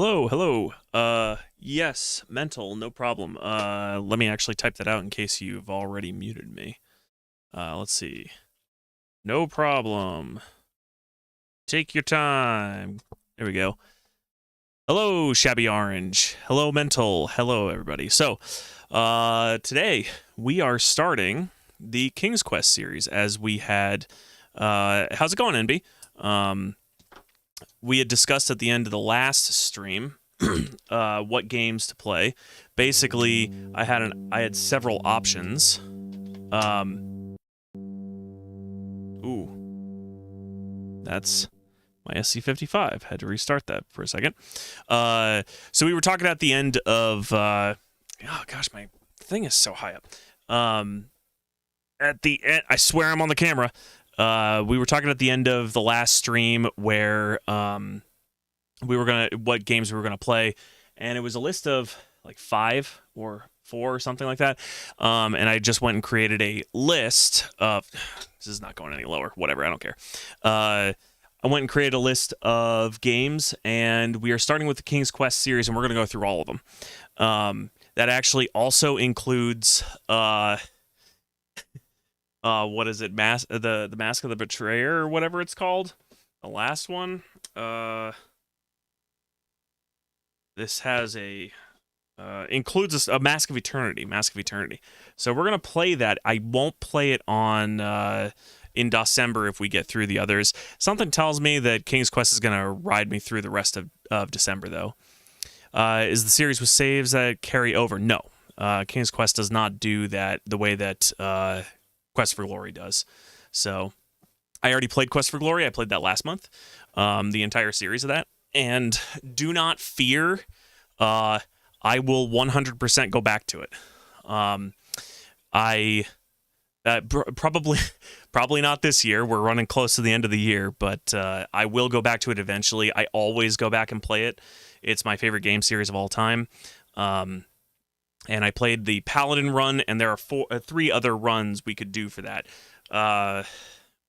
Hello, hello. Yes, mental, no problem. Let me actually type that out in case you've already muted me. Let's see. No problem. Take your time. There we go. Hello, Shabby Orange. Hello, Mental. Hello, everybody. So, today we are starting the King's Quest series as we had. How's it going, NB? We had discussed at the end of the last stream what games to play. Basically, I had several options. Ooh, that's my SC55. Had to restart that for a second. So we were talking at the end of. Oh gosh, my thing is so high up. At the end, I swear I'm on the camera. We were talking at the end of the last stream where what games we were gonna play, and it was a list of like 5 or 4 or something like that. And I just went and created a list of. This is not going any lower. Whatever, I don't care. I went and created a list of games, and we are starting with the King's Quest series, and we're gonna go through all of them. That actually also includes what is it? The Mask of the Betrayer or whatever it's called. The last one. This has includes a Mask of Eternity. Mask of Eternity. So we're gonna play that. I won't play it on in December if we get through the others. Something tells me that King's Quest is gonna ride me through the rest of December though. Is the series with saves that carry over? No. King's Quest does not do that the way that Quest for Glory does. So I already played Quest for Glory. I played that last month, the entire series of that. And do not fear, I will 100% go back to it. Probably not this year. We're running close to the end of the year, but I will go back to it eventually. I always go back and play it. It's my favorite game series of all time. And I played the Paladin run, and there are 3 other runs we could do for that.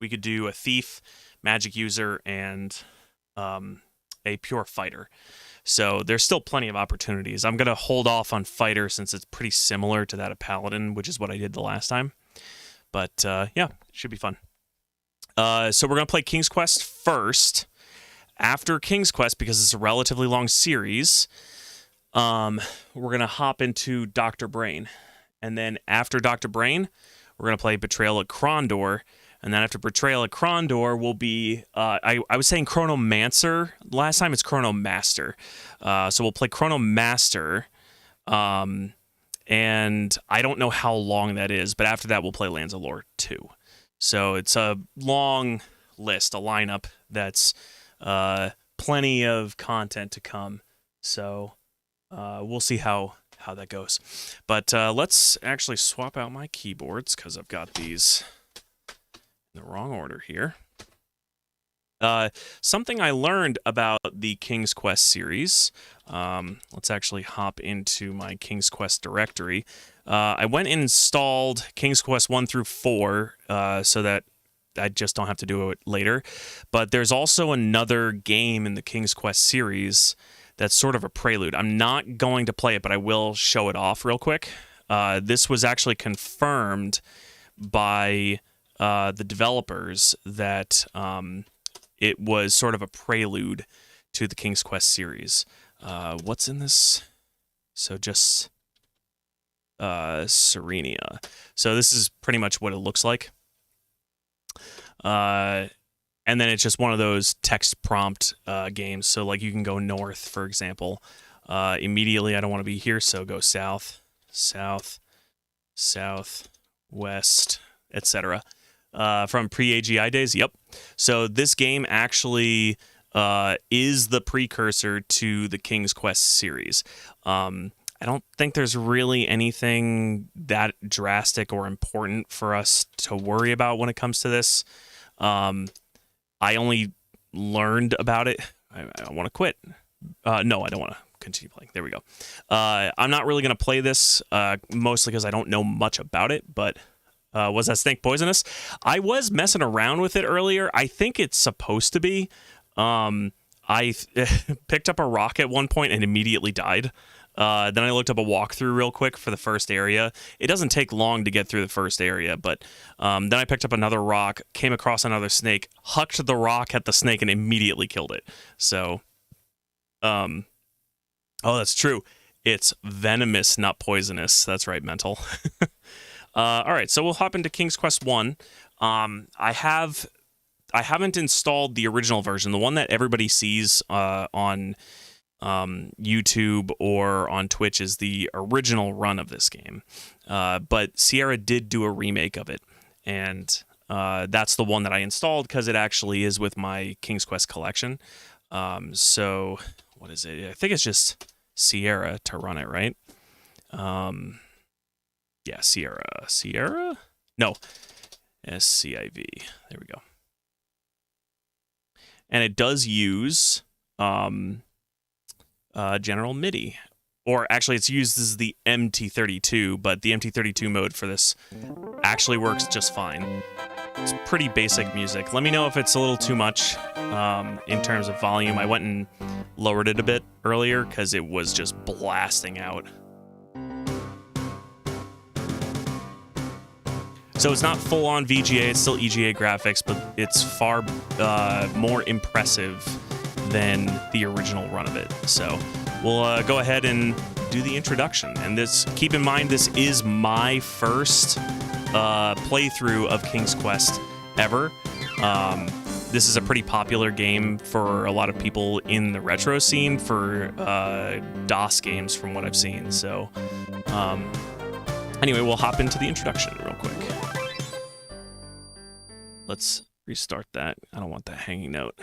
We could do a Thief, Magic User, and a Pure Fighter. So there's still plenty of opportunities. I'm going to hold off on Fighter since it's pretty similar to that of Paladin, which is what I did the last time. But yeah, it should be fun. So we're going to play King's Quest first. After King's Quest, because it's a relatively long series, we're going to hop into Dr. Brain. And then after Dr. Brain, we're going to play Betrayal at Krondor. And then after Betrayal at Krondor will be, I was saying Chronomancer. Last time it's Chronomaster. So we'll play Chronomaster. And I don't know how long that is, but after that we'll play Lands of Lore 2. So it's a long list, a lineup that's plenty of content to come. So we'll see how that goes. But let's actually swap out my keyboards because I've got these in the wrong order here. Something I learned about the King's Quest series. Let's actually hop into my King's Quest directory. I went and installed King's Quest 1 through 4 so that I just don't have to do it later. But there's also another game in the King's Quest series that's sort of a prelude. I'm not going to play it, but I will show it off real quick. This was actually confirmed by the developers that it was sort of a prelude to the King's Quest series. What's in this? So just Serenia. So this is pretty much what it looks like. And then it's just one of those text prompt games. So like you can go north, for example. Immediately, I don't want to be here, so go south, south, south, west, etc. From pre-AGI days, yep. So this game actually is the precursor to the King's Quest series. I don't think there's really anything that drastic or important for us to worry about when it comes to this. I only learned about it. I want to quit. No, I don't want to continue playing. There we go. I'm not really going to play this, mostly because I don't know much about it, but was that snake poisonous? I was messing around with it earlier. I think it's supposed to be. I picked up a rock at one point and immediately died. Then I looked up a walkthrough real quick for the first area. It doesn't take long to get through the first area, but then I picked up another rock, came across another snake, hucked the rock at the snake, and immediately killed it. So, oh, that's true. It's venomous, not poisonous. That's right, mental. All right, so we'll hop into King's Quest 1. I haven't installed the original version, the one that everybody sees on YouTube or on Twitch is the original run of this game. But Sierra did do a remake of it, and that's the one that I installed because it actually is with my King's Quest collection. So what is it? I think it's just Sierra to run it, right? Yeah, Sierra? No, SCIV. There we go. And it does use General MIDI. Or actually, it's used as the MT32, but the MT32 mode for this actually works just fine. It's pretty basic music. Let me know if it's a little too much in terms of volume. I went and lowered it a bit earlier because it was just blasting out. So it's not full-on VGA, it's still EGA graphics, but it's far more impressive than the original run of it. So we'll go ahead and do the introduction. And this, keep in mind, this is my first playthrough of King's Quest ever. This is a pretty popular game for a lot of people in the retro scene for DOS games from what I've seen. So anyway, we'll hop into the introduction real quick. Let's restart that. I don't want that hanging note.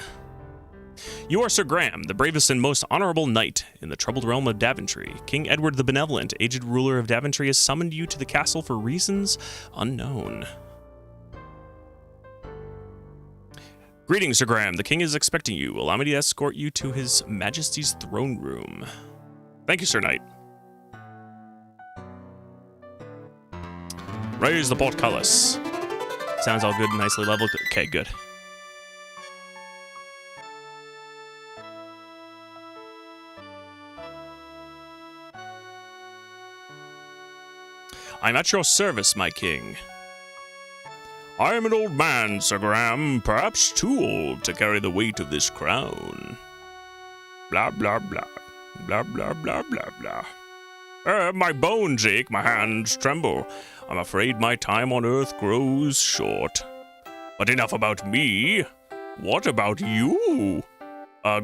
You are Sir Graham, the bravest and most honorable knight in the troubled realm of Daventry. King Edward the Benevolent, aged ruler of Daventry, has summoned you to the castle for reasons unknown. Greetings, Sir Graham. The king is expecting you. Allow me to escort you to his majesty's throne room. Thank you, Sir Knight. Raise the portcullis. Sounds all good and nicely leveled. Okay, good. I'm at your service, my king. I am an old man, Sir Graham, perhaps too old to carry the weight of this crown. Blah, blah, blah. Blah, blah, blah, blah, blah. My bones ache, my hands tremble. I'm afraid my time on Earth grows short. But enough about me. What about you?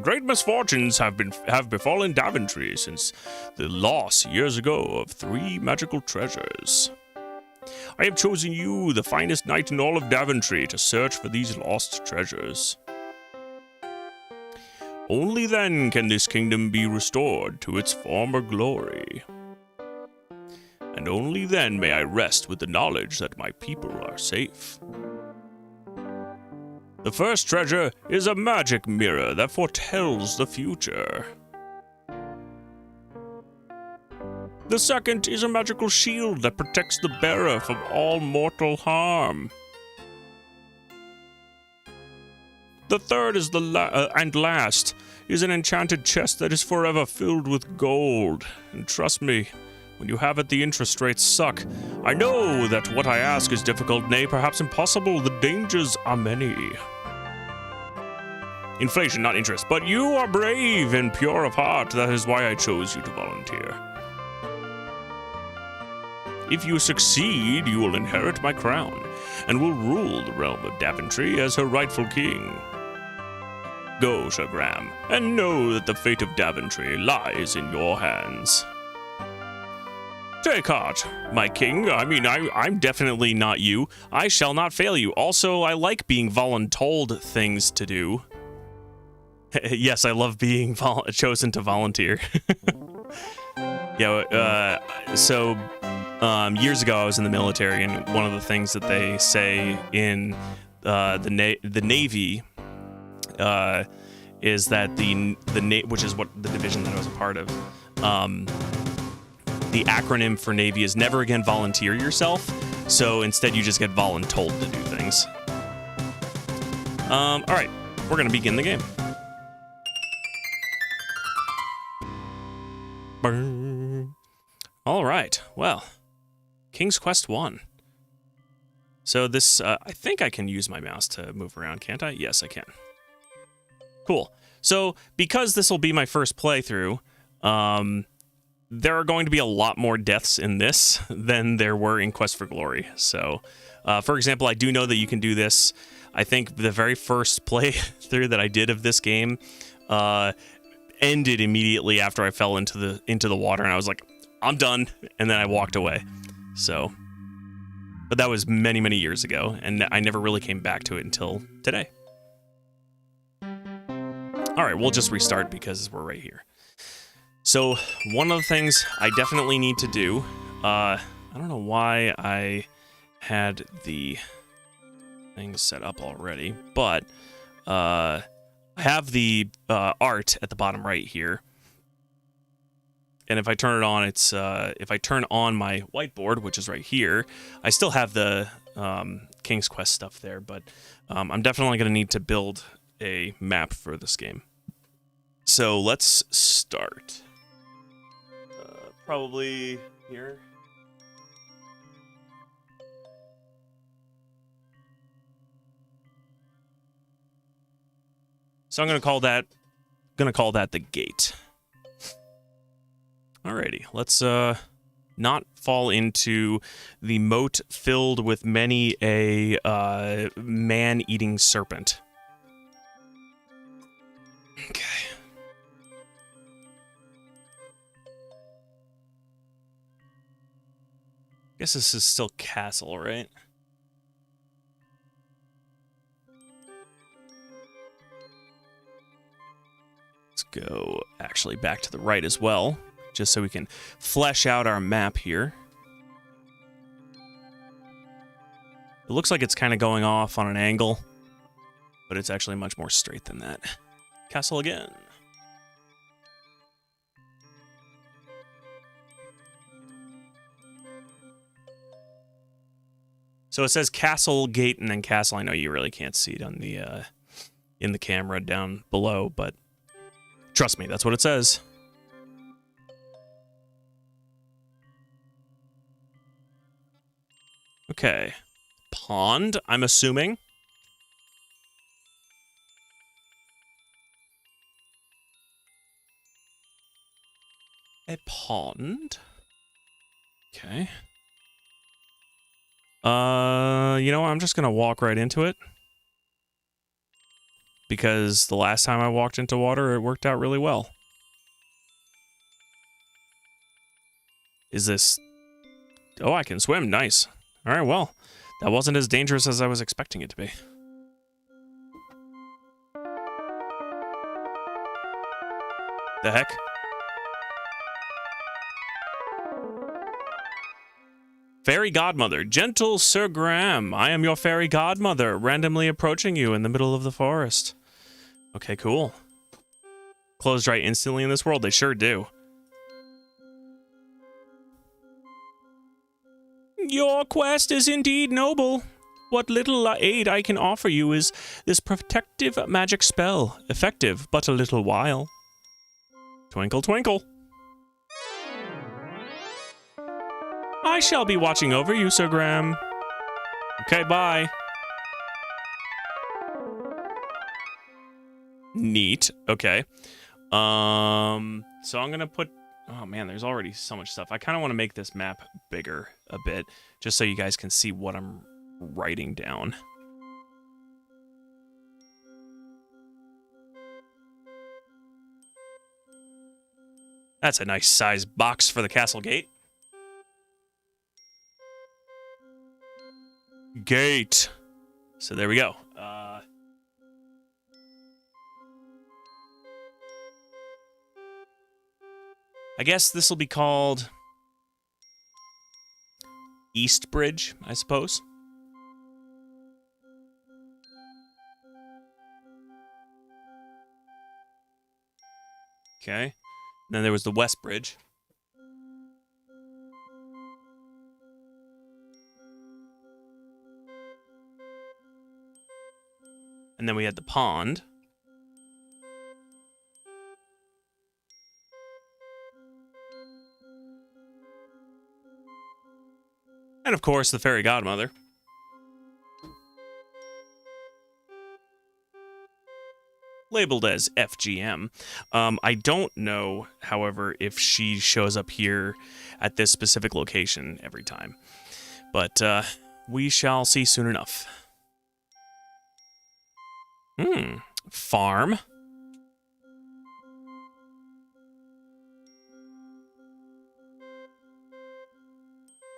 Great misfortunes have befallen Daventry since the loss years ago of 3 magical treasures. I have chosen you, the finest knight in all of Daventry, to search for these lost treasures. Only then can this kingdom be restored to its former glory. And only then may I rest with the knowledge that my people are safe. The first treasure is a magic mirror that foretells the future. The second is a magical shield that protects the bearer from all mortal harm. The third is and last is an enchanted chest that is forever filled with gold. And trust me, when you have it, the interest rates suck. I know that what I ask is difficult, nay, perhaps impossible. The dangers are many. Inflation, not interest. But you are brave and pure of heart. That is why I chose you to volunteer. If you succeed, you will inherit my crown and will rule the realm of Daventry as her rightful king. Go, Sir Graham, and know that the fate of Daventry lies in your hands. Take heart, my king. I mean, I'm definitely not you. I shall not fail you. Also, I like being voluntold things to do. Yes, I love being chosen to volunteer. Yeah, so years ago I was in the military, and one of the things that they say in the Navy is that which is what the division that I was a part of, the acronym for Navy is never again volunteer yourself. So instead, you just get voluntold to do things. All right, we're gonna begin the game. All right. Well, King's Quest 1. So this, I think I can use my mouse to move around, can't I? Yes, I can. Cool. So because this will be my first playthrough, there are going to be a lot more deaths in this than there were in Quest for Glory. So, for example, I do know that you can do this. I think the very first playthrough that I did of this game ended immediately after I fell into the water, and I was like, I'm done, and then I walked away. So, but that was many, many years ago, and I never really came back to it until today. All right, we'll just restart because we're right here. So one of the things I definitely need to do, I don't know why I had the thing set up already, but I have the art at the bottom right here. And if I turn it on, it's if I turn on my whiteboard, which is right here, I still have the King's Quest stuff there, but I'm definitely going to need to build a map for this game. So let's start. Probably here. So I'm going to call that the gate. Alrighty, let's not fall into the moat filled with many a man-eating serpent. Okay. Guess this is still castle, right? Let's go actually back to the right as well, just so we can flesh out our map here. It looks like it's kind of going off on an angle, but it's actually much more straight than that. Castle again. So it says castle gate and then castle. I know you really can't see it on the in the camera down below, but trust me, that's what it says. Okay. Pond, I'm assuming. A pond. Okay. You know what? I'm just gonna walk right into it. Because the last time I walked into water, it worked out really well. Is this... Oh, I can swim. Nice. Alright, well. That wasn't as dangerous as I was expecting it to be. The heck? Fairy Godmother. Gentle Sir Graham, I am your fairy godmother, randomly approaching you in the middle of the forest. Okay, cool. Closed right instantly in this world. They sure do. Your quest is indeed noble. What little aid I can offer you is this protective magic spell, effective but a little while. Twinkle, twinkle. I shall be watching over you, Sir Graham. Okay, bye. Neat. Okay. So I'm gonna put... Oh man, there's already so much stuff. I kind of want to make this map bigger a bit, just so you guys can see what I'm writing down. That's a nice size box for the castle gate. Gate. So there we go. I guess this will be called East Bridge, I suppose. Okay. Then there was the West Bridge. And then we had the pond. And, of course, the fairy godmother. Labeled as FGM. I don't know, however, if she shows up here at this specific location every time. But we shall see soon enough. Farm.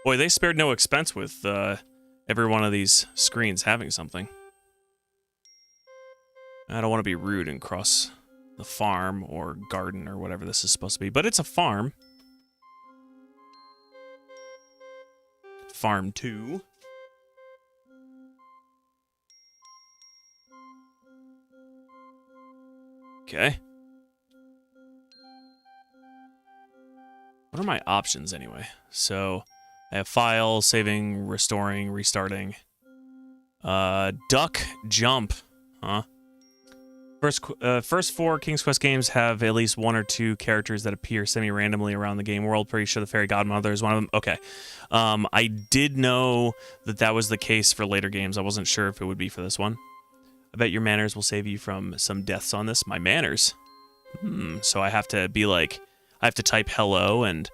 Boy, they spared no expense with every one of these screens having something. I don't want to be rude and cross the farm or garden or whatever this is supposed to be, but it's a farm. Farm 2. Okay. What are my options anyway? So I have file, saving, restoring, restarting. Duck, jump. Huh? First 4 King's Quest games have at least 1 or 2 characters that appear semi-randomly around the game world. Pretty sure the Fairy Godmother is one of them. Okay. I did know that was the case for later games. I wasn't sure if it would be for this one. I bet your manners will save you from some deaths on this. My manners? So I have to be like... I have to type hello and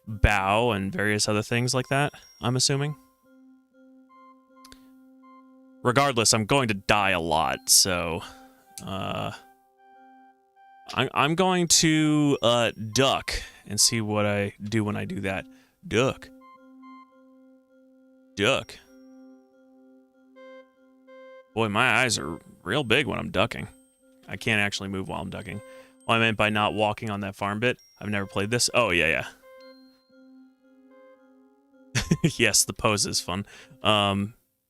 bow and various other things like that, I'm assuming. Regardless, I'm going to die a lot, so... I'm going to duck and see what I do when I do that. Duck. Duck. Boy, my eyes are real big when I'm ducking. I can't actually move while I'm ducking. What I meant by not walking on that farm bit. I've never played this. Oh, yeah. Yes, the pose is fun.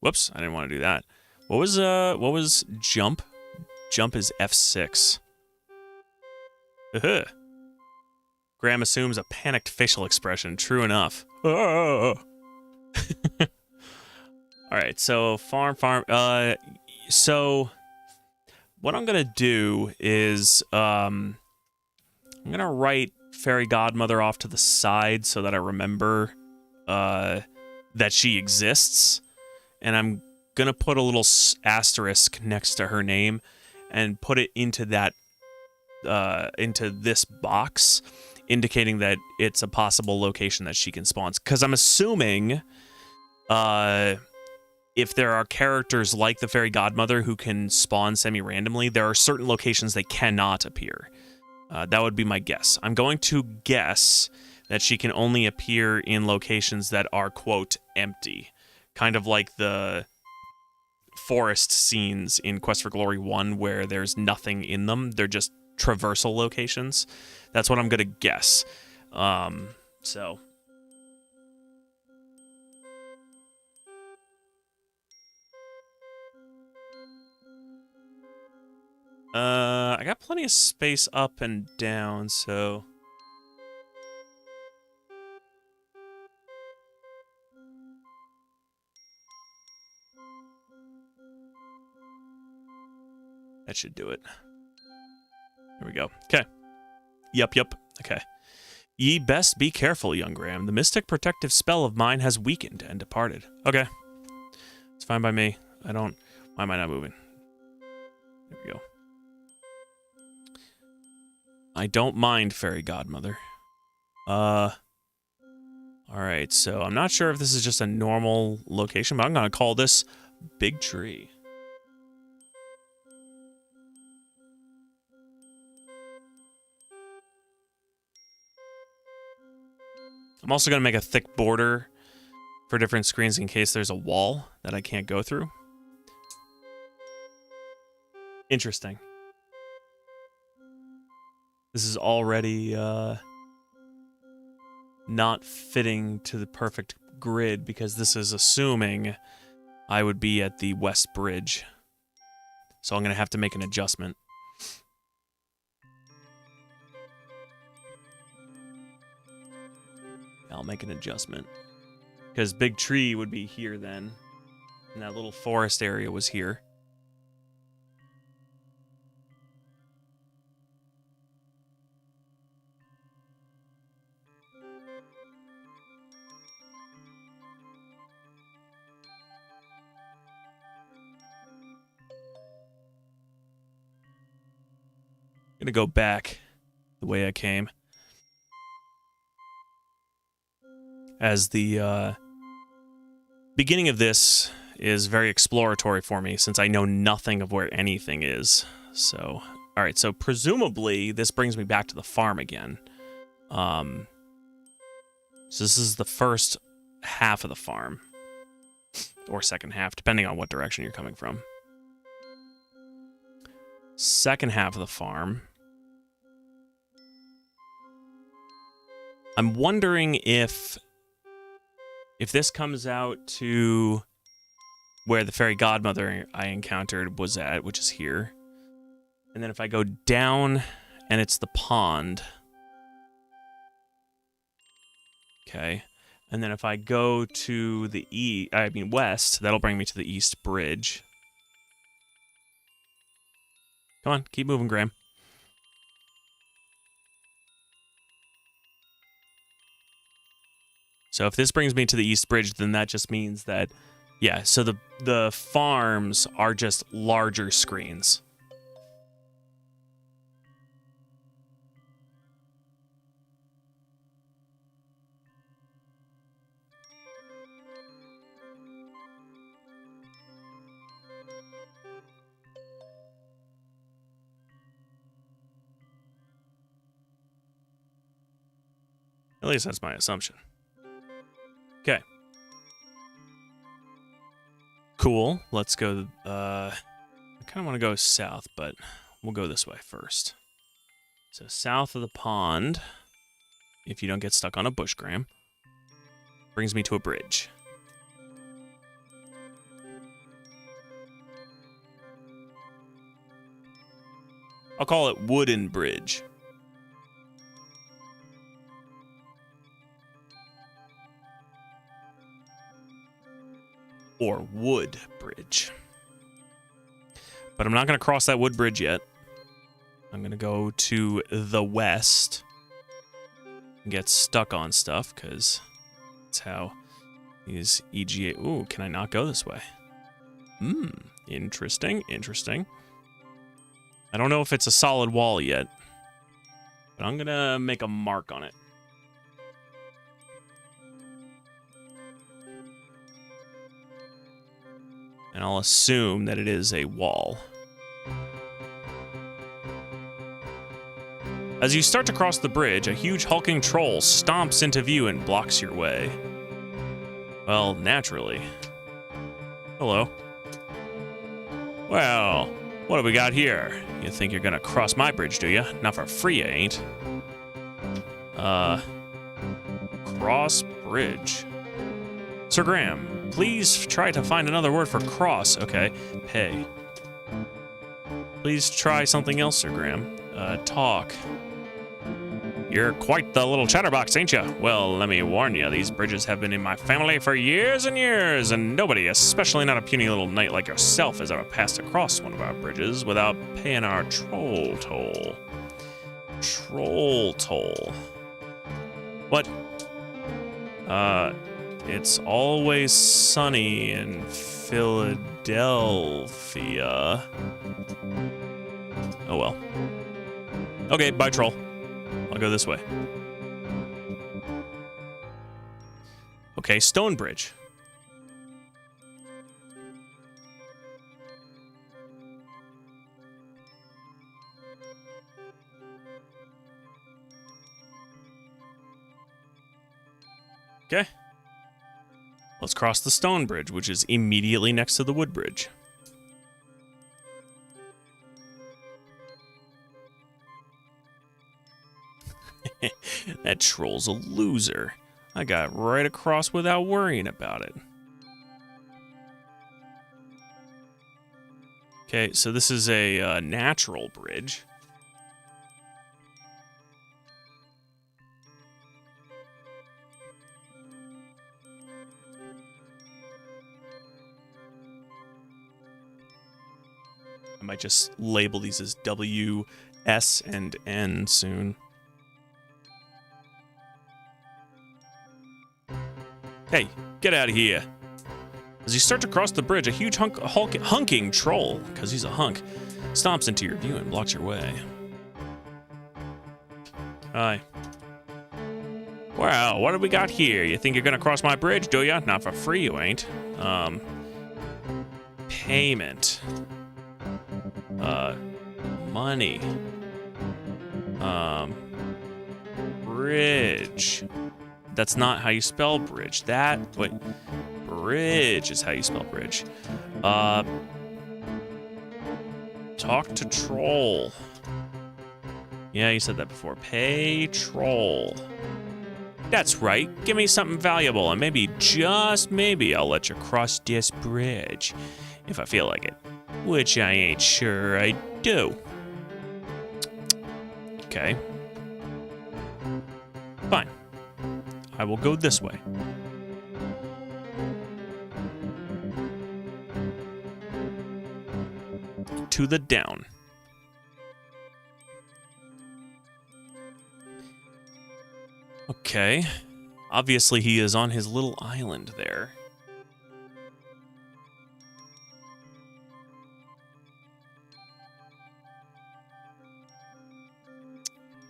Whoops, I didn't want to do that. What was jump? Jump is F6. Graham assumes a panicked facial expression. True enough. Oh. Alright, so farm. So what I'm gonna do is I'm gonna write Fairy Godmother off to the side so that I remember that she exists, and I'm gonna put a little asterisk next to her name and put it into that into this box, indicating that it's a possible location that she can spawn. Because I'm assuming if there are characters like the Fairy Godmother who can spawn semi-randomly, there are certain locations they cannot appear. That would be my guess. I'm going to guess that she can only appear in locations that are, quote, empty. Kind of like the forest scenes in Quest for Glory 1 where there's nothing in them. They're just traversal locations. That's what I'm going to guess. So... I got plenty of space up and down, so... that should do it. Here we go. Okay. Yup. Okay. Ye best be careful, young Graham. The mystic protective spell of mine has weakened and departed. Okay. It's fine by me. Why am I not moving? There we go. I don't mind, Fairy Godmother. Alright, so I'm not sure if this is just a normal location, but I'm gonna call this Big Tree. I'm also gonna make a thick border for different screens in case there's a wall that I can't go through. Interesting. This is already not fitting to the perfect grid because this is assuming I would be at the West Bridge. So I'm going to have to make an adjustment. I'll make an adjustment. Because Big Tree would be here then. And that little forest area was here. gonna go back the way I came. As the beginning of this is very exploratory for me, since I know nothing of where anything is. So, all right, so presumably this brings me back to the farm again. So this is the first half of the farm, or second half, depending on what direction you're coming from. Second half of the farm. I'm wondering if this comes out to where the fairy godmother I encountered was at, which is here. And then if I go down and it's the pond. Okay. And then if I go to the west, that'll bring me to the east bridge. Come on, keep moving, Graham. So if this brings me to the east bridge, then that just means that, yeah, so the farms are just larger screens. At least that's my assumption. Okay. Cool. Let's go. I kind of want to go south, but we'll go this way first. So south of the pond, if you don't get stuck on a bush, Graham, brings me to a bridge. I'll call it Wooden Bridge. Or Wood Bridge. But I'm not going to cross that wood bridge yet. I'm going to go to the west and get stuck on stuff, because that's how these EGA... Ooh, can I not go this way? Interesting, interesting. I don't know if it's a solid wall yet, but I'm going to make a mark on it. And I'll assume that it is a wall. As you start to cross the bridge, a huge hulking troll stomps into view and blocks your way. Well, naturally. Hello. Well, what do we got here? You think you're gonna cross my bridge, do you? Not for free, you ain't. Cross bridge. Sir Graham, please try to find another word for cross. Okay, pay. Please try something else, Sir Graham. Talk. You're quite the little chatterbox, ain't you? Well, let me warn you, these bridges have been in my family for years and years, and nobody, especially not a puny little knight like yourself, has ever passed across one of our bridges without paying our troll toll. Troll toll. What? It's always sunny in Philadelphia. Oh well. Okay, bye, troll. I'll go this way. Okay, stone bridge. Okay. Let's cross the stone bridge, which is immediately next to the wood bridge. That troll's a loser. I got right across without worrying about it. Okay, so this is a natural bridge. I might just label these as W, S, and N soon. Hey, get out of here. As you start to cross the bridge, a huge hunking troll, because he's a hunk, stomps into your view and blocks your way. Hi. Well, what do we got here? You think you're gonna cross my bridge, do ya? Not for free, you ain't. Payment. Money. Bridge. That's not how you spell bridge. Wait. Bridge is how you spell bridge. Talk to troll. Yeah, you said that before. Pay troll. That's right. Give me something valuable, and maybe, just maybe, I'll let you cross this bridge. If I feel like it. Which I ain't sure I do. Okay. Fine. I will go this way. To the down. Okay. Obviously, he is on his little island there.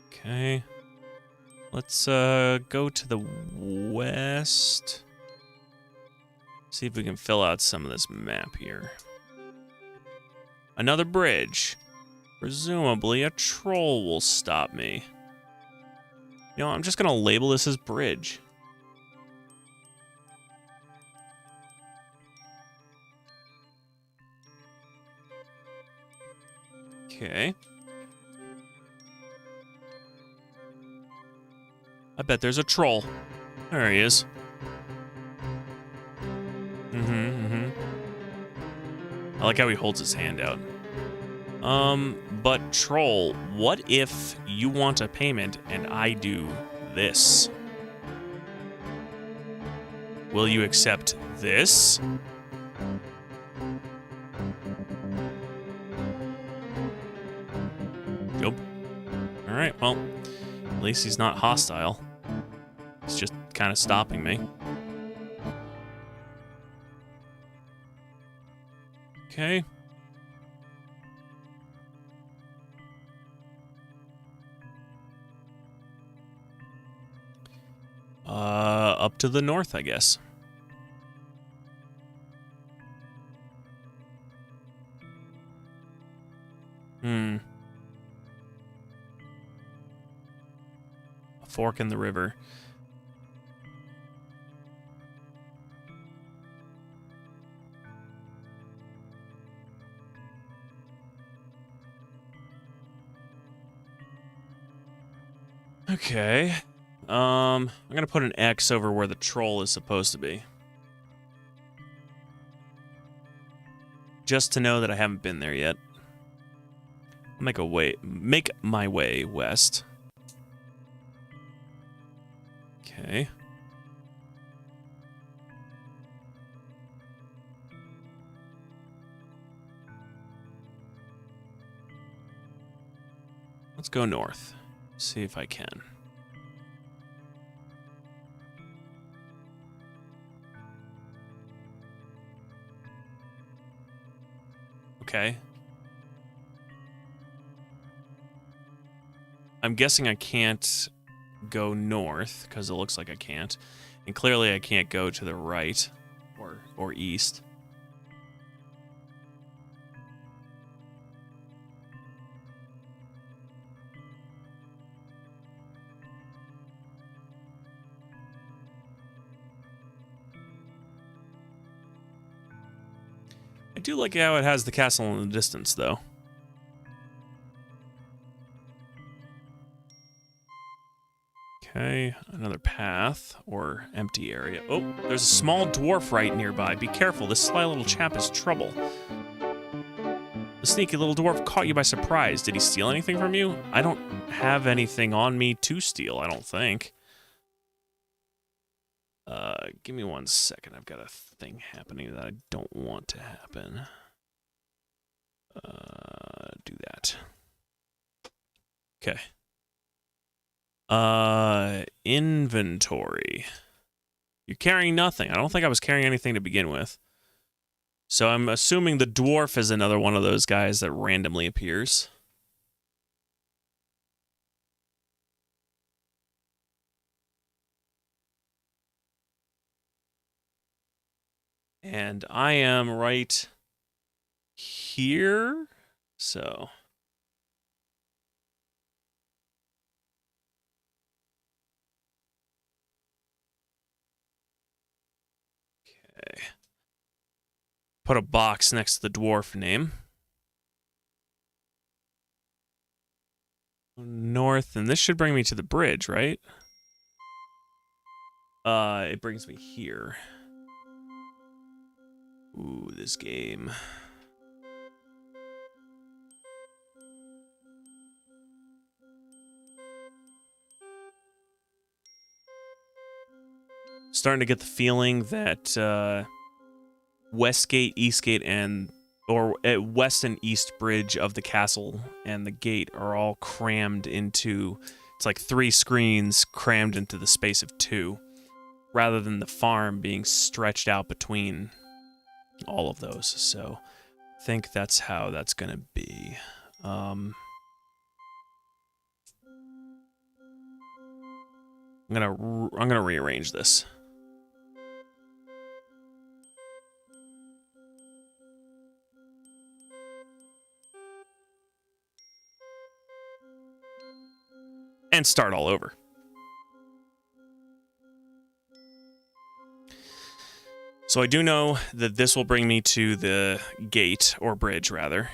Okay. Let's go to the west. See if we can fill out some of this map here. Another bridge. Presumably a troll will stop me. You know, I'm just gonna label this as bridge. Okay. I bet there's a troll. There he is. I like how he holds his hand out. But troll, what if you want a payment and I do this? Will you accept this? Nope. Alright, well, at least he's not hostile. He's just kind of stopping me. Okay. Up to the north, I guess. A fork in the river. Okay. I'm gonna put an X over where the troll is supposed to be. Just to know that I haven't been there yet. I'll make my way west. Okay. Let's go north. See if I can. Okay. I'm guessing I can't go north, because it looks like I can't. And clearly I can't go to the right or east. I do like how it has the castle in the distance, though. Okay, another path or empty area. Oh, there's a small dwarf right nearby. Be careful, this sly little chap is trouble. The sneaky little dwarf caught you by surprise. Did he steal anything from you? I don't have anything on me to steal, I don't think. Give me 1 second. I've got a thing happening that I don't want to happen. Do that. Okay. Inventory. You're carrying nothing. I don't think I was carrying anything to begin with. So I'm assuming the dwarf is another one of those guys that randomly appears. And I am right here. So. Okay. Put a box next to the dwarf name. North, and this should bring me to the bridge, right? It brings me here. Ooh, this game. Starting to get the feeling that Westgate, Eastgate, or West and East Bridge of the castle and the gate are all crammed into. It's like 3 screens crammed into the space of 2, rather than the farm being stretched out between all of those. So I think that's how that's gonna be. I'm gonna rearrange this. And start all over. So I do know that this will bring me to the gate, or bridge rather.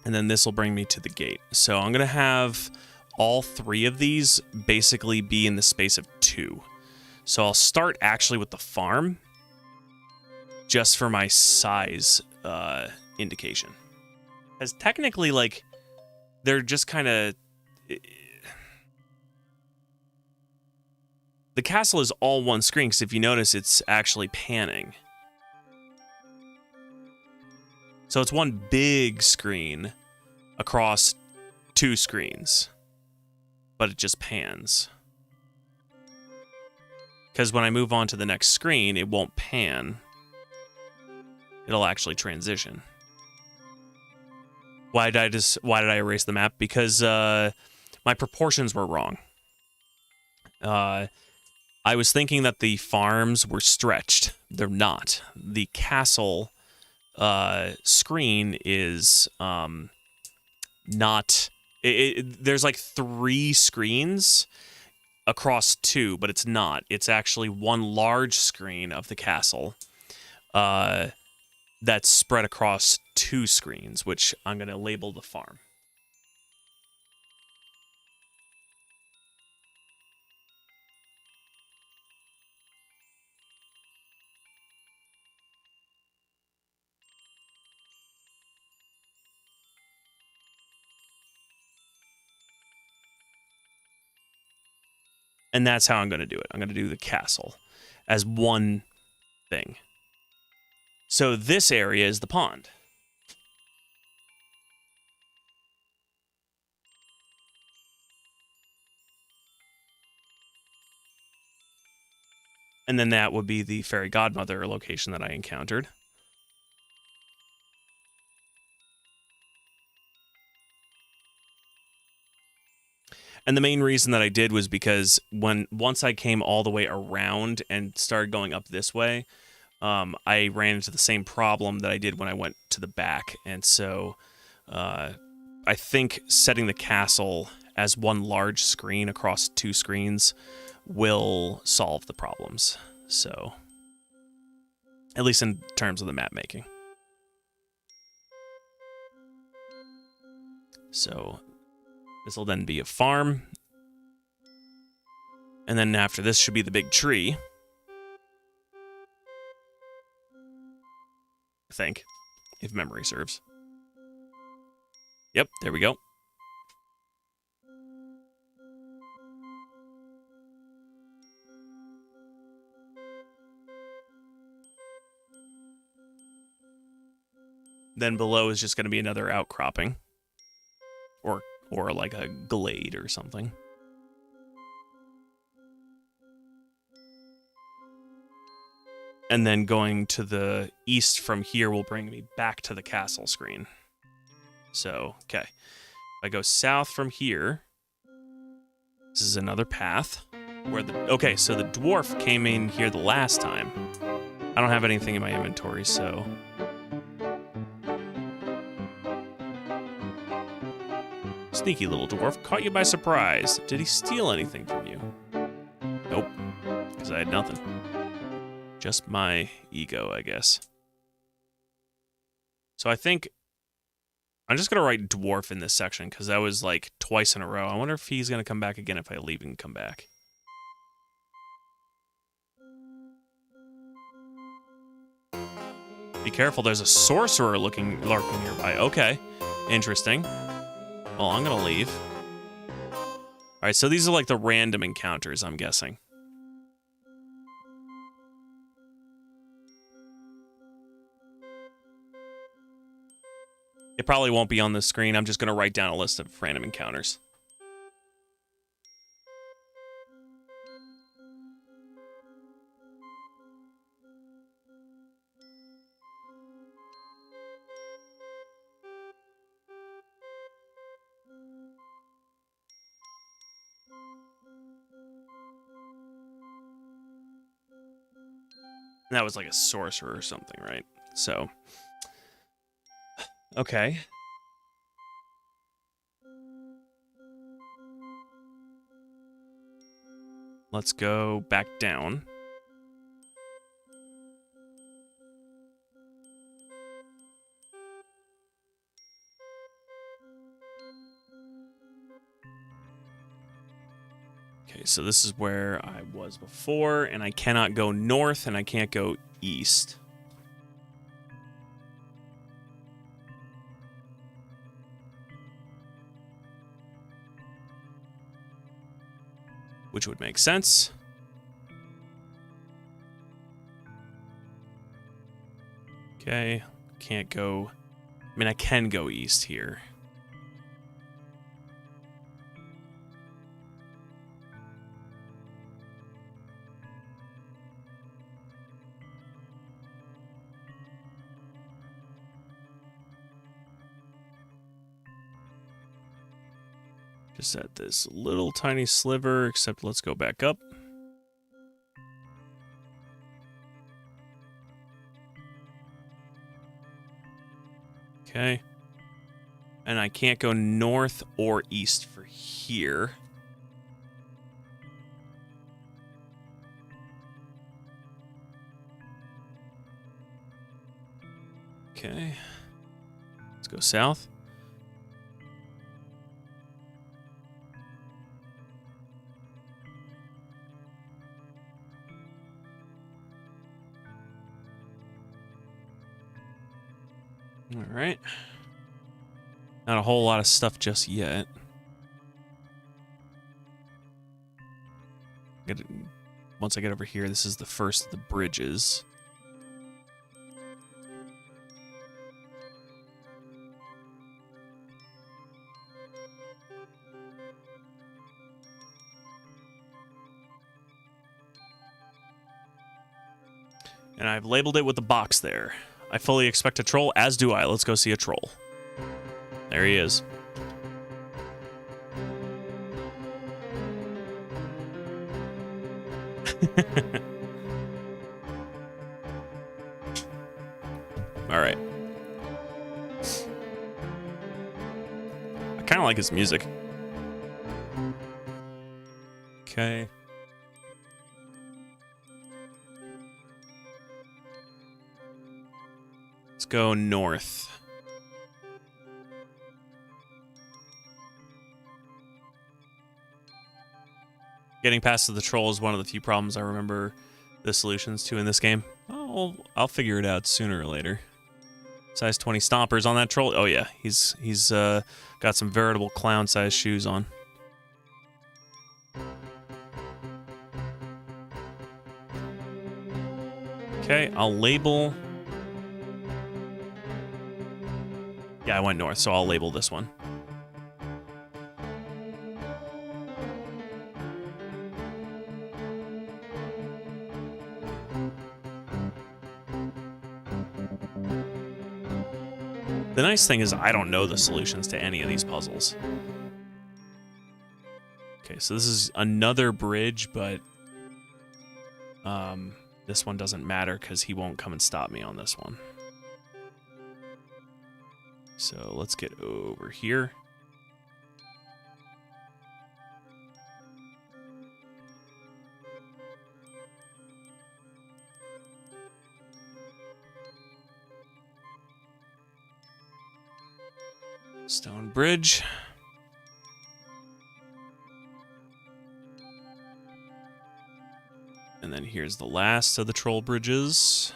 And then this will bring me to the gate. So I'm going to have all 3 of these basically be in the space of 2. So I'll start actually with the farm, just for my size indication. As technically, like, they're just kind of... The castle is all one screen, because if you notice, it's actually panning. So it's one big screen across 2 screens, but it just pans. Because when I move on to the next screen, it won't pan. It'll actually transition. Why did I erase the map? Because my proportions were wrong. I was thinking that the farms were stretched. They're not. The castle screen is not... there's like 3 screens across 2, but it's not. It's actually one large screen of the castle that's spread across 2 screens, which I'm going to label the farm. And that's how I'm going to do it. I'm going to do the castle as one thing. So this area is the pond. And then that would be the fairy godmother location that I encountered. And the main reason that I did was because once I came all the way around and started going up this way, I ran into the same problem that I did when I went to the back. And so I think setting the castle as one large screen across 2 screens will solve the problems. So, at least in terms of the map making. So, this will then be a farm. And then after this should be the big tree. I think, if memory serves. Yep, there we go. Then below is just going to be another outcropping. Or like a glade or something. And then going to the east from here will bring me back to the castle screen. So, okay. If I go south from here, this is another path. Okay, so the dwarf came in here the last time. I don't have anything in my inventory, so... Sneaky little dwarf caught you by surprise. Did he steal anything from you? Nope, because I had nothing. Just my ego, I guess. So I think I'm just going to write dwarf in this section because that was like twice in a row. I wonder if he's going to come back again if I leave and come back. Be careful, there's a sorcerer lurking nearby. Okay, interesting. Well, I'm going to leave. All right, so these are like the random encounters, I'm guessing. It probably won't be on the screen. I'm just going to write down a list of random encounters. That was like a sorcerer or something, right? So, okay. Let's go back down. Okay, so this is where I was before, and I cannot go north, and I can't go east. Which would make sense. Okay, can't go... I mean, I can go east here. Just at this little tiny sliver, except let's go back up. Okay. And I can't go north or east for here. Okay. Let's go south. All right. Not a whole lot of stuff just yet. Once I get over here, this is the first of the bridges. And I've labeled it with the box there. I fully expect a troll, as do I. Let's go see a troll. There he is. All right. I kind of like his music. Okay. Let's go north. Getting past the troll is one of the few problems I remember the solutions to in this game. Oh, I'll figure it out sooner or later. Size 20 stompers on that troll. Oh yeah, he's got some veritable clown-sized shoes on. Okay, I'll label. Yeah, I went north, so I'll label this one. The nice thing is I don't know the solutions to any of these puzzles. Okay, so this is another bridge, but this one doesn't matter because he won't come and stop me on this one. So let's get over here. Stone bridge. And then here's the last of the troll bridges.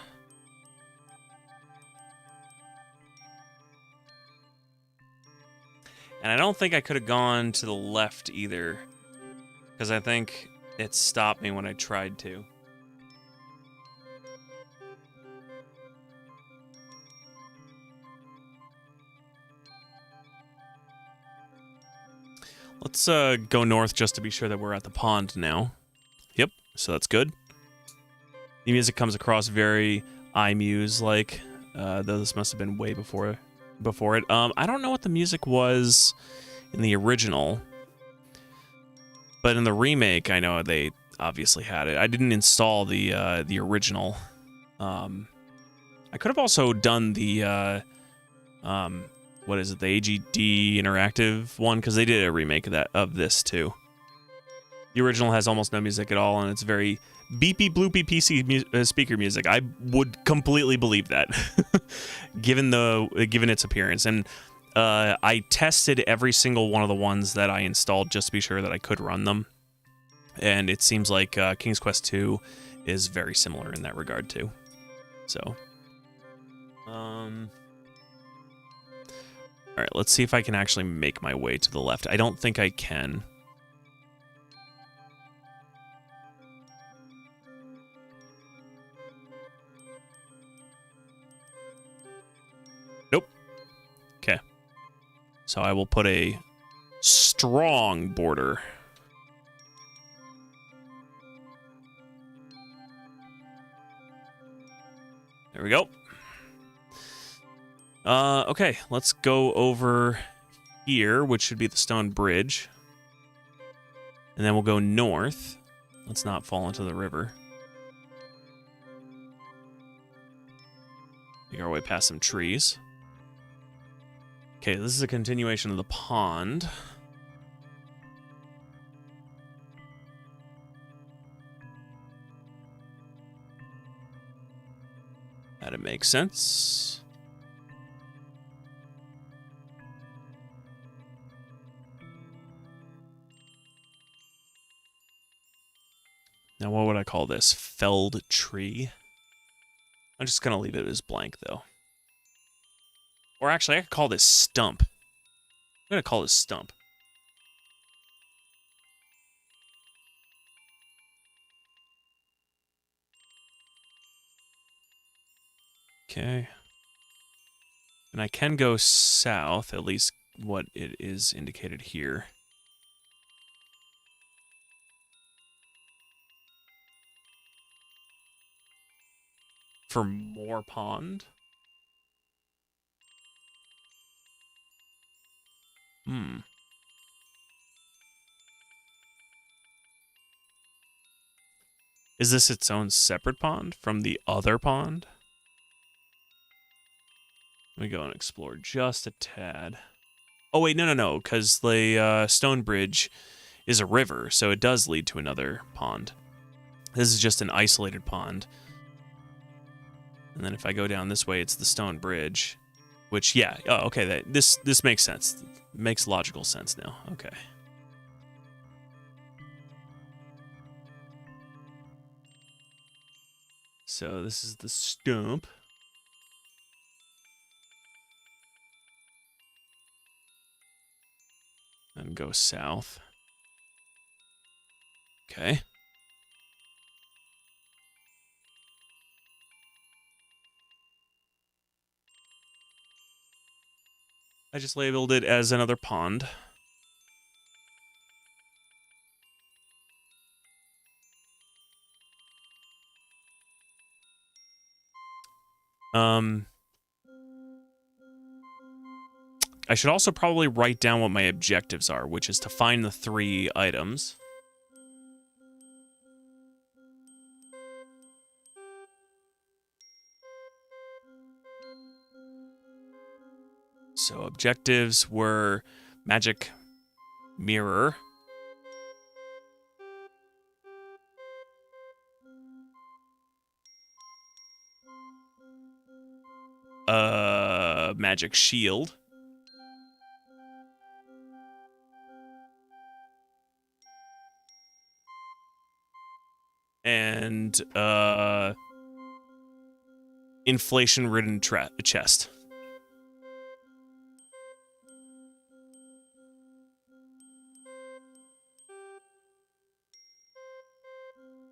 And I don't think I could have gone to the left either, because I think it stopped me when I tried to. Let's go north just to be sure that we're at the pond now. Yep, so that's good. The music comes across very iMuse-like, though this must have been way before it. I don't know what the music was in the original, but in the remake, I know they obviously had it. I didn't install the original. I could have also done the what is it, the AGD interactive one, because they did a remake of this too. The original has almost no music at all, and it's very beepy bloopy PC speaker music. I would completely believe that, given its appearance. And I tested every single one of the ones that I installed just to be sure that I could run them, and it seems like King's Quest II is very similar in that regard too. So, all right, let's see if I can actually make my way to the left. I don't think I can. Nope. Okay. So I will put a strong border. There we go. Okay, let's go over here, which should be the stone bridge. And then we'll go north. Let's not fall into the river. Make our way past some trees. Okay, this is a continuation of the pond. That'd make sense. Now, what would I call this? Felled tree? I'm just going to leave it as blank, though. Or actually, I could call this stump. I'm going to call this stump. Okay. And I can go south, at least what it is indicated here. For more pond? Is this its own separate pond from the other pond? Let me go and explore just a tad. Oh, wait, no, because the stone bridge is a river, so it does lead to another pond. This is just an isolated pond. And then if I go down this way, it's the stone bridge, which, yeah, oh, okay, this makes sense. It makes logical sense now. Okay. So this is the stump. And go south. Okay. I just labeled it as another pond. I should also probably write down what my objectives are, which is to find the 3 items. So objectives were magic mirror. Magic shield. And inflation-ridden chest.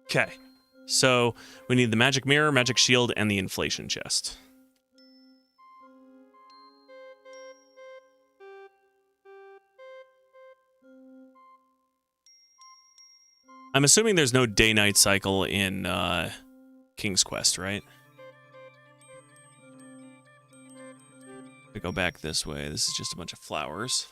Okay, so we need the magic mirror, magic shield, and the inflation chest. I'm assuming there's no day-night cycle in King's Quest, right? I go back this way. This is just a bunch of flowers.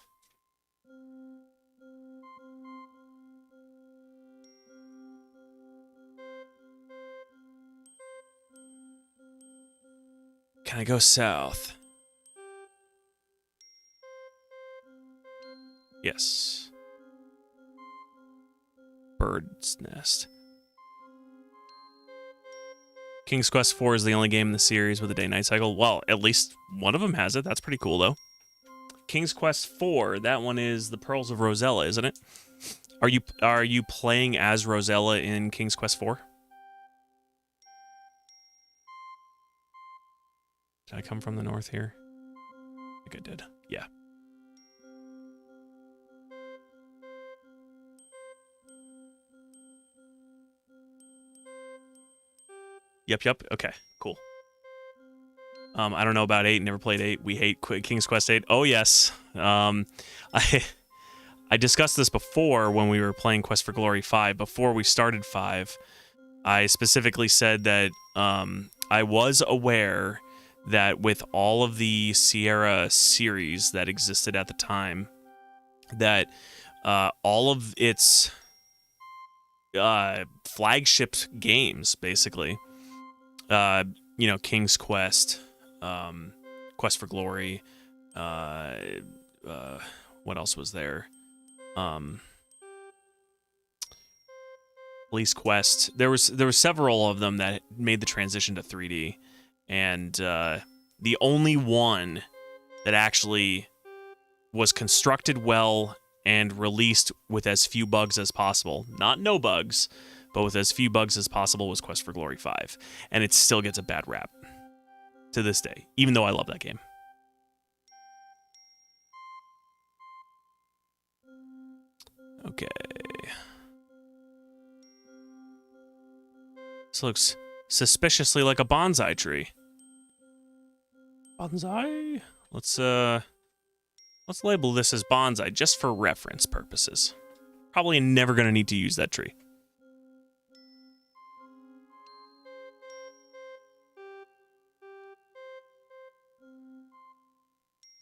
Can I go south? Yes. Bird's Nest. King's Quest 4 is the only game in the series with a day-night cycle. Well, at least one of them has it. That's pretty cool, though. King's Quest 4, that one is the Pearls of Rosella, isn't it? Are you playing as Rosella in King's Quest 4? Did I come from the north here? I think I did. Yeah. Yep. Okay, cool. I don't know about 8. Never played 8. We hate King's Quest 8. Oh, yes. I discussed this before when we were playing Quest for Glory 5. Before we started 5, I specifically said that I was aware that with all of the Sierra series that existed at the time, that all of its flagship games, basically, King's Quest, Quest for Glory, what else was there? Police Quest. There were several of them that made the transition to 3D, and the only one that actually was constructed well and released with as few bugs as possible, not no bugs, but with as few bugs as possible, was Quest for Glory 5, and it still gets a bad rap to this day, even though I love that game. Okay. This looks suspiciously like a bonsai tree. Bonsai? Let's label this as bonsai just for reference purposes. Probably never going to need to use that tree.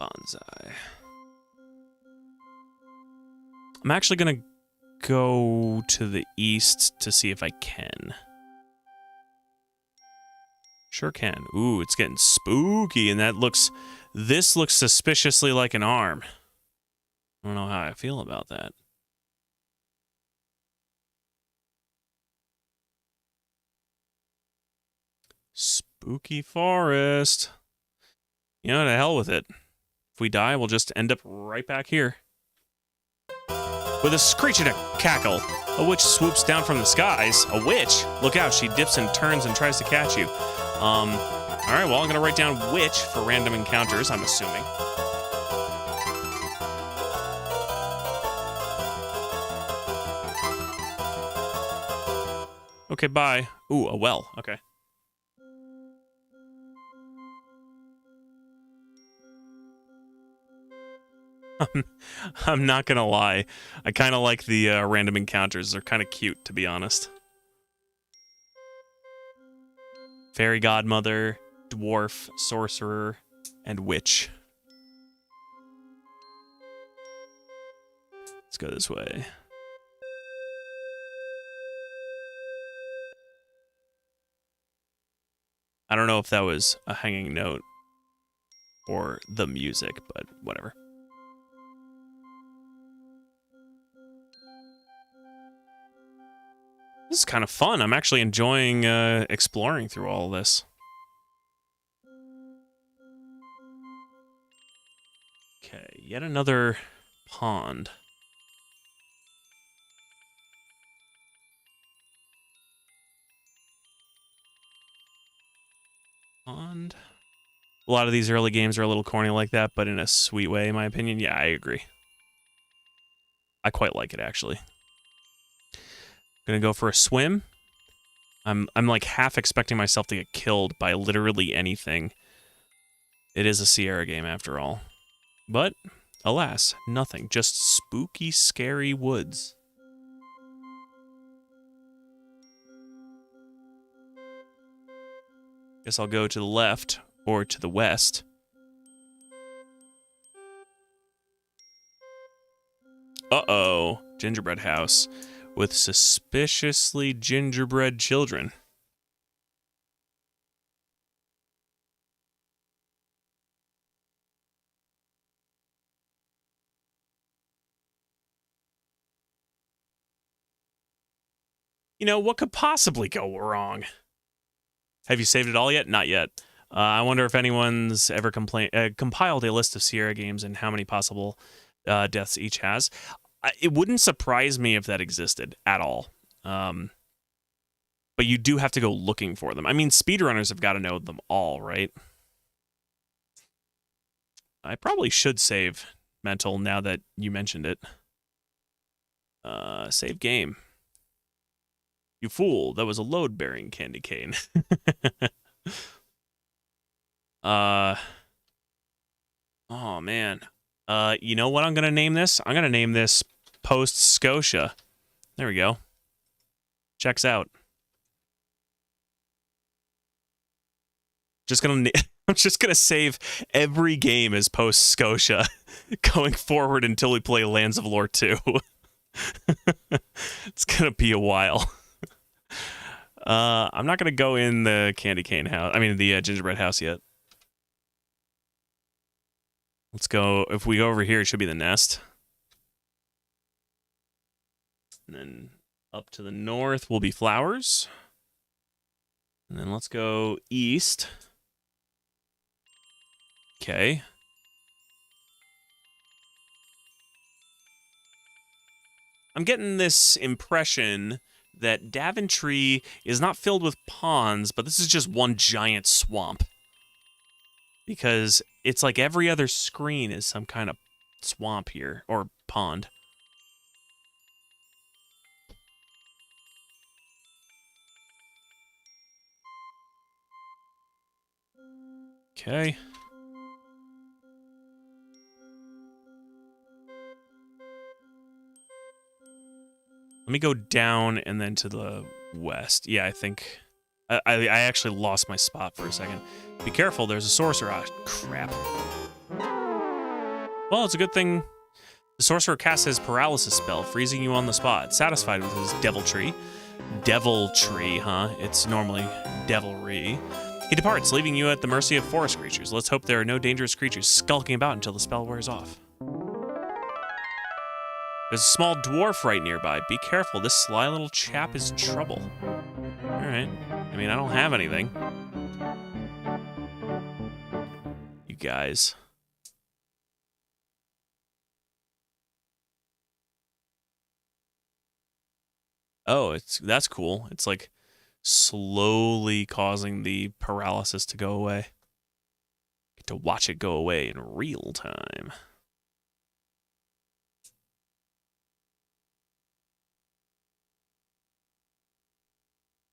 Bonsai. I'm actually going to go to the east to see if I can. Sure can. Ooh, it's getting spooky, and this looks suspiciously like an arm. I don't know how I feel about that. Spooky forest. You know, to hell with it. If we die, we'll just end up right back here. With a screech and a cackle, a witch swoops down from the skies. A witch? Look out, she dips and turns and tries to catch you. Alright, well, I'm gonna write down witch for random encounters, I'm assuming. Okay, bye. Ooh, a well. Okay. I'm not gonna lie. I kind of like the random encounters. They're kind of cute, to be honest. Fairy godmother, dwarf, sorcerer, and witch. Let's go this way. I don't know if that was a hanging note or the music, but whatever. This is kind of fun. I'm actually enjoying exploring through all this. Okay, yet another pond. Pond. A lot of these early games are a little corny like that, but in a sweet way, in my opinion. Yeah, I agree. I quite like it, actually. Gonna go for a swim. I'm like half expecting myself to get killed by literally anything. It is a Sierra game after all. But, alas, nothing. Just spooky, scary woods. Guess I'll go to the left or to the west. Uh-oh. Gingerbread house with suspiciously gingerbread children. You know, what could possibly go wrong? Have you saved it all yet? Not yet. I wonder if anyone's ever compiled a list of Sierra games and how many possible deaths each has. It wouldn't surprise me if that existed at all. But you do have to go looking for them. I mean, speedrunners have got to know them all, right? I probably should save Mental now that you mentioned it. Save game. You fool, that was a load-bearing candy cane. Oh, man. You know what I'm going to name this? I'm going to name this Post Scotia. There we go. Checks out. I'm just gonna save every game as Post Scotia going forward until we play Lands of Lore 2. It's gonna be a while. I'm not gonna go in the candy cane house. I mean the gingerbread house yet. Let's go. If we go over here, it should be the nest. And then up to the north will be flowers. And then let's go east. Okay. I'm getting this impression that Daventry is not filled with ponds, but this is just one giant swamp. Because it's like every other screen is some kind of swamp here, or pond. Okay. Let me go down and then to the west. Yeah, I think... I actually lost my spot for a second. Be careful, there's a sorcerer. Ah, crap. Well, it's a good thing the sorcerer casts his paralysis spell, freezing you on the spot. Satisfied with his deviltry. Deviltry, huh? It's normally devilry. He departs, leaving you at the mercy of forest creatures. Let's hope there are no dangerous creatures skulking about until the spell wears off. There's a small dwarf right nearby. Be careful, this sly little chap is trouble. Alright. I mean, I don't have anything. You guys. Oh, that's cool. It's like slowly causing the paralysis to go away. Get to watch it go away in real time.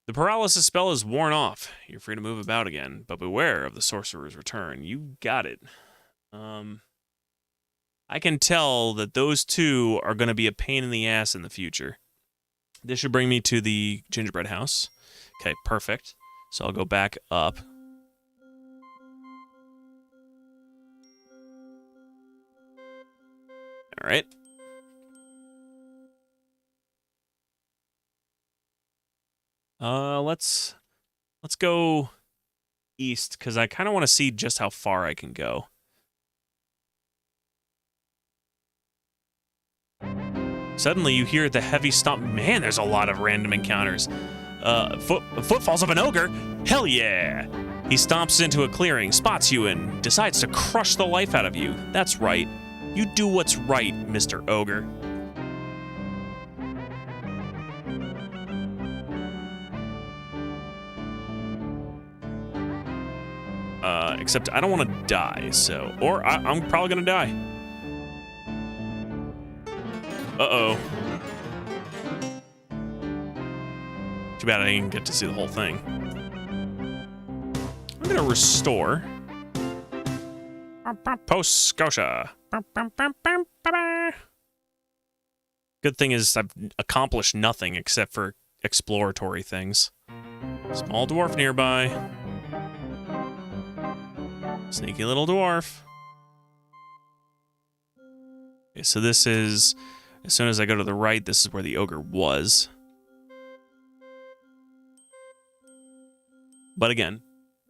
The paralysis spell is worn off. You're free to move about again, but beware of the sorcerer's return. You got it. I can tell that those two are going to be a pain in the ass in the future. This should bring me to the gingerbread house. Okay, perfect. So I'll go back up. All right. Let's go east, because I kind of want to see just how far I can go. Suddenly, you hear the heavy stomp. Man, there's a lot of random encounters. Footfalls of an ogre? Hell yeah! He stomps into a clearing, spots you, and decides to crush the life out of you. That's right. You do what's right, Mr. Ogre. Except I don't want to die, so... Or I'm probably gonna die. Uh-oh. Too bad I didn't get to see the whole thing. I'm gonna restore. Post Scotia. Good thing is I've accomplished nothing except for exploratory things. Small dwarf nearby. Sneaky little dwarf. Okay, so this is... As soon as I go to the right, this is where the ogre was. But again,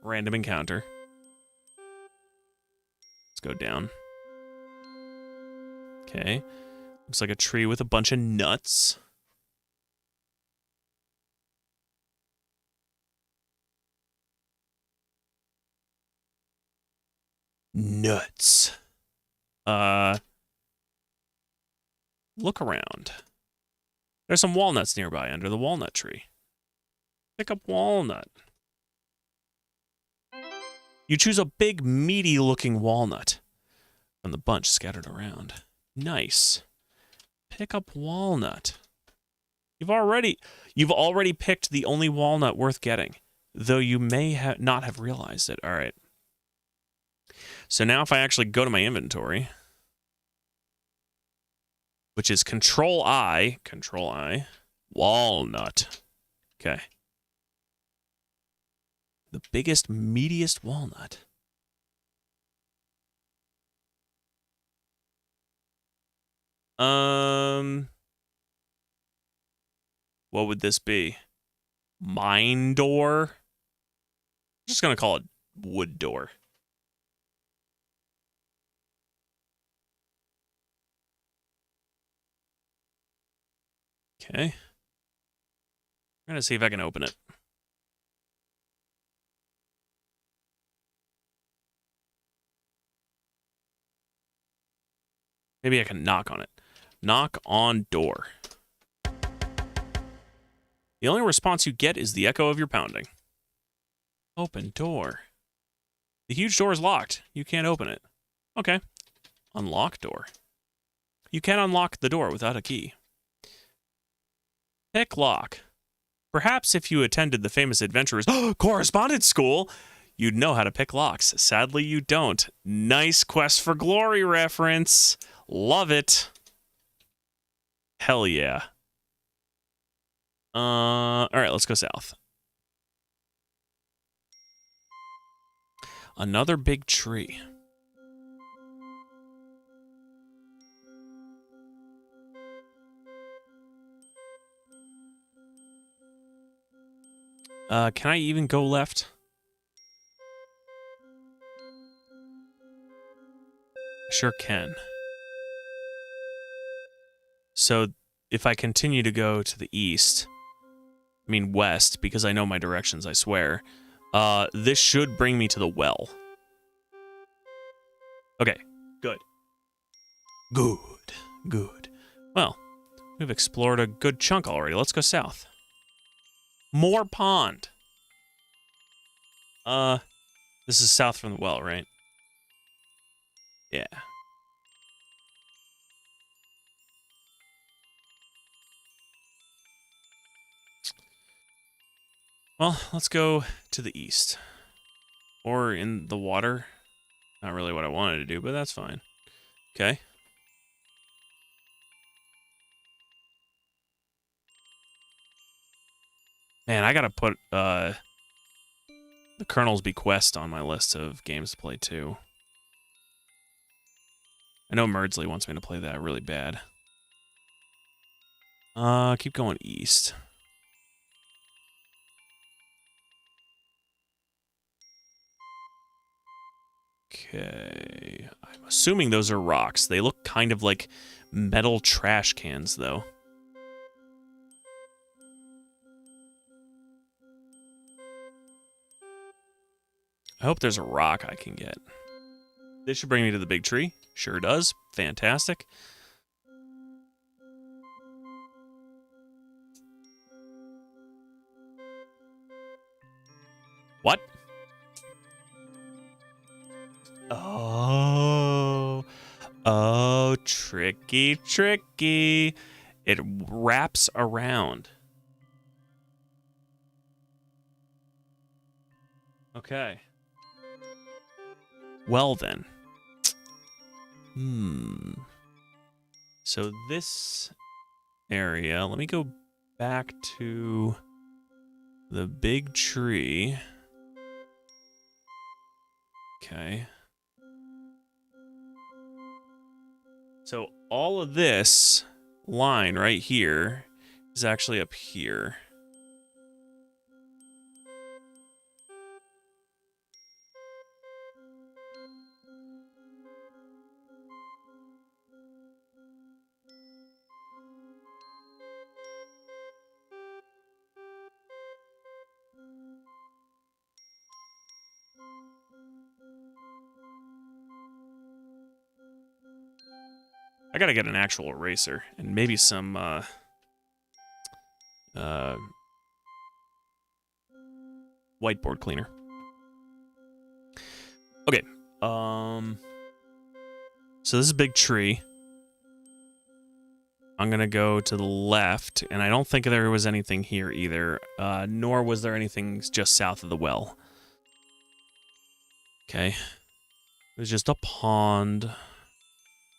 random encounter. Let's go down. Okay. Looks like a tree with a bunch of nuts. Nuts. Look around. There's some walnuts nearby under the walnut tree. Pick up walnut. You choose a big, meaty-looking walnut from the bunch scattered around. Nice. Pick up walnut. You've already picked the only walnut worth getting, though you may not have realized it. All right. So now if I actually go to my inventory, which is Control I, walnut. Okay. The biggest, meatiest walnut. What would this be? Mine door? I'm just gonna call it wood door. Okay. I'm gonna see if I can open it. Maybe I can knock on it. Knock on door. The only response you get is the echo of your pounding. Open door. The huge door is locked. You can't open it. Okay. Unlock door. You can unlock the door without a key. Pick lock. Perhaps if you attended the famous adventurers correspondence school, you'd know how to pick locks. Sadly, you don't. Nice Quest for Glory reference. Love it. Hell yeah. All right, let's go south. Another big tree. Can I even go left? Sure can. So if I continue to go to the east, I mean west, because I know my directions, I swear, this should bring me to the well. Okay, good. Good. Well, we've explored a good chunk already. Let's go south. More pond. This is south from the well, right? Yeah. Well, let's go to the east. Or in the water. Not really what I wanted to do, but that's fine. Okay. Man, I gotta put the Colonel's Bequest on my list of games to play too. I know Merdsley wants me to play that really bad. Keep going east. Okay. I'm assuming those are rocks. They look kind of like metal trash cans, though. I hope there's a rock I can get. This should bring me to the big tree. Sure does. Fantastic. What? Oh. Oh, tricky, tricky. It wraps around. Okay. Well then. So this area, let me go back to the big tree. Okay. So all of this line right here is actually up here. I gotta get an actual eraser and maybe some whiteboard cleaner. Okay. So this is a big tree. I'm gonna go to the left, and I don't think there was anything here either, nor was there anything just south of the well. Okay. It was just a pond.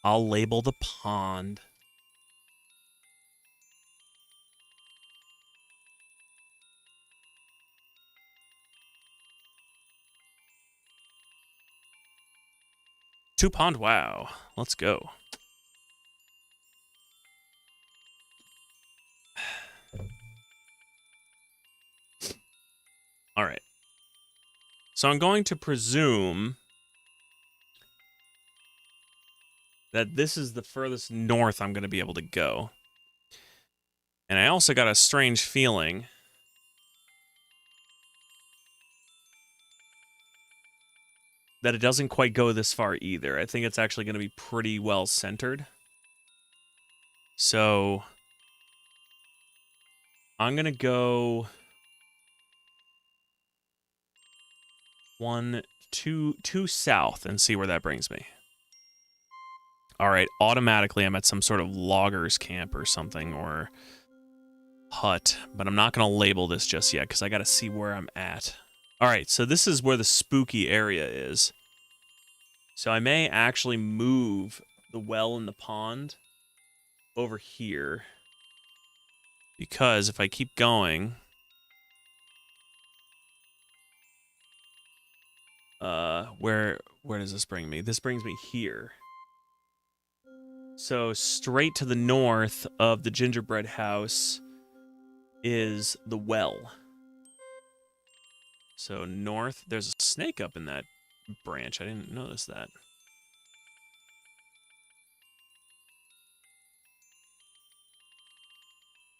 I'll label the pond. Two pond, wow. Let's go. All right. So I'm going to presume that this is the furthest north I'm going to be able to go. And I also got a strange feeling that it doesn't quite go this far either. I think it's actually going to be pretty well centered. So I'm going to go two south and see where that brings me. All right, automatically I'm at some sort of loggers camp or something, or hut, but I'm not going to label this just yet because I got to see where I'm at. All right, so this is where the spooky area is. So I may actually move the well and the pond over here, because if I keep going, where does this bring me? This brings me here. So straight to the north of the gingerbread house is the well. So north, there's a snake up in that branch. I didn't notice that.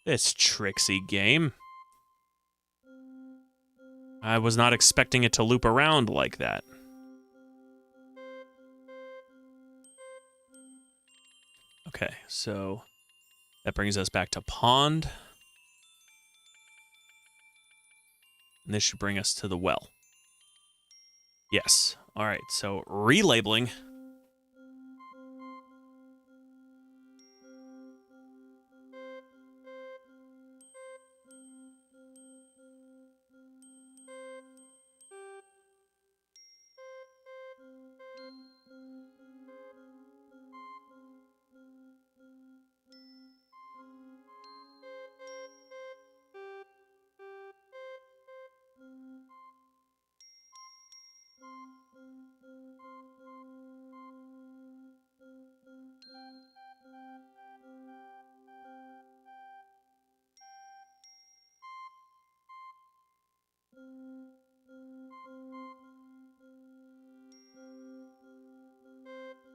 This tricksy game. I was not expecting it to loop around like that. Okay, so that brings us back to pond. And this should bring us to the well. Yes. All right, so relabeling.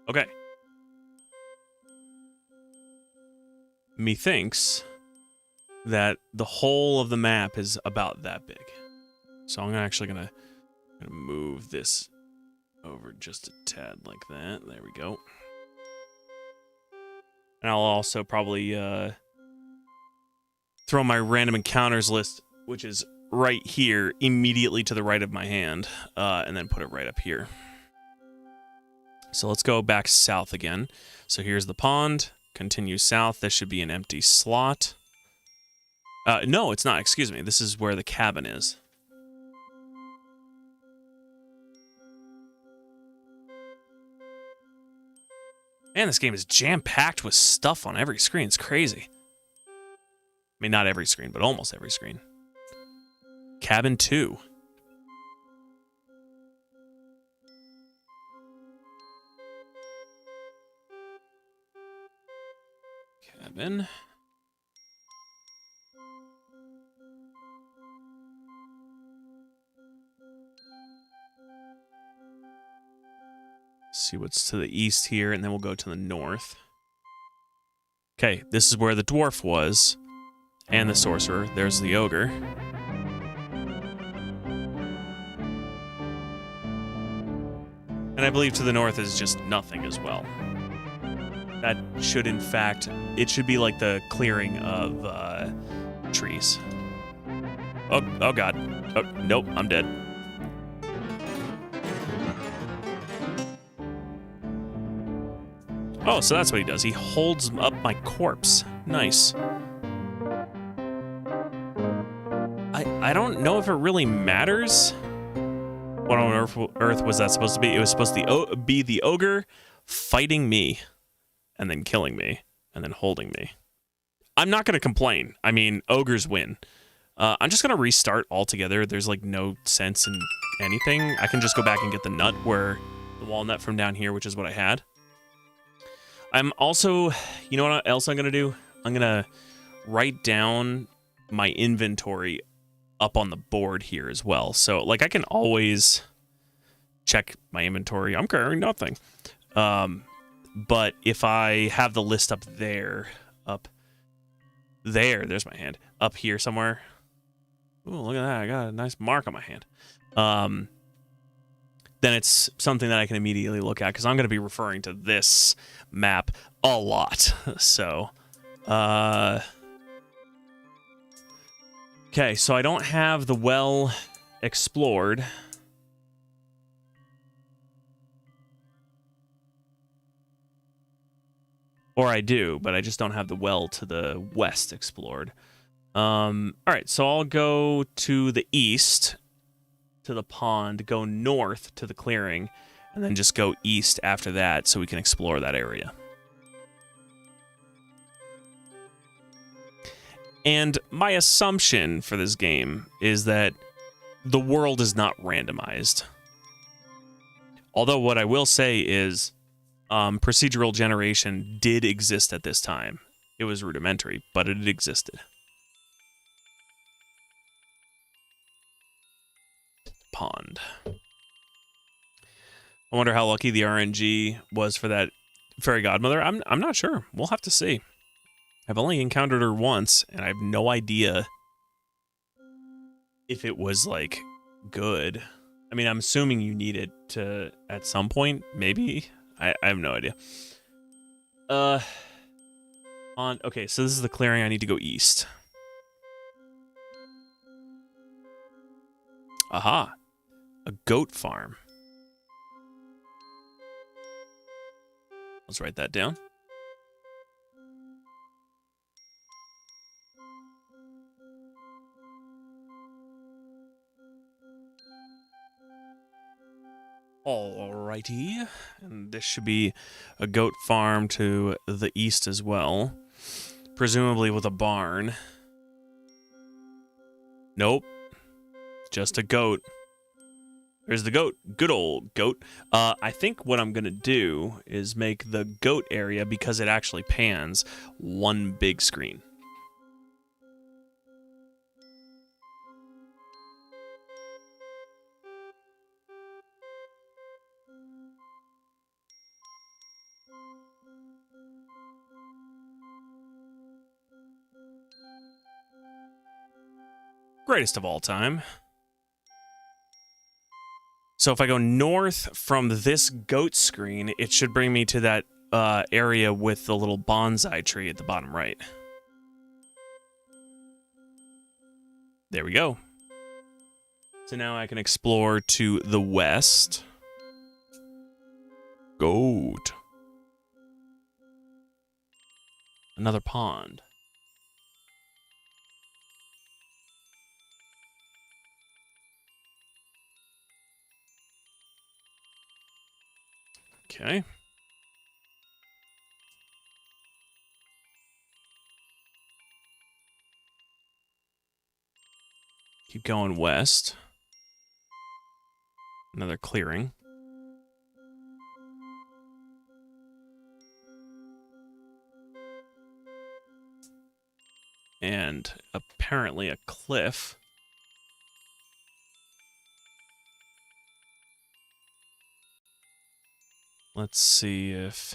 Okay. methinks that the whole of the map is about that big. So I'm actually gonna move this over just a tad like that. There we go. And I'll also probably throw my random encounters list, which is right here, immediately to the right of my hand, and then put it right up here. So let's go back south again. So here's the pond. Continue south. This should be an empty slot. No, it's not. Excuse me. This is where the cabin is. Man, this game is jam-packed with stuff on every screen. It's crazy. I mean, not every screen, but almost every screen. Cabin 2. Cabin. See what's to the east here, and then we'll go to the north. Okay, this is where the dwarf was, and the sorcerer. There's the ogre. And I believe to the north is just nothing as well. That should, in fact, it should be like the clearing of trees. Oh god. Oh, nope, I'm dead. Oh, so that's what he does. He holds up my corpse. Nice. I don't know if it really matters. What on earth was that supposed to be? It was supposed to be the ogre fighting me and then killing me and then holding me. I'm not going to complain. I mean, ogres win. I'm just going to restart altogether. There's like no sense in anything. I can just go back and get the nut the walnut from down here, which is what I had. I'm also, you know what else I'm going to do? I'm going to write down my inventory up on the board here as well. So, like, I can always check my inventory. I'm carrying nothing. But if I have the list up there, there's my hand. Up here somewhere. Ooh, look at that. I got a nice mark on my hand. Then it's something that I can immediately look at, because I'm going to be referring to this map a lot. So, okay, so I don't have the well explored. Or I do, but I just don't have the well to the west explored. All right, so I'll go to the east, to the pond, go north to the clearing, and then just go east after that so we can explore that area. And my assumption for this game is that the world is not randomized. Although what I will say is procedural generation did exist at this time. It was rudimentary, but it existed. Pond. I wonder how lucky the RNG was for that fairy godmother. I'm not sure. We'll have to see. I've only encountered her once, and I have no idea if it was, like, good. I mean, I'm assuming you need it to, at some point, maybe? I have no idea. Okay, so this is the clearing. I need to go east. Aha. A goat farm. Let's write that down. Alrighty. And this should be a goat farm to the east as well. Presumably with a barn. Nope. Just a goat. There's the goat. Good old goat. I think what I'm going to do is make the goat area, because it actually pans, one big screen. greatest of all time. So if I go north from this goat screen, it should bring me to that area with the little bonsai tree at the bottom right. There we go. So now I can explore to the west. Goat. Another pond. Okay. Keep going west. Another clearing. And apparently a cliff. Let's see if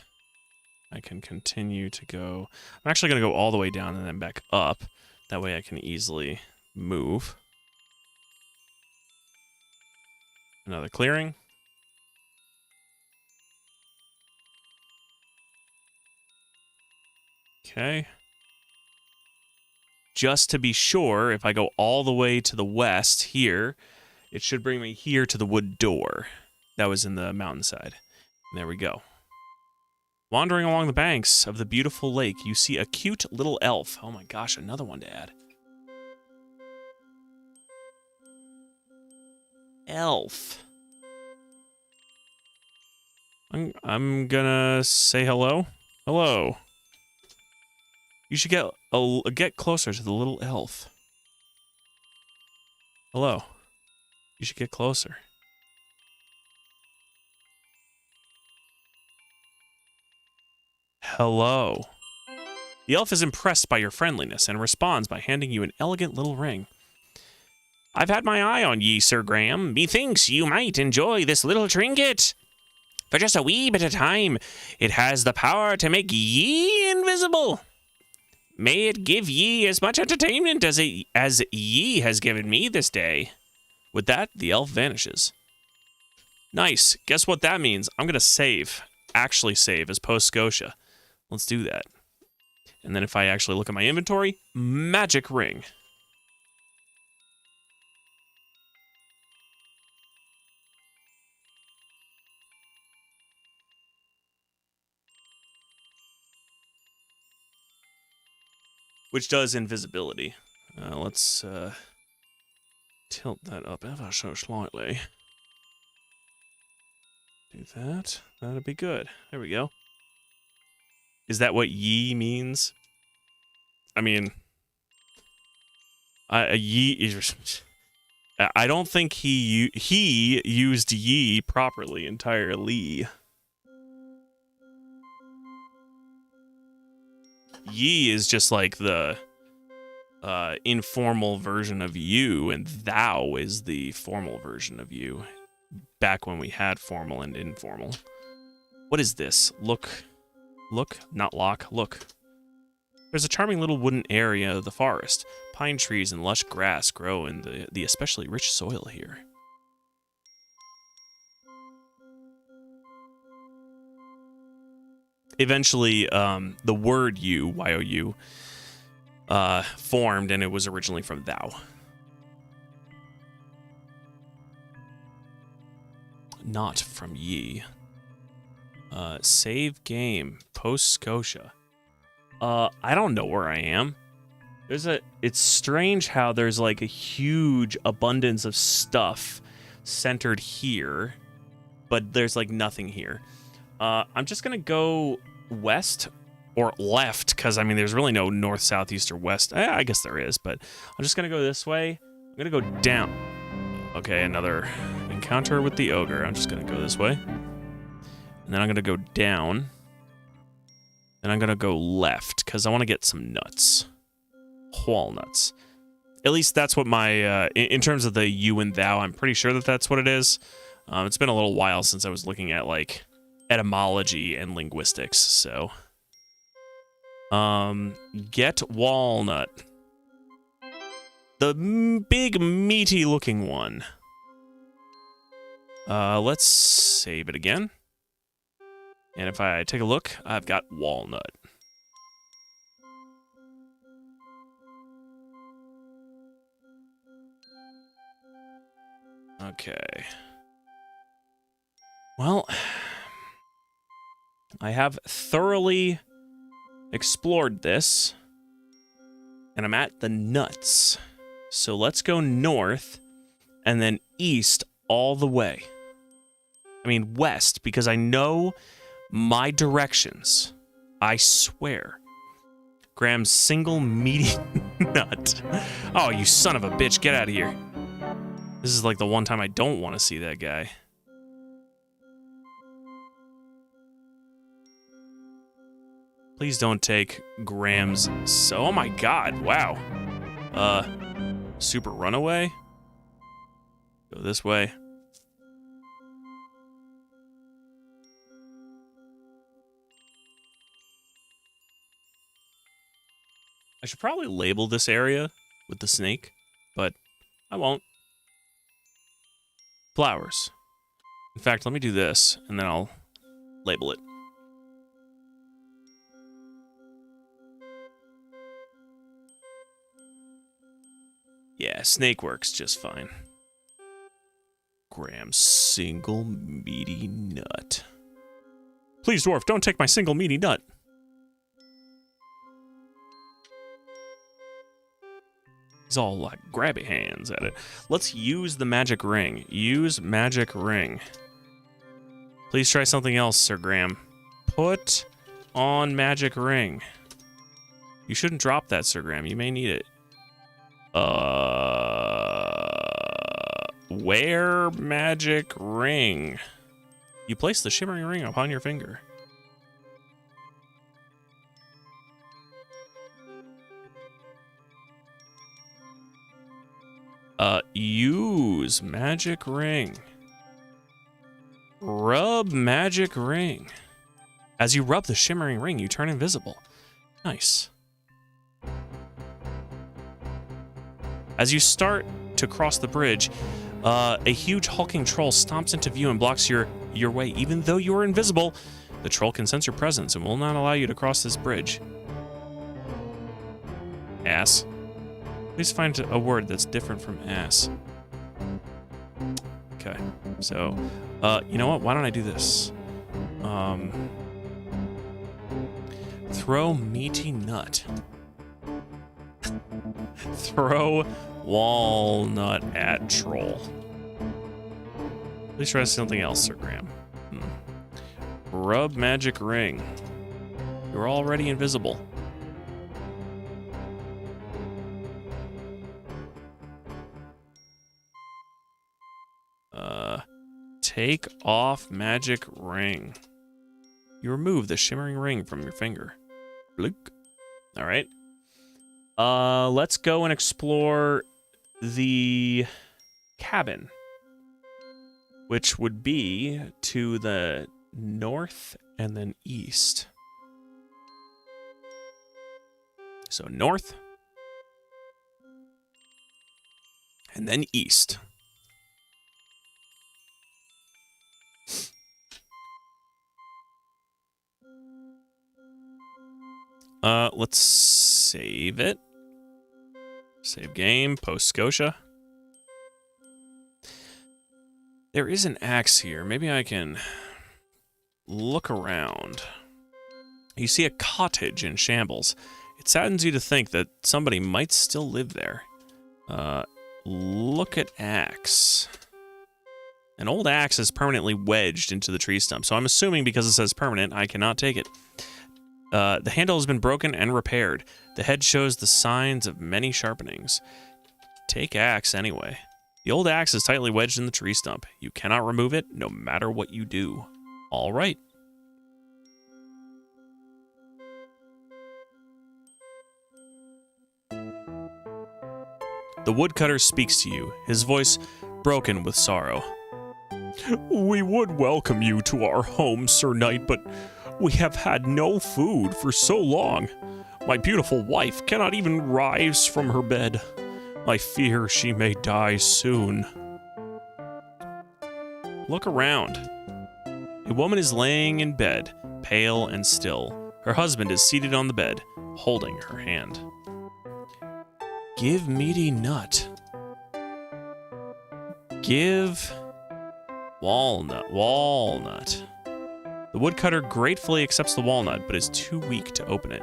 I can continue to go. I'm actually going to go all the way down and then back up. That way I can easily move. Another clearing. Okay. Just to be sure, if I go all the way to the west here, it should bring me here to the wood door. That was in the mountainside. And there we go. Wandering along the banks of the beautiful lake, you see a cute little elf. Oh my gosh, another one to add. Elf. I'm gonna say hello. Hello. You should get closer to the little elf. Hello. You should get closer. Hello. The elf is impressed by your friendliness and responds by handing you an elegant little ring. I've had my eye on ye, Sir Graham. Methinks you might enjoy this little trinket. For just a wee bit of time, it has the power to make ye invisible. May it give ye as much entertainment as ye has given me this day. With that, the elf vanishes. Nice. Guess what that means? I'm going to save. Actually save as Post Scotia. Let's do that. And then if I actually look at my inventory, magic ring. Which does invisibility. Let's tilt that up ever so slightly. Do that. That'd be good. There we go. Is that what ye means? I mean, ye. I don't think he used ye properly entirely. Ye is just like the informal version of you, and thou is the formal version of you. Back when we had formal and informal. What is this? Look, not lock, look. There's a charming little wooden area of the forest. Pine trees and lush grass grow in the especially rich soil here. Eventually, the word you, Y-O-U, formed, and it was originally from thou. Not from ye. Save game. Post Scotia. I don't know where I am. It's strange how there's like a huge abundance of stuff centered here, but there's like nothing here. I'm just gonna go west or left, because I mean there's really no north, south, east, or west. I guess there is, but I'm just gonna go this way. I'm gonna go down. Okay, another encounter with the ogre. I'm just gonna go this way. And then I'm gonna go down. And I'm gonna go left, because I want to get some nuts. Walnuts. At least that's what my, in terms of the you and thou, I'm pretty sure that that's what it is. It's been a little while since I was looking at, like, etymology and linguistics, so. Get walnut. The big, meaty-looking one. Let's save it again. And if I take a look, I've got walnut. Okay. Well, I have thoroughly explored this, and I'm at the nuts. So let's go north and then east all the way. I mean west, because I know my directions. I swear. Graham's single meaty nut. Oh, you son of a bitch, get out of here. This is like the one time I don't want to see that guy. Please don't take Graham's... Oh my god, wow. Super runaway? Go this way. I should probably label this area with the snake, but I won't. Flowers. In fact, let me do this, and then I'll label it. Yeah, snake works just fine. Graham's single meaty nut. Please, dwarf, don't take my single meaty nut. He's all like grabby hands at it. Let's use the magic ring. Use magic ring. Please try something else, Sir Graham. Put on magic ring. You shouldn't drop that, Sir Graham. You may need it. Wear magic ring. You place the shimmering ring upon your finger. Use magic ring. Rub magic ring. As you rub the shimmering ring, you turn invisible. Nice. As you start to cross the bridge, a huge hulking troll stomps into view and blocks your way. Even though you are invisible, the troll can sense your presence and will not allow you to cross this bridge. Ass. Please find a word that's different from ass. Okay, so, you know what? Why don't I do this? Throw meaty nut. Throw walnut at troll. Please try something else, Sir Graham. Rub magic ring. You're already invisible. Take off magic ring. You remove the shimmering ring from your finger. Bloop. All right. Let's go and explore the cabin, which would be to the north and then east. So north and then east. Let's save it. Save game, post Scotia. There is an axe here. Maybe I can look around. You see a cottage in shambles. It saddens you to think that somebody might still live there. Look at axe. An old axe is permanently wedged into the tree stump, so I'm assuming because it says permanent, I cannot take it. The handle has been broken and repaired. The head shows the signs of many sharpenings. Take axe anyway. The old axe is tightly wedged in the tree stump. You cannot remove it, no matter what you do. All right. The woodcutter speaks to you, his voice broken with sorrow. We would welcome you to our home, Sir Knight, but we have had no food for so long. My beautiful wife cannot even rise from her bed. I fear she may die soon. Look around. A woman is laying in bed, pale and still. Her husband is seated on the bed, holding her hand. Give meaty nut. Give walnut. Walnut. The woodcutter gratefully accepts the walnut, but is too weak to open it.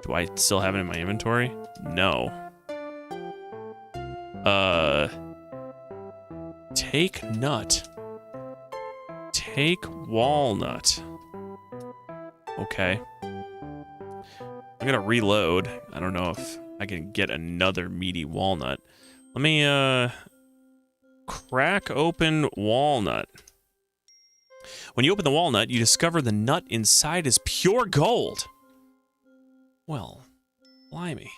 Do I still have it in my inventory? No. Take nut. Take walnut. Okay. I'm gonna reload. I don't know if I can get another meaty walnut. Let me, crack open walnut. When you open the walnut, you discover the nut inside is pure gold. Well, blimey.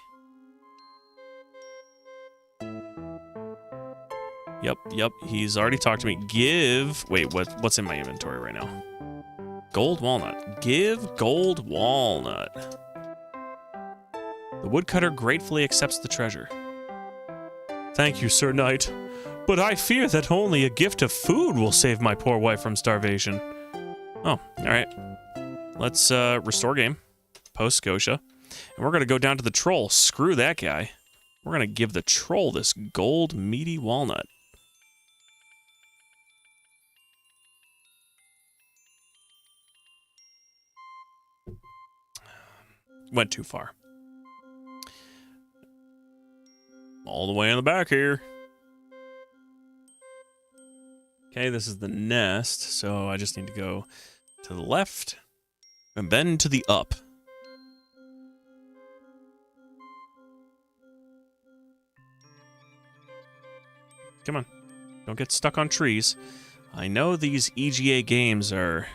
Yep, he's already talked to me. Wait, what's in my inventory right now? Gold walnut. Give gold walnut. The woodcutter gratefully accepts the treasure. Thank you, Sir Knight, but I fear that only a gift of food will save my poor wife from starvation. Oh, alright. Let's restore game. Post Scotia. And we're gonna go down to the troll. Screw that guy. We're gonna give the troll this gold meaty walnut. Went too far. All the way in the back here. Okay, this is the nest, so I just need to go to the left and then to the up. Come on. Don't get stuck on trees. I know these EGA games are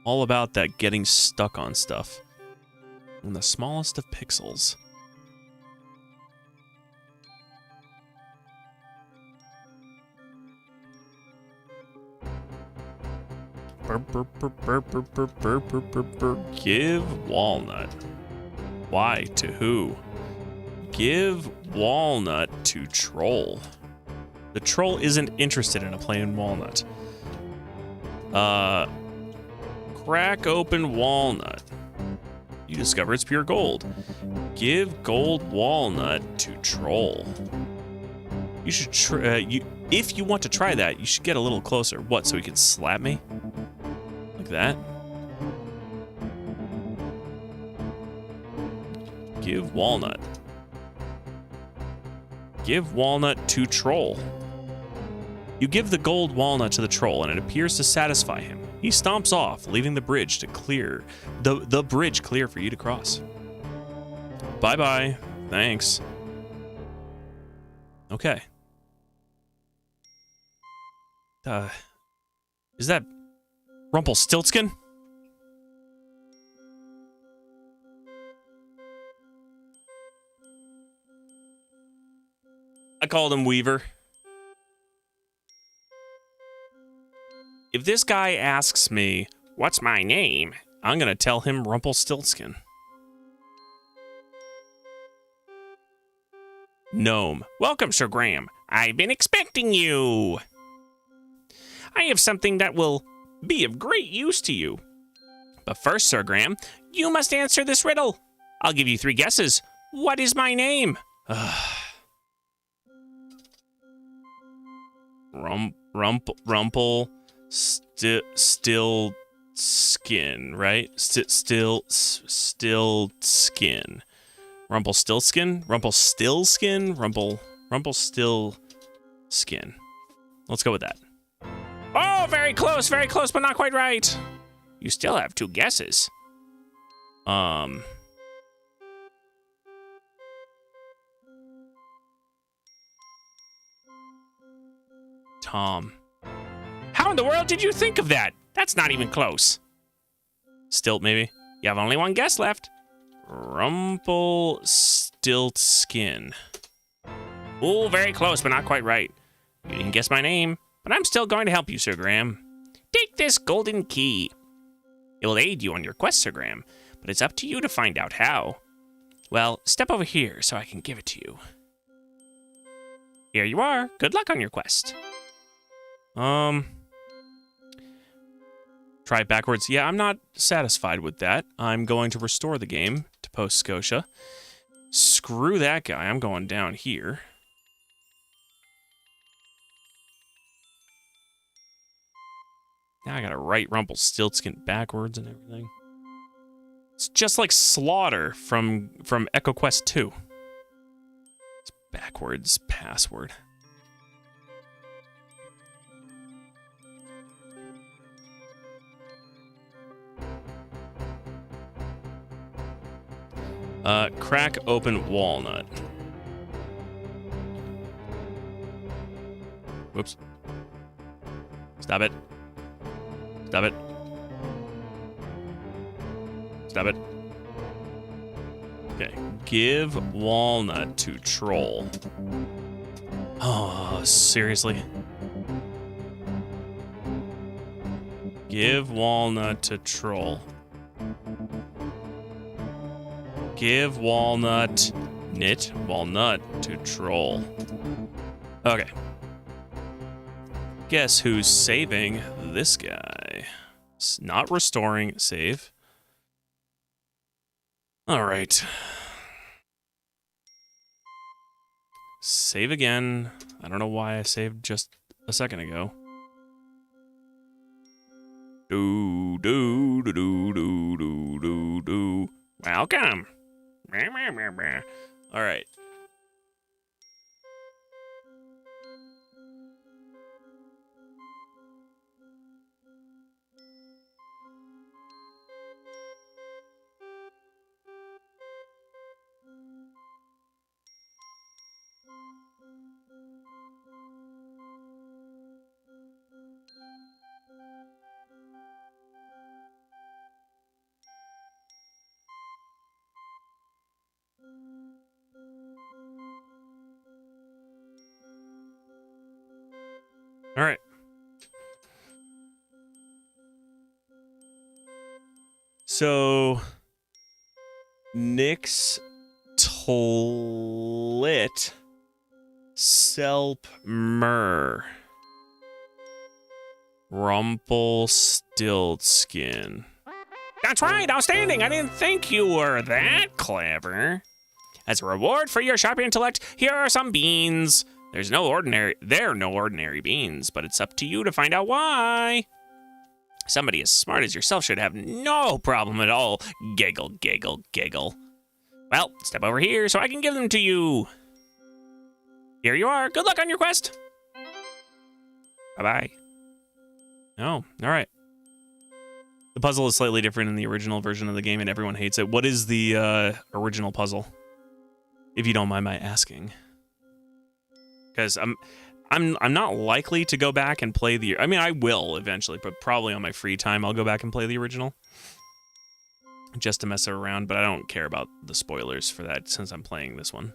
all about that getting stuck on stuff. In the smallest of pixels. Give walnut. Why? To who? Give walnut to troll. The troll isn't interested in a plain walnut. Crack open walnut. You discover it's pure gold. Give gold walnut to troll. You should if you want to try that, you should get a little closer. What, so he can slap me? Like that? Give walnut. Give walnut to troll. You give the gold walnut to the troll, and it appears to satisfy him. He stomps off, leaving the bridge to clear. The bridge clear for you to cross. Bye-bye. Thanks. Okay. Is that Rumpelstiltskin? I called him Weaver. If this guy asks me, what's my name? I'm gonna tell him Rumpelstiltskin. Gnome. Welcome, Sir Graham. I've been expecting you. I have something that will be of great use to you. But first, Sir Graham, you must answer this riddle. I'll give you 3 guesses. What is my name? Rumpel. Still skin, right? Still skin. Rumpelstiltskin? Rumpelstiltskin? Rumpelstiltskin. Let's go with that. Oh, very close, but not quite right. You still have 2 guesses. Tom. How in the world did you think of that? That's not even close. Stilt, maybe? You have only 1 guess left. Rumpelstiltskin. Oh, very close, but not quite right. You didn't guess my name, but I'm still going to help you, Sir Graham. Take this golden key. It will aid you on your quest, Sir Graham, but it's up to you to find out how. Well, step over here so I can give it to you. Here you are. Good luck on your quest. Try it backwards. Yeah, I'm not satisfied with that. I'm going to restore the game to Post Scotia. Screw that guy. I'm going down here. Now I gotta write Rumpelstiltskin backwards and everything. It's just like Slaughter from Echo Quest 2. It's backwards password. Crack open walnut. Whoops. Stop it. Stop it. Stop it. Okay. Give walnut to troll. Oh, seriously? Give walnut to troll. Give walnut, walnut to troll. Okay. Guess who's saving this guy? It's not restoring, save. All right. Save again. I don't know why I saved just a second ago. Do, do, do, do, do, do, do, do. Welcome. All right. All right. So, Nyx Tlit Selp Myrrh Rumpelstiltskin. That's right, outstanding. I didn't think you were that clever. As a reward for your sharp intellect, here are some beans. They're no ordinary beans, but it's up to you to find out why. Somebody as smart as yourself should have no problem at all. Giggle, giggle, giggle. Well, step over here so I can give them to you. Here you are. Good luck on your quest. Bye-bye. Oh, all right. The puzzle is slightly different in the original version of the game, and everyone hates it. What is the original puzzle? If you don't mind my asking. Because I'm not likely to go back and play the... I mean, I will eventually, but probably on my free time, I'll go back and play the original. Just to mess around, but I don't care about the spoilers for that since I'm playing this one.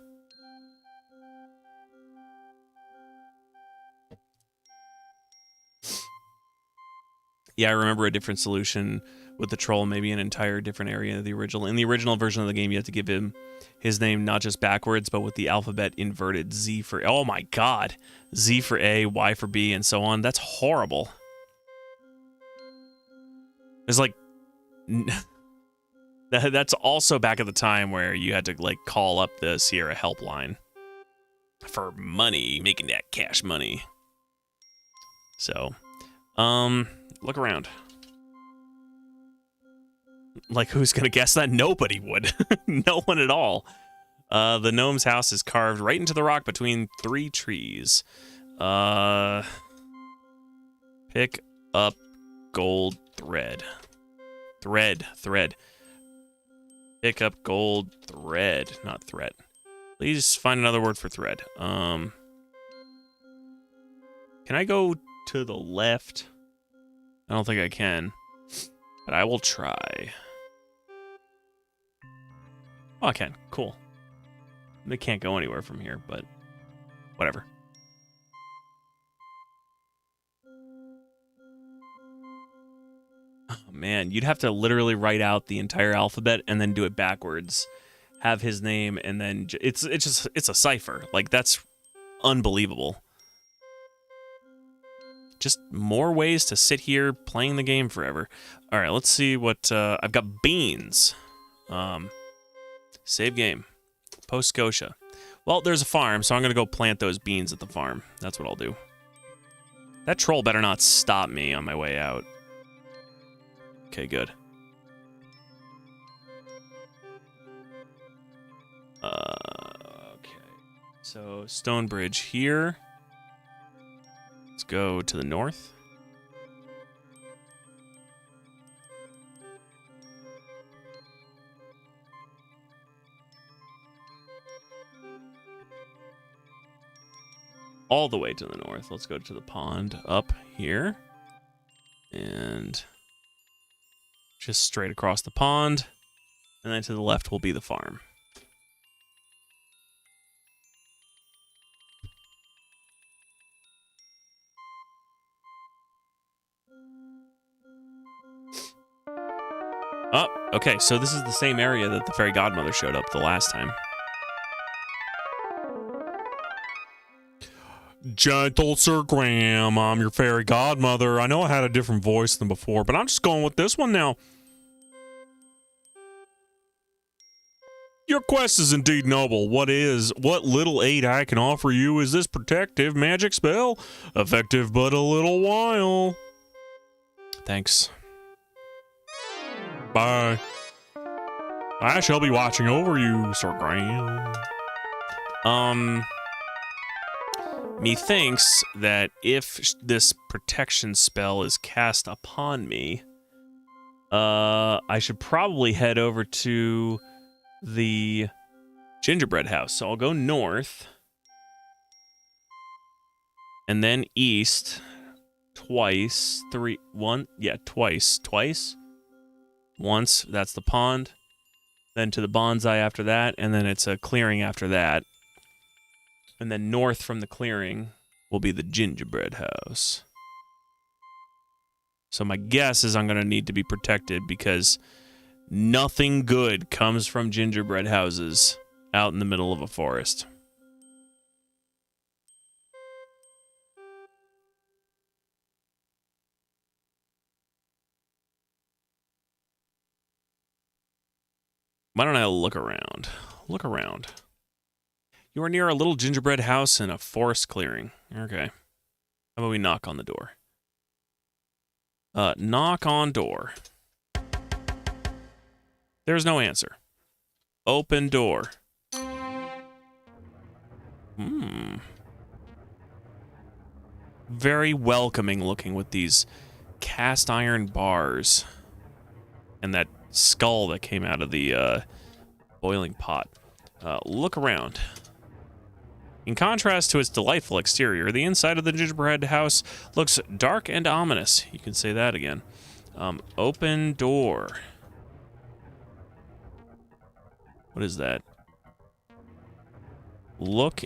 Yeah, I remember a different solution with the troll, maybe an entire different area of the original. In the original version of the game, you have to give him his name not just backwards, but with the alphabet inverted. Z for... Oh my god! Z for A, Y for B, and so on. That's horrible. It's like... That's also back at the time where you had to, like, call up the Sierra helpline for money, making that cash money. So, look around. Like, who's gonna guess that? Nobody would. No one at all. The gnome's house is carved right into the rock between 3 trees. Pick up gold thread. Thread. Pick up gold thread, not threat. Please find another word for thread. Can I go to the left? I don't think I can, but I will try. Oh, I can. Cool. They can't go anywhere from here, but whatever. Oh, man, you'd have to literally write out the entire alphabet and then do it backwards. Have his name and then it's a cipher. Like, that's unbelievable. Just more ways to sit here playing the game forever. All right, let's see what... I've got beans. Save game. Post Scotia. Well, there's a farm, so I'm going to go plant those beans at the farm. That's what I'll do. That troll better not stop me on my way out. Okay, good. Okay. So, Stonebridge here. Let's go to the north. All the way to the north. Let's go to the pond up here. And just straight across the pond. And then to the left will be the farm. Oh, okay, so this is the same area that the fairy godmother showed up the last time. Gentle Sir Graham, I'm your fairy godmother. I know I had a different voice than before, but I'm just going with this one now. Your quest is indeed noble. What little aid I can offer you is this protective magic spell, effective but a little while. Thanks. Bye. I shall be watching over you, Sir Graham. Methinks that if this protection spell is cast upon me, I should probably head over to the gingerbread house. So I'll go north and then east twice, twice. Once, that's the pond. Then to the bonsai after that, and then it's a clearing after that. And then north from the clearing will be the gingerbread house. So my guess is I'm going to need to be protected because nothing good comes from gingerbread houses out in the middle of a forest. Why don't I look around? Look around. You are near a little gingerbread house in a forest clearing. Okay. How about we knock on the door? Knock on door. There's no answer. Open door. Very welcoming looking with these cast iron bars. And that skull that came out of the boiling pot. Look around. In contrast to its delightful exterior, the inside of the gingerbread house looks dark and ominous. You can say that again. Open door. What is that? Look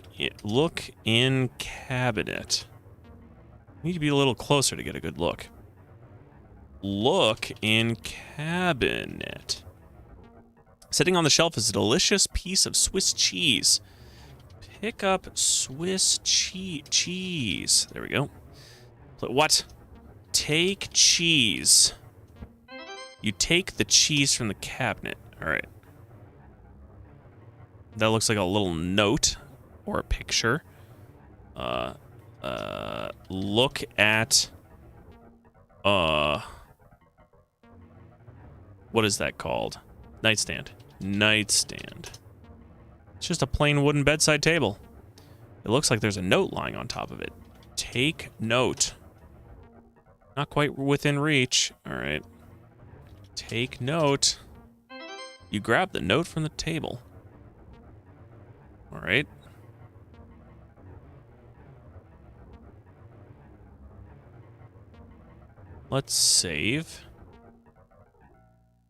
in cabinet. Need to be a little closer to get a good look. Look in cabinet. Sitting on the shelf is a delicious piece of Swiss cheese. Pick up Swiss cheese. There we go. What? Take cheese. You take the cheese from the cabinet. All right. That looks like a little note or a picture. Look at what is that called? Nightstand. Nightstand. It's just a plain wooden bedside table. It looks like there's a note lying on top of it. Take note. Not quite within reach. All right. Take note. You grab the note from the table. All right. Let's save.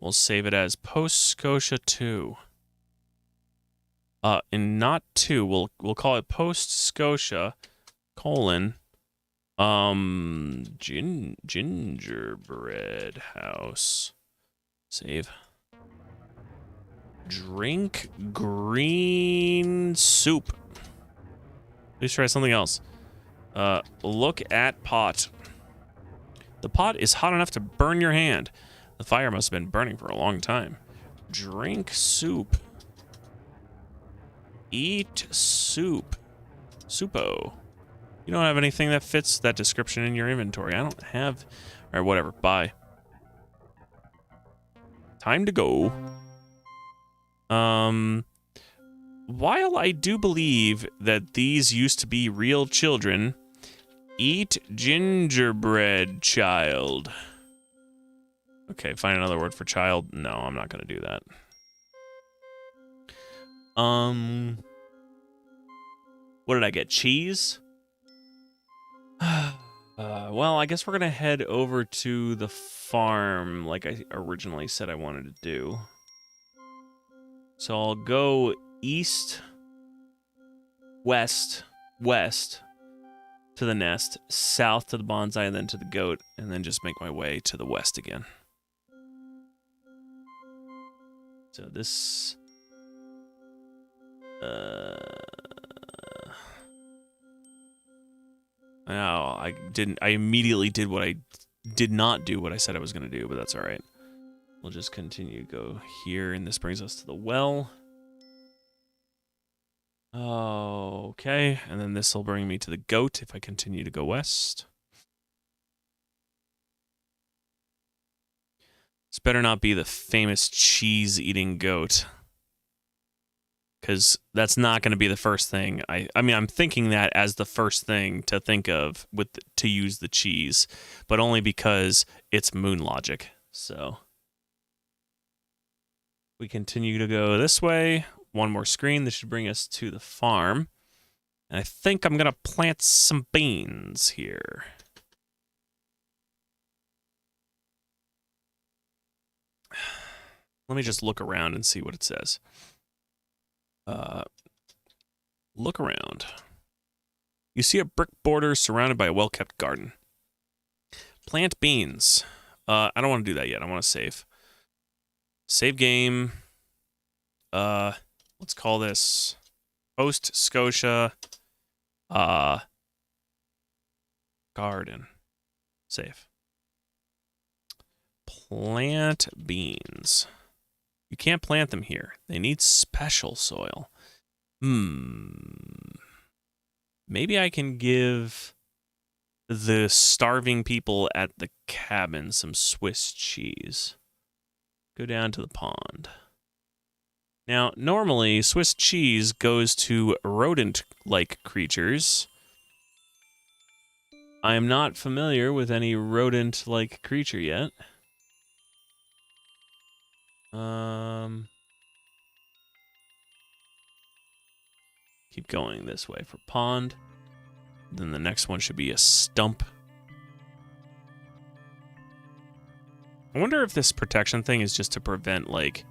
We'll save it as Post Scotia 2. And not 2. We'll call it Post Scotia, gingerbread house. Save. Drink green soup. Please try something else. Look at pot. The pot is hot enough to burn your hand. The fire must have been burning for a long time. Drink soup. Eat soup. Soupo. You don't have anything that fits that description in your inventory. I don't have... Alright, whatever. Bye. Time to go. While I do believe that these used to be real children, eat gingerbread, child. Okay, find another word for child. No, I'm not gonna do that. What did I get? Cheese? Well, I guess we're gonna head over to the farm like I originally said I wanted to do. So I'll go east, west, to the nest, south to the bonsai, and then to the goat, and then just make my way to the west again. So this... No, I didn't. I immediately did what I did not do what I said I was going to do, but that's all right. We'll just continue to go here, and this brings us to the well. Okay, and then this will bring me to the goat if I continue to go west. This better not be the famous cheese-eating goat, because that's not going to be the first thing. I mean, I'm thinking that as the first thing to think of to use the cheese, but only because it's moon logic. So we continue to go this way. One more screen. This should bring us to the farm. And I think I'm going to plant some beans here. Let me just look around and see what it says. Look around. You see a brick border surrounded by a well-kept garden. Plant beans. I don't want to do that yet. I want to save. Save game. Let's call this Post Scotia garden. Save. Plant beans. You can't plant them here. They need special soil. Maybe I can give the starving people at the cabin some Swiss cheese. Go down to the pond. Now, normally, Swiss cheese goes to rodent-like creatures. I am not familiar with any rodent-like creature yet. Keep going this way for pond. Then the next one should be a stump. I wonder if this protection thing is just to prevent, like...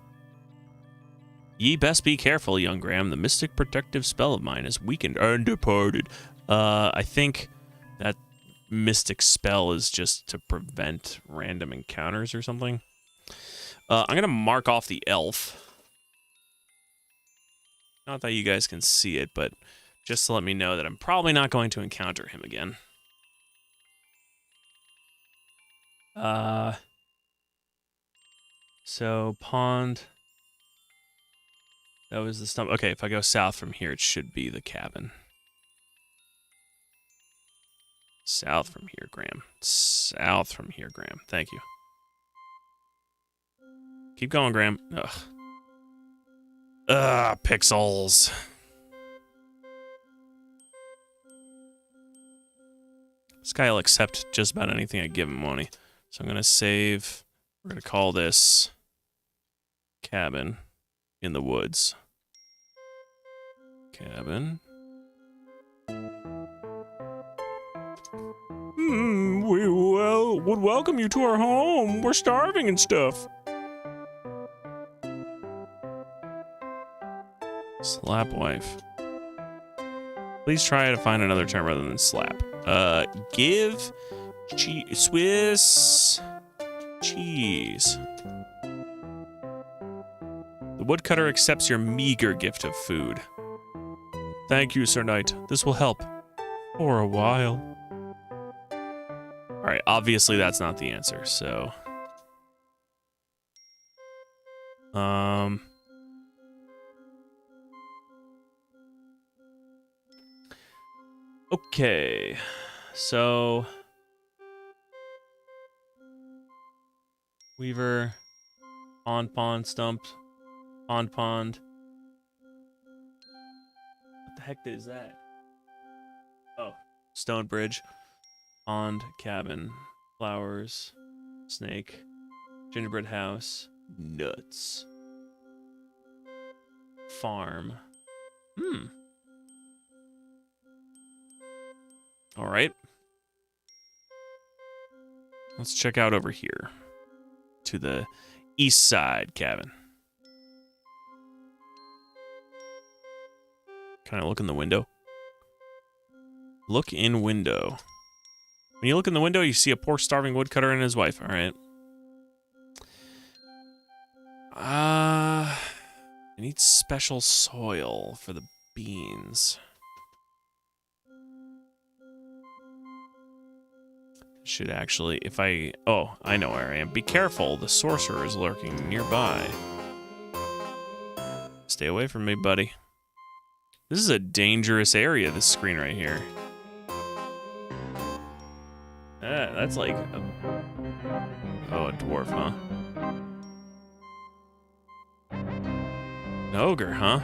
Ye best be careful, young Graham. The mystic protective spell of mine is weakened and departed. I think that mystic spell is just to prevent random encounters or something. I'm going to mark off the elf. Not that you guys can see it, but just to let me know that I'm probably not going to encounter him again. So, pond... That was the stump. Okay, if I go south from here, it should be the cabin. South from here, Graham. South from here, Graham. Thank you. Keep going, Graham. Ugh, pixels. This guy will accept just about anything I give him, won't he? So I'm going to save. We're going to call this cabin in the woods. Cabin. We would welcome you to our home. We're starving and stuff. Slap wife. Please try to find another term rather than slap. Give Swiss cheese. The woodcutter accepts your meager gift of food. Thank you, Sir Knight. This will help. For a while. Alright, obviously that's not the answer, so... Okay. So... Weaver... Pond, Stump... Pond... What the heck is that? Oh. Stone Bridge. Pond, cabin, flowers, snake, gingerbread house, nuts, farm. All right. Let's check out over here to the east side cabin. Can I look in the window? Look in window. When you look in the window, you see a poor starving woodcutter and his wife. All right. I need special soil for the beans. Should actually, if I... Oh, I know where I am. Be careful, the sorcerer is lurking nearby. Stay away from me, buddy. This is a dangerous area, this screen right here. That's like a... Oh, a dwarf, huh? An ogre, huh?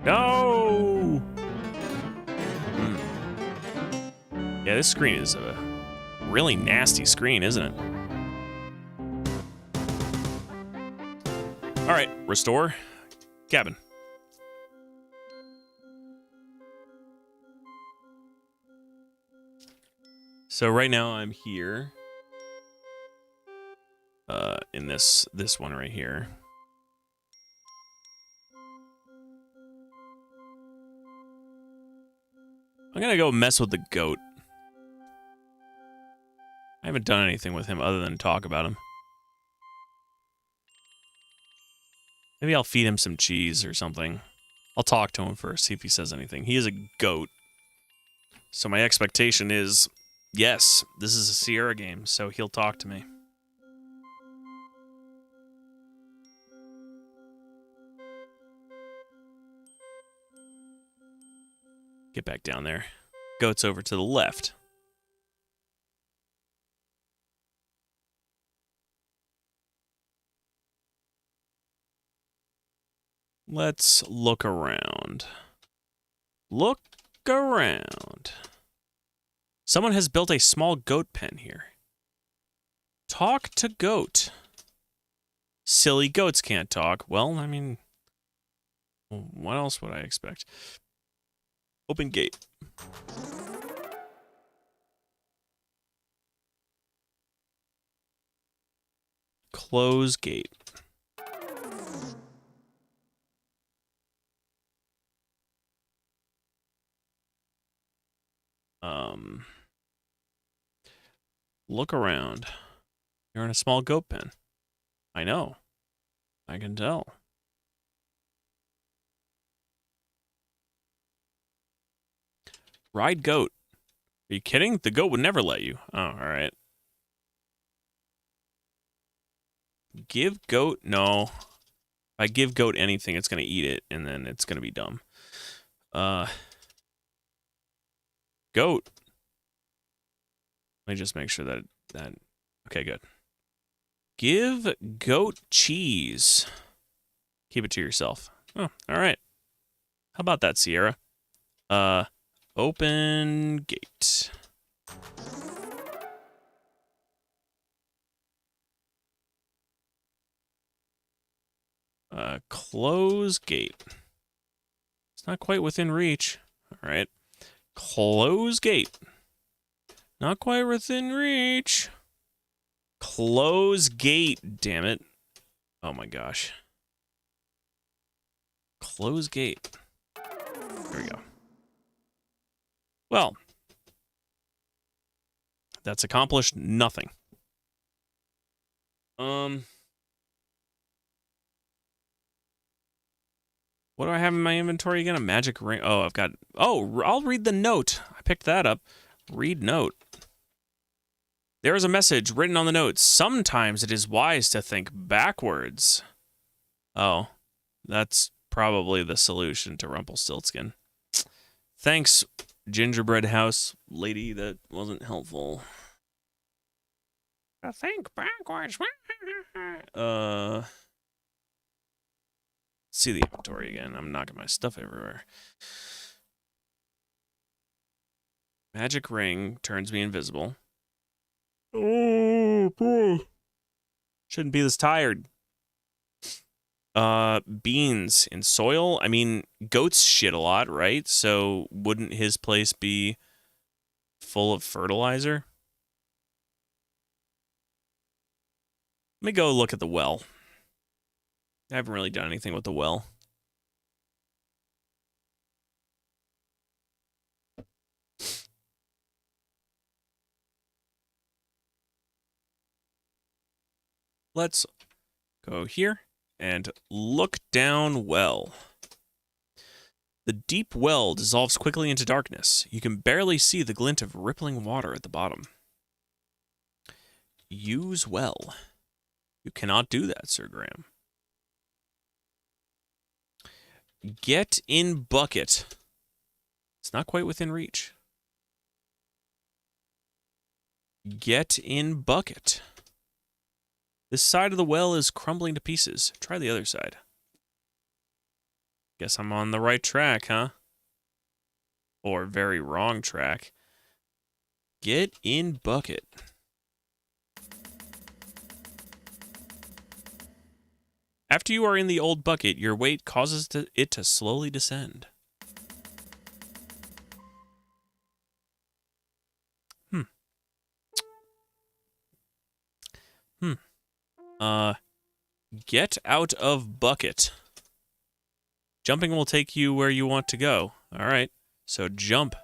No! Yeah, this screen is a really nasty screen, isn't it? All right, restore. Cabin. So right now I'm here. In this one right here. I'm gonna go mess with the goat. I haven't done anything with him other than talk about him. Maybe I'll feed him some cheese or something. I'll talk to him first, see if he says anything. He is a goat. So my expectation is, yes, this is a Sierra game, so he'll talk to me. Get back down there. Goat's over to the left. Let's look around. Look around. Someone has built a small goat pen here. Talk to goat. Silly goats can't talk. Well, I mean, what else would I expect? Open gate. Close gate. Look around. You're in a small goat pen. I know. I can tell. Ride goat. Are you kidding? The goat would never let you. Oh, all right. Give goat. No. If I give goat anything, it's going to eat it, and then it's going to be dumb. Goat. Let me just make sure that... Okay, good. Give goat cheese. Keep it to yourself. Oh, all right. How about that, Sierra? Open gate. Close gate. It's not quite within reach. All right. Close gate. Not quite within reach. Close gate, damn it. Oh my gosh. Close gate. There we go. Well, that's accomplished nothing. What do I have in my inventory again? A magic ring. Oh, I've got... Oh, I'll read the note. I picked that up. Read note. There is a message written on the note. Sometimes it is wise to think backwards. Oh, that's probably the solution to Rumpelstiltskin. Thanks, gingerbread house lady. That wasn't helpful. To think backwards. See the inventory again. I'm knocking my stuff everywhere. Magic ring turns me invisible. Oh, boy. Shouldn't be this tired. Beans in soil. I mean, goats shit a lot, right? So wouldn't his place be full of fertilizer? Let me go look at the well. I haven't really done anything with the well. Let's go here and look down well. The deep well dissolves quickly into darkness. You can barely see the glint of rippling water at the bottom. Use well. You cannot do that, Sir Graham. Get in bucket. It's not quite within reach. Get in bucket. This side of the well is crumbling to pieces. Try the other side. Guess I'm on the right track, huh? Or very wrong track. Get in bucket. After you are in the old bucket, your weight causes it to slowly descend. Get out of bucket. Jumping will take you where you want to go. All right, so jump.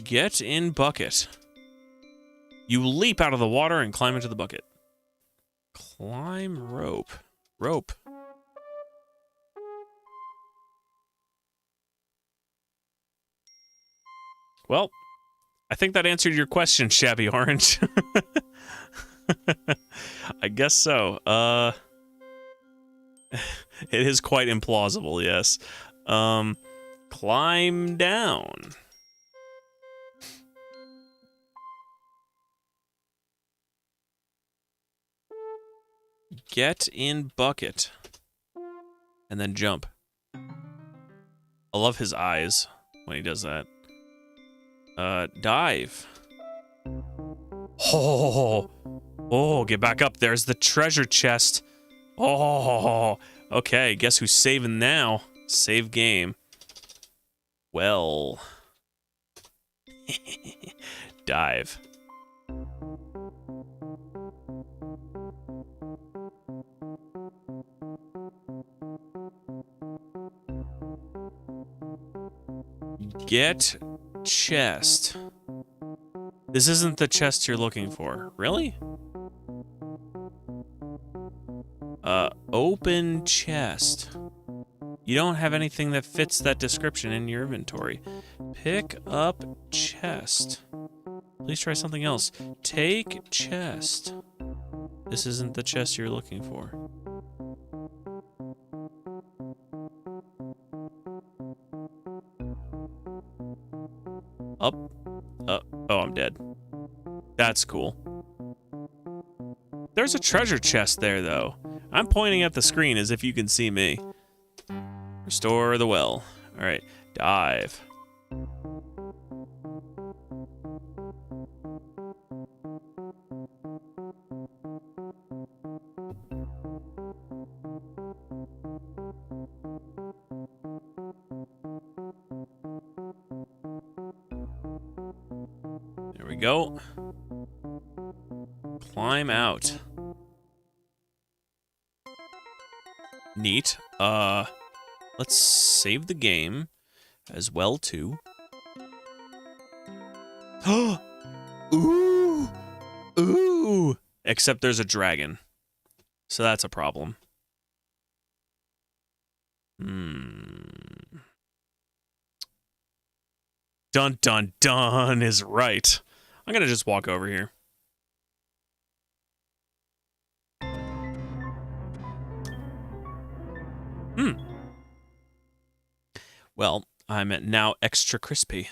Get in bucket. You leap out of the water and climb into the bucket. Climb rope. Rope. Well, I think that answered your question, Shabby Orange. I guess so. It is quite implausible, yes. Climb down. Get in bucket. And then jump. I love his eyes when he does that. Dive. Oh, get back up. There's the treasure chest. Oh, okay. Guess who's saving now? Save game. Well. Dive. Get chest. This isn't the chest you're looking for. Really? Open chest. You don't have anything that fits that description in your inventory. Pick up chest. Please try something else. Take chest. This isn't the chest you're looking for. Up. Oh, I'm dead. That's cool. There's a treasure chest there, though. I'm pointing at the screen as if you can see me. Restore the well. All right, dive. There we go. Climb out. Neat. Let's save the game as well, too. Ooh! Ooh! Except there's a dragon. So that's a problem. Dun dun dun is right. I'm gonna just walk over here. Well, I'm now extra crispy.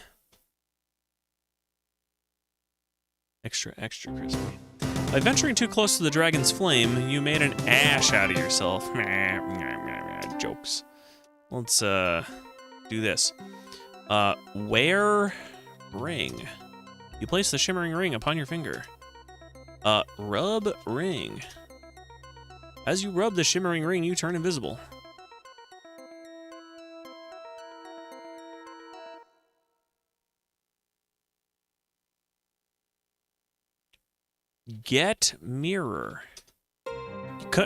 Extra crispy. By venturing too close to the dragon's flame, you made an ash out of yourself. Jokes. Let's do this. Wear ring. You place the shimmering ring upon your finger. Rub ring. As you rub the shimmering ring, you turn invisible. Get mirror.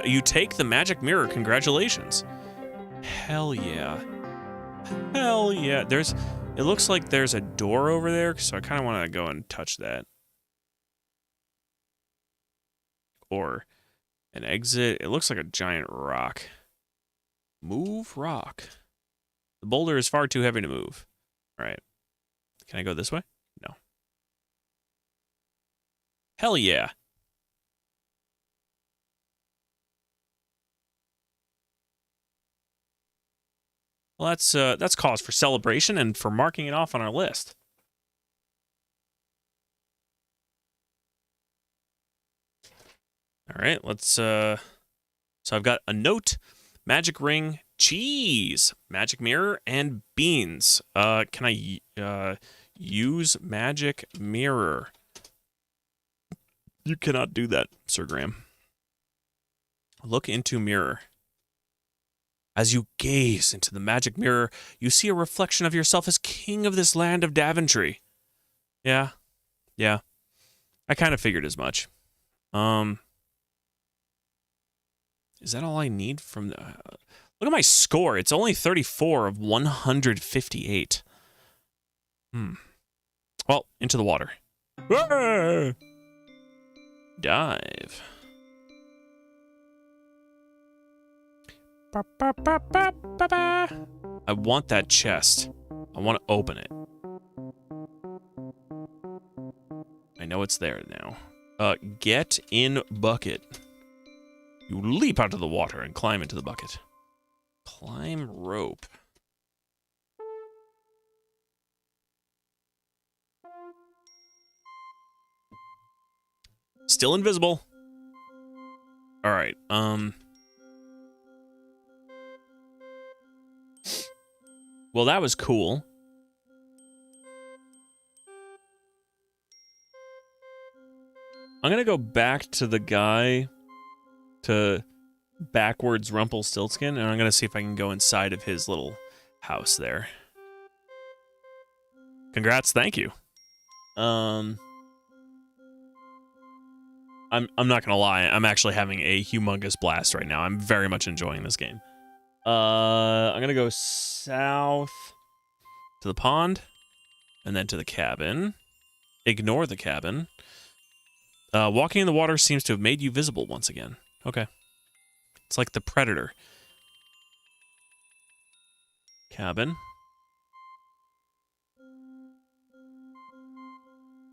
You take the magic mirror. Congratulations. Hell yeah. Hell yeah. It looks like there's a door over there, so I kind of want to go and touch that. Or an exit. It looks like a giant rock. Move rock. The boulder is far too heavy to move. All right. Can I go this way? No. Hell yeah. Well, that's cause for celebration and for marking it off on our list. All right, let's so I've got a note, magic ring, cheese, magic mirror, and beans. Can I use magic mirror? You cannot do that, Sir Graham. Look into mirror. As you gaze into the magic mirror, you see a reflection of yourself as king of this land of Daventry. Yeah. I kind of figured as much. Is that all I need from the... look at my score. It's only 34 of 158. Well, into the water. Dive. I want that chest. I want to open it. I know it's there now. Get in bucket. You leap out of the water and climb into the bucket. Climb rope. Still invisible. All right. Well, that was cool. I'm gonna go back to the guy, to backwards Rumpelstiltskin, and I'm gonna see if I can go inside of his little house there. Congrats, thank you. I'm not gonna lie, I'm actually having a humongous blast right now. I'm very much enjoying this game. I'm gonna go south to the pond, and then to the cabin. Ignore the cabin. Walking in the water seems to have made you visible once again. Okay. It's like the Predator. Cabin.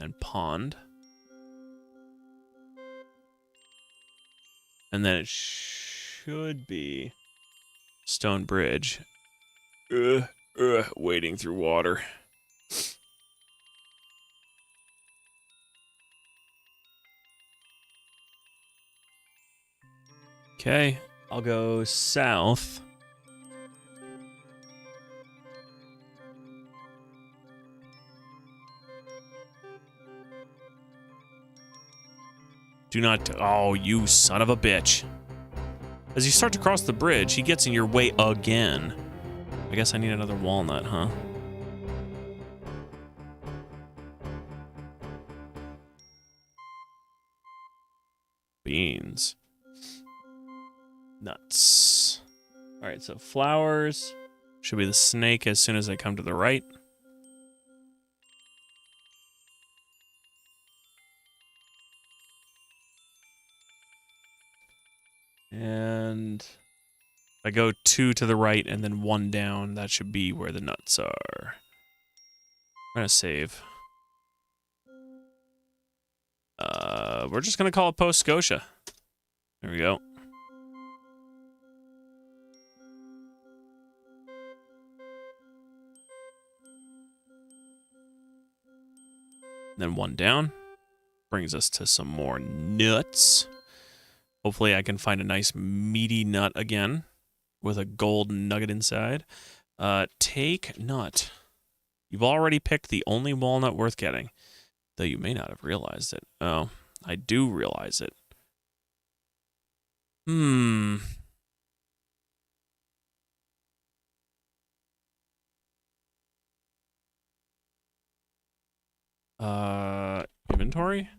And pond. And then it should be stone bridge. Wading through water. Okay, I'll go south. Do not... oh, you son of a bitch. As you start to cross the bridge, he gets in your way again. I guess I need another walnut, huh? Beans. Nuts. All right, so flowers. Should be the snake as soon as I come to the right. And if I go 2 to the right and then 1 down, that should be where the nuts are. I'm gonna save. We're just gonna call it Post Scotia. There we go. Then 1 down. Brings us to some more nuts. Hopefully I can find a nice meaty nut again with a gold nugget inside. Take nut. You've already picked the only walnut worth getting, though you may not have realized it. Oh, I do realize it. Inventory?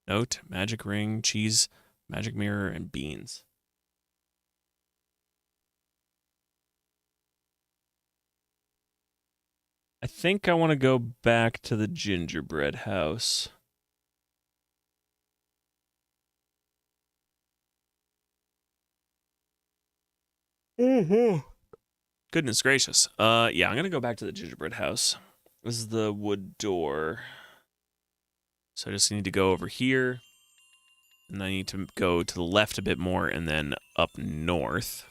Note, magic ring, cheese, magic mirror, and beans. I think I want to go back to the gingerbread house. Goodness gracious. Yeah, I'm going to go back to the gingerbread house. This is the wood door. So I just need to go over here. And I need to go to the left a bit more and then up north.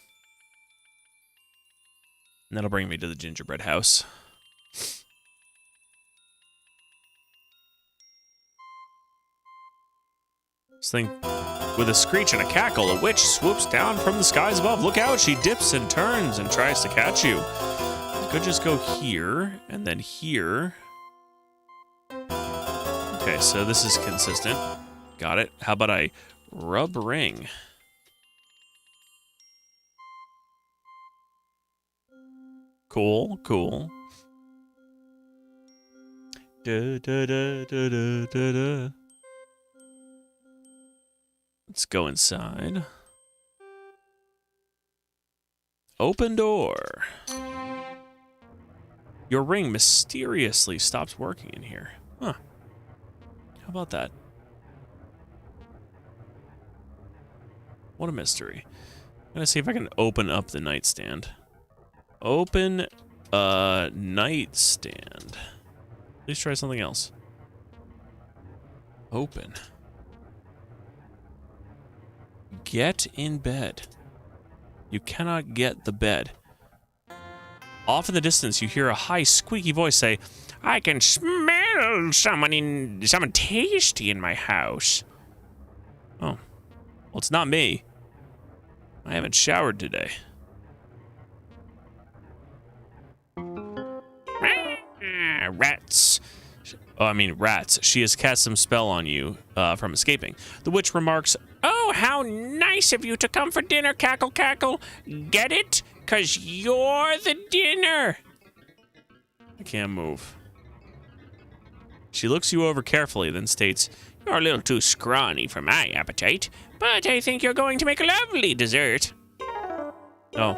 And that'll bring me to the gingerbread house. This thing, with a screech and a cackle, a witch swoops down from the skies above. Look out, she dips and turns and tries to catch you. I could just go here and then here. Okay, so this is consistent. Got it. How about I rub ring? Cool, cool. Da, da, da, da, da, da, da. Let's go inside. Open door. Your ring mysteriously stops working in here. Huh. How about that? What a mystery. I'm gonna see if I can open up the nightstand. Open nightstand. Please try something else. Open. Get in bed. You cannot get the bed. Off in the distance, you hear a high, squeaky voice say, "I can smell someone tasty in my house." Oh. Well, it's not me. I haven't showered today. Rats. Oh, I mean, rats. She has cast some spell on you from escaping. The witch remarks, "Oh, how nice of you to come for dinner, cackle, cackle. Get it? 'Cause you're the dinner." I can't move. She looks you over carefully, then states, "You're a little too scrawny for my appetite, but I think you're going to make a lovely dessert." Oh.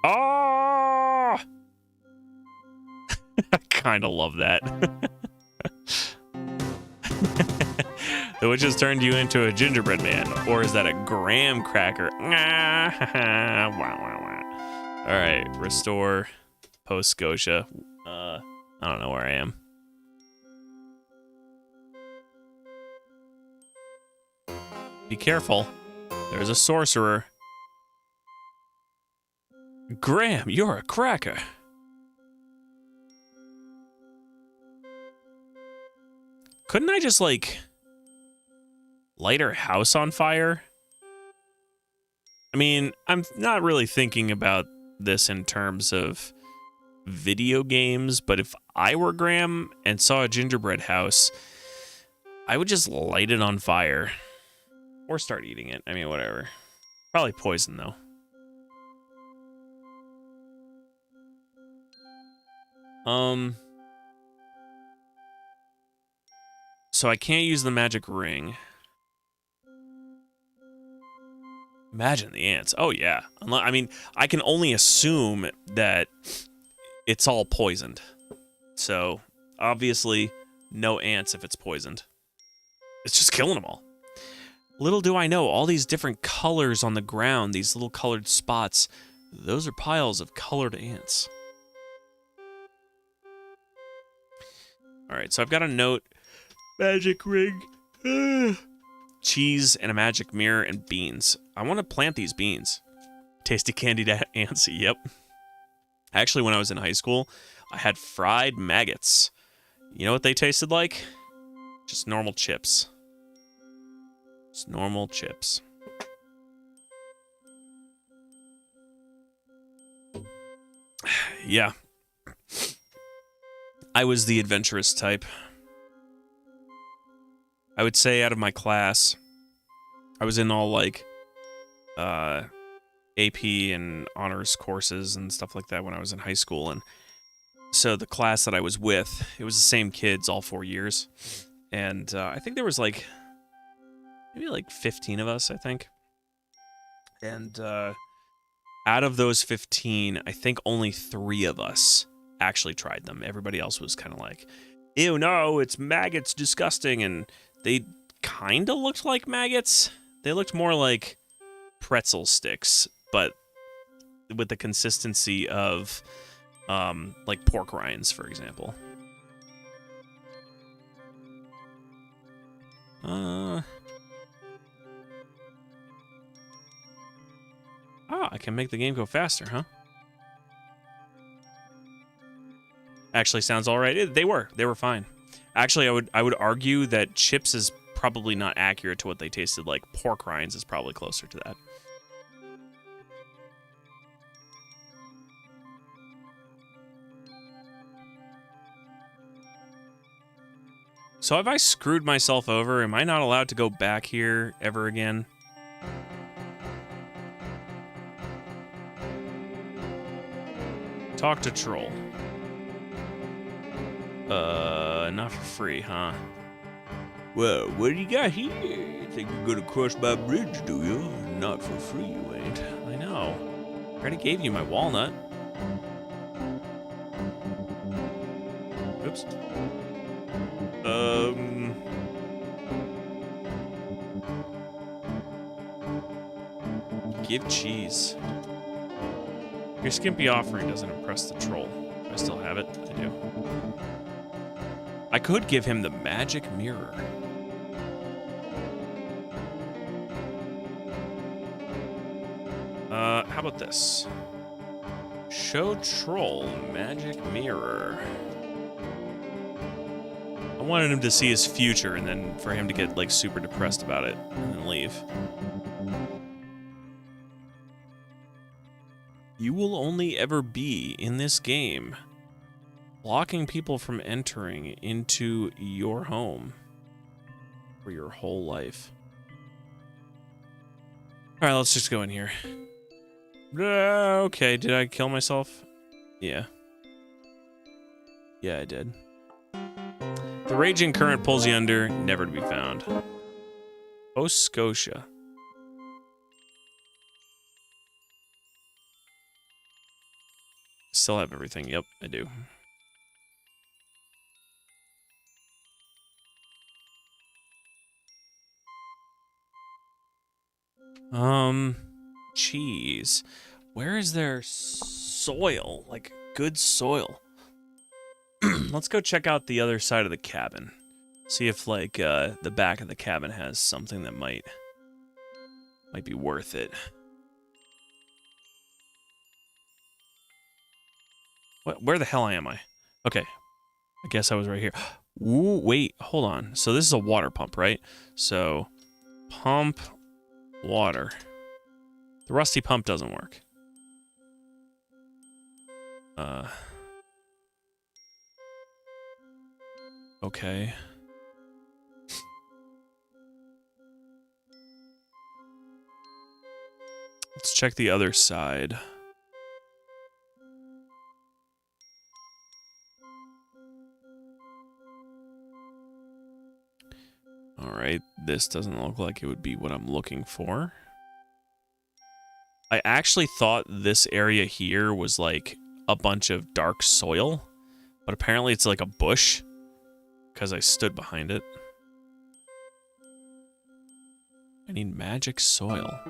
Oh! I kind of love that. The witch has turned you into a gingerbread man, or is that a graham cracker? All right, restore Post Scotia. I don't know where I am. Be careful. There's a sorcerer. Graham, you're a cracker. Couldn't I just, like, light her house on fire? I mean, I'm not really thinking about this in terms of video games, but if I were Graham and saw a gingerbread house, I would just light it on fire. Or start eating it. I mean, whatever. Probably poison, though. So I can't use the magic ring. Imagine the ants. Oh, yeah. I mean, I can only assume that it's all poisoned. So, obviously, no ants if it's poisoned. It's just killing them all. Little do I know, all these different colors on the ground, these little colored spots, those are piles of colored ants. Alright, so I've got a note. Magic ring. Cheese and a magic mirror and beans. I want to plant these beans. Tasty candied ants, yep. Actually, when I was in high school, I had fried maggots. You know what they tasted like? Just normal chips. Just normal chips. Yeah. I was the adventurous type. I would say out of my class, I was in all, like, AP and honors courses and stuff like that when I was in high school, and so the class that I was with, it was the same kids all 4 years, and I think there was, like, maybe, like, 15 of us, I think, and out of those 15, I think only 3 of us actually tried them. Everybody else was kind of like, ew, no, it's maggots, disgusting, and they kind of looked like maggots. They looked more like pretzel sticks, but with the consistency of, like pork rinds, for example. I can make the game go faster, huh? Actually, sounds all right. They were fine. Actually, I would argue that chips is probably not accurate to what they tasted like. Pork rinds is probably closer to that. So have I screwed myself over? Am I not allowed to go back here ever again? Talk to troll. Not for free, huh? Well, what do you got here? Think you're gonna cross my bridge, do you? Not for free, you ain't. I know. I already gave you my walnut. Oops. Give cheese. Your skimpy offering doesn't impress the troll. I still have it. I do. I could give him the magic mirror. How about this? Show troll magic mirror. I wanted him to see his future and then for him to get, like, super depressed about it and then leave. You will only ever be in this game blocking people from entering into your home for your whole life. All right, let's just go in here. Okay, did I kill myself? Yeah. Yeah, I did. The raging current pulls you under, never to be found. Oh, Scotia. Still have everything. Yep, I do. Cheese. Where is there soil? Like, good soil. Let's go check out the other side of the cabin. See if, like, the back of the cabin has something that might be worth it. Where the hell am I? Okay. I guess I was right here. Ooh, wait, hold on. So this is a water pump, right? So, pump water. The rusty pump doesn't work. Okay. Let's check the other side. Alright, this doesn't look like it would be what I'm looking for. I actually thought this area here was like a bunch of dark soil, but apparently it's like a bush because I stood behind it. I need magic soil.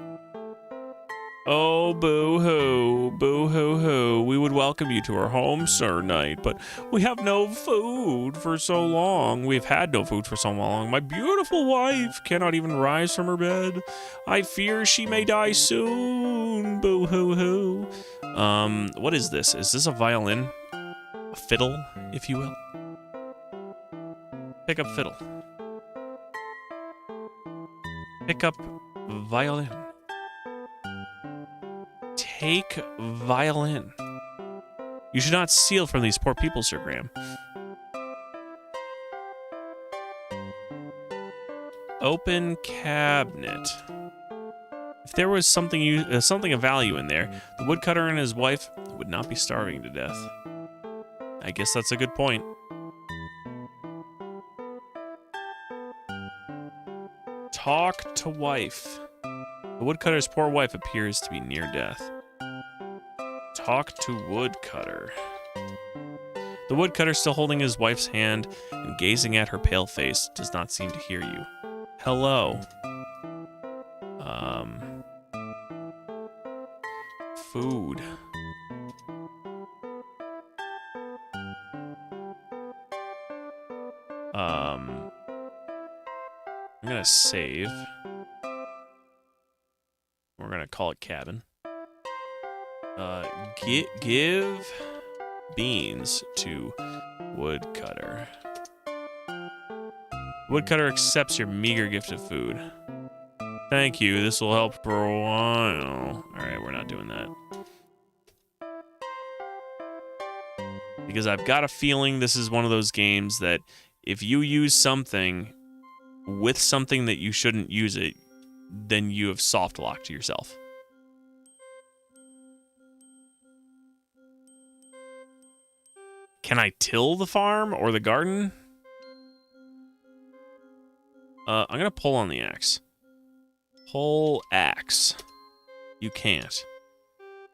Oh, boo-hoo, boo-hoo-hoo. We would welcome you to our home, Sir Knight, but we have no food for so long. We've had no food for so long. My beautiful wife cannot even rise from her bed. I fear she may die soon, boo-hoo-hoo. What is this? Is this a violin? A fiddle, if you will? Pick up fiddle. Pick up violin. Take violin. You should not steal from these poor people, Sir Graham. Open cabinet. If there was something something of value in there, the woodcutter and his wife would not be starving to death. I guess that's a good point. Talk to wife. The woodcutter's poor wife appears to be near death. Talk to woodcutter. The woodcutter, still holding his wife's hand and gazing at her pale face, does not seem to hear you. Hello. Food. I'm gonna save. We're gonna call it cabin. Give beans to woodcutter. Woodcutter accepts your meager gift of food. Thank you, this will help for a while. Alright, we're not doing that. Because I've got a feeling this is one of those games that if you use something with something that you shouldn't use it, then you have soft locked yourself. Can I till the farm or the garden? I'm gonna pull on the axe. Pull axe. You can't.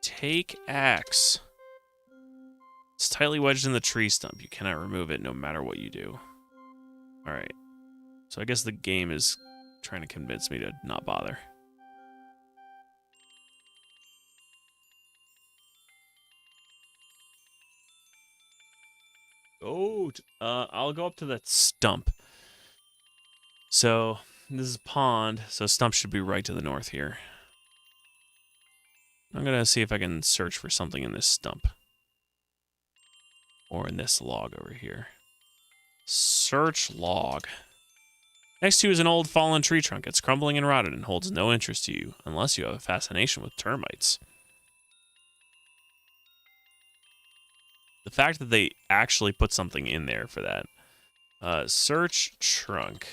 Take axe. It's tightly wedged in the tree stump. You cannot remove it no matter what you do. Alright. So I guess the game is trying to convince me to not bother. I'll go up to that stump. So, this is pond, so stump should be right to the north here. I'm gonna see if I can search for something in this stump. Or in this log over here. Search log. Next to you is an old fallen tree trunk. It's crumbling and rotted and holds no interest to you, unless you have a fascination with termites. The fact that they actually put something in there for that. Search trunk.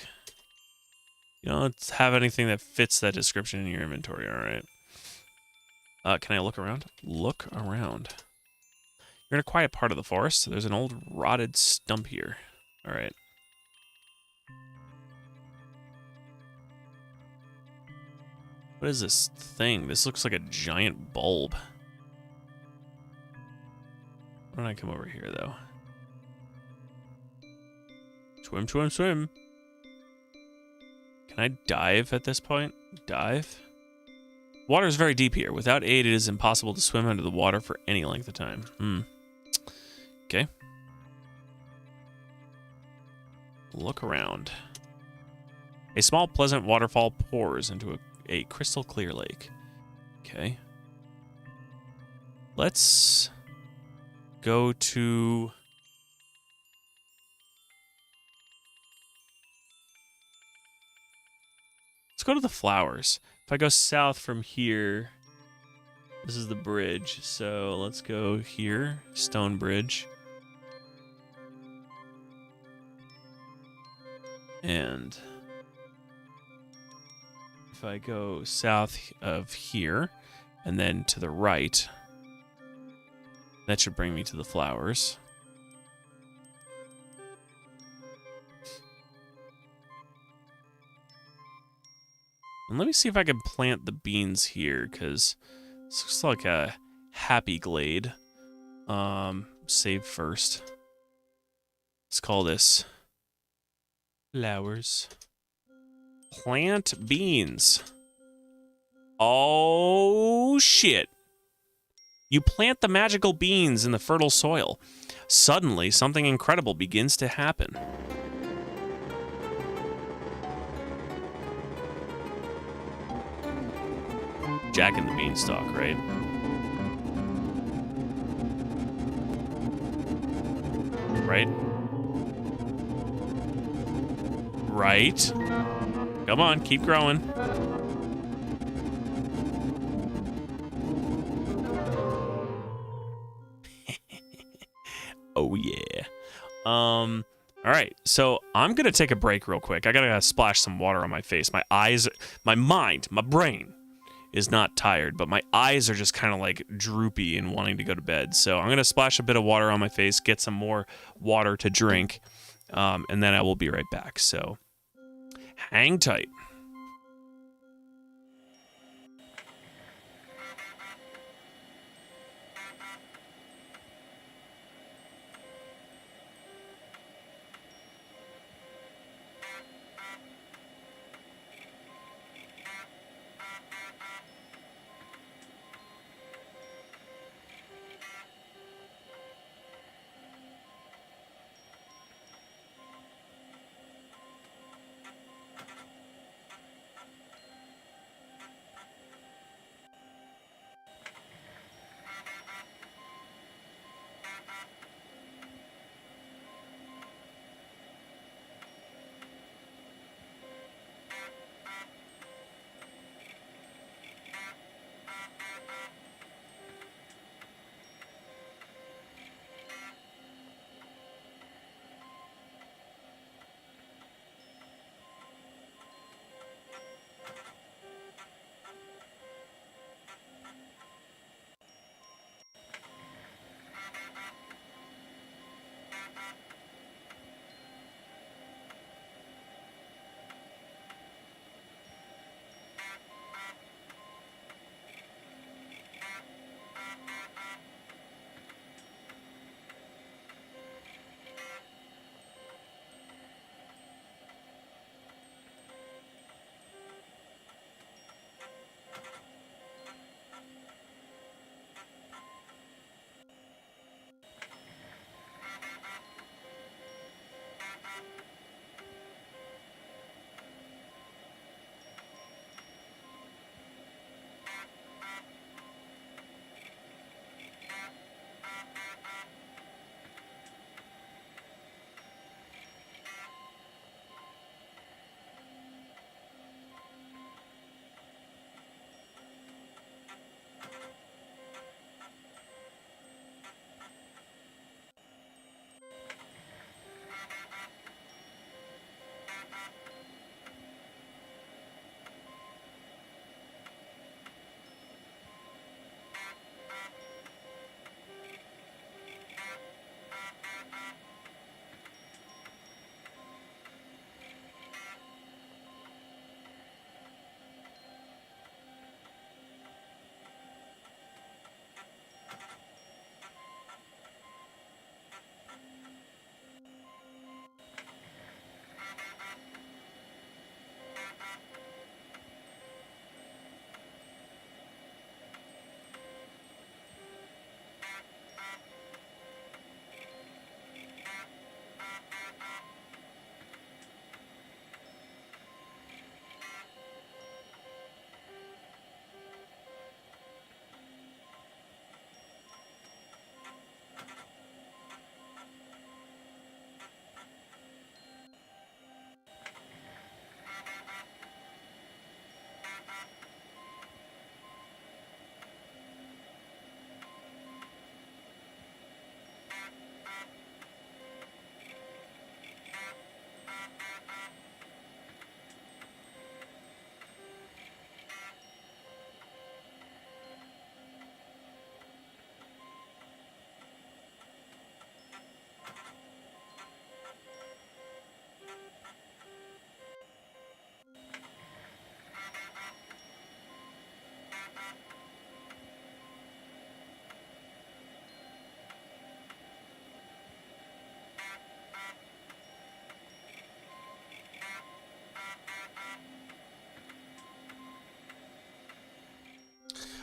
You don't have anything that fits that description in your inventory, alright. Can I look around? Look around. You're in a quiet part of the forest. There's an old rotted stump here. Alright. What is this thing? This looks like a giant bulb. Why don't I come over here, though? Swim, swim, swim. Can I dive at this point? Dive? Water is very deep here. Without aid, it is impossible to swim under the water for any length of time. Okay. Look around. A small, pleasant waterfall pours into a crystal clear lake. Okay. Let's go to... Let's go to the flowers. If I go south from here, this is the bridge. So let's go here, stone bridge. And if I go south of here and then to the right, that should bring me to the flowers. And let me see if I can plant the beans here, because this looks like a happy glade. Save first. Let's call this flowers. Plant beans. Oh, shit. You plant the magical beans in the fertile soil. Suddenly, something incredible begins to happen. Jack and the Beanstalk, right? Right? Right? Come on, keep growing. Oh, yeah. All right, so I'm gonna take a break real quick. I gotta splash some water on my face. My eyes, my mind, my brain is not tired, but my eyes are just kind of like droopy and wanting to go to bed. So I'm gonna splash a bit of water on my face, get some more water to drink, and then I will be right back. So hang tight.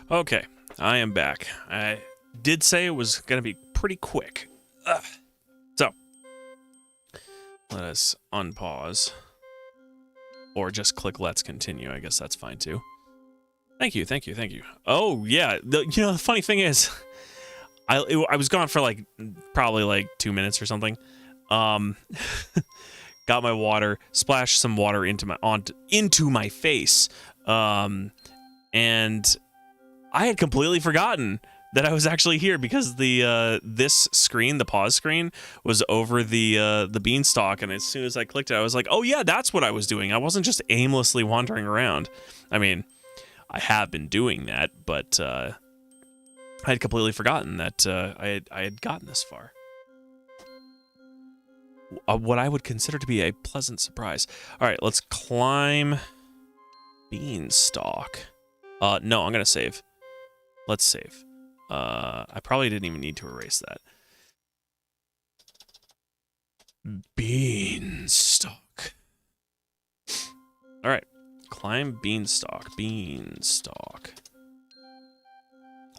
Okay, I am back. I did say it was going to be pretty quick. So, let us unpause. Or just click let's continue. I guess that's fine too. Thank you, thank you, thank you. Oh, yeah. The funny thing is, I was gone for like probably like 2 minutes or something. Got my water, splashed some water into my face. And I had completely forgotten that I was actually here because this screen, the pause screen, was over the beanstalk, and as soon as I clicked it, I was like, "Oh yeah, that's what I was doing. I wasn't just aimlessly wandering around." I mean, I have been doing that, but I had completely forgotten that I had gotten this far. What I would consider to be a pleasant surprise. All right, let's climb beanstalk. No, I'm gonna save. Let's save. I probably didn't even need to erase that. Beanstalk. All right, climb beanstalk. Beanstalk.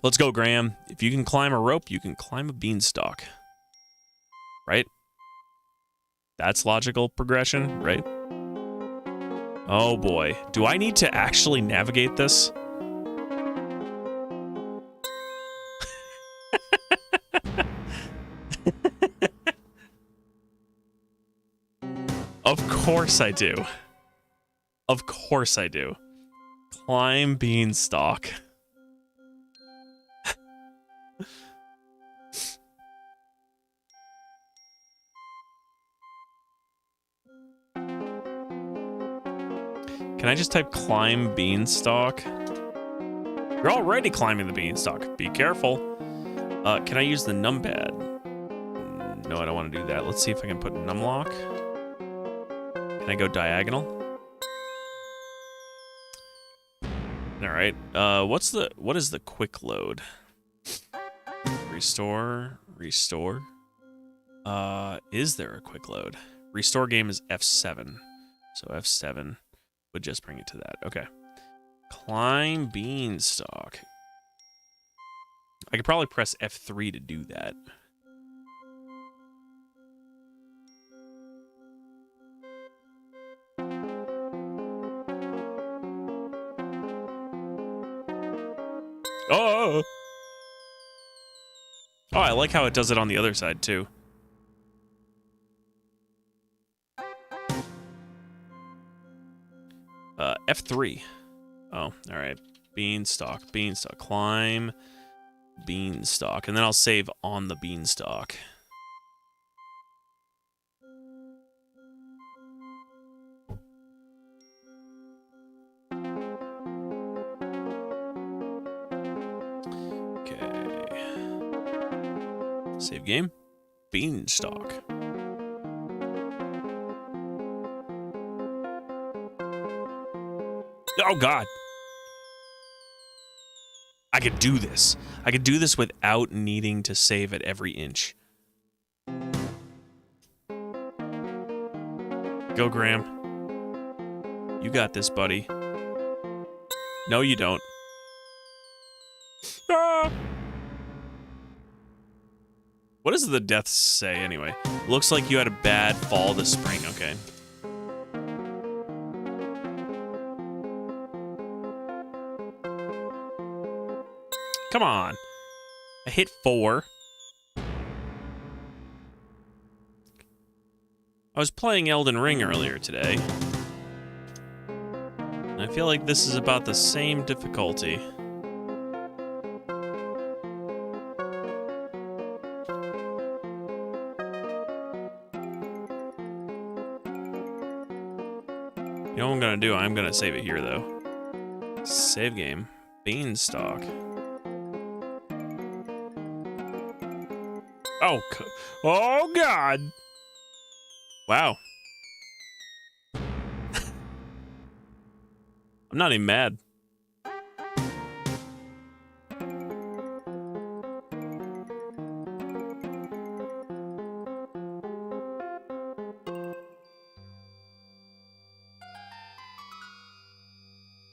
Let's go, Graham. If you can climb a rope, you can climb a beanstalk. Right? That's logical progression, right? Oh boy. Do I need to actually navigate this? Of course I do. Of course I do. Climb beanstalk. Can I just type climb beanstalk? You're already climbing the beanstalk. Be careful. Can I use the numpad? No, I don't want to do that. Let's see if I can put numlock. Can I go diagonal? All right. What is the quick load? Restore. Is there a quick load? Restore game is F7. So F7 would just bring it to that. Okay. Climb beanstalk. I could probably press F3 to do that. Oh! Oh, I like how it does it on the other side, too. F3. Oh, alright. Beanstalk. Climb beanstalk. And then I'll save on the beanstalk. Save game. Beanstalk. Oh, God. I could do this. I could do this without needing to save at every inch. Go, Graham. You got this, buddy. No, you don't. Ah! What does the death say, anyway? Looks like you had a bad fall this spring. Okay. Come on. I hit 4. I was playing Elden Ring earlier today. And I feel like this is about the same difficulty. You know what I'm gonna do? I'm gonna save it here, though. Save game. Beanstalk. Oh, God. Wow. I'm not even mad.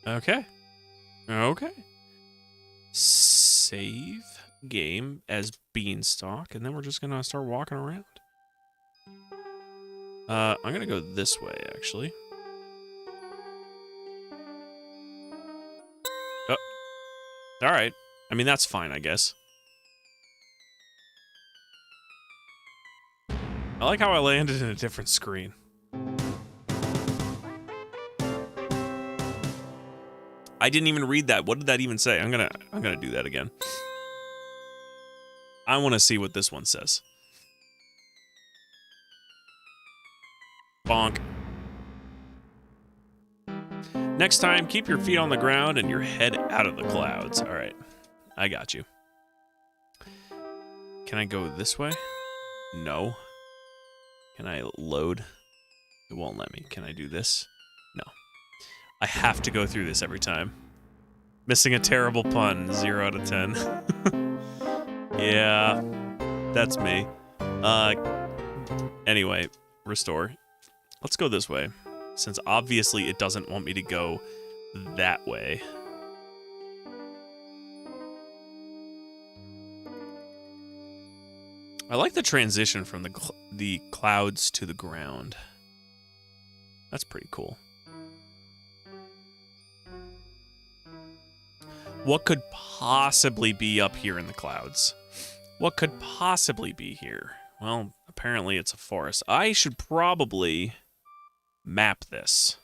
Okay. save game as Beanstalk, and then we're just gonna start walking around. I'm gonna go this way, actually. Oh, all right. I mean, that's fine, I guess. I like how I landed in a different screen. I didn't even read that. What did that even say? I'm gonna do that again. I want to see what this one says. Bonk. Next time, keep your feet on the ground and your head out of the clouds. All right, I got you. Can I go this way? No. Can I load? It won't let me. Can I do this? No. I have to go through this every time. Missing a terrible pun. 0 out of 10. Yeah, that's me. Anyway, restore. Let's go this way, since obviously it doesn't want me to go that way. I like the transition from the clouds to the ground. That's pretty cool. What could possibly be up here in the clouds? What could possibly be here? Well, apparently it's a forest. I should probably map this.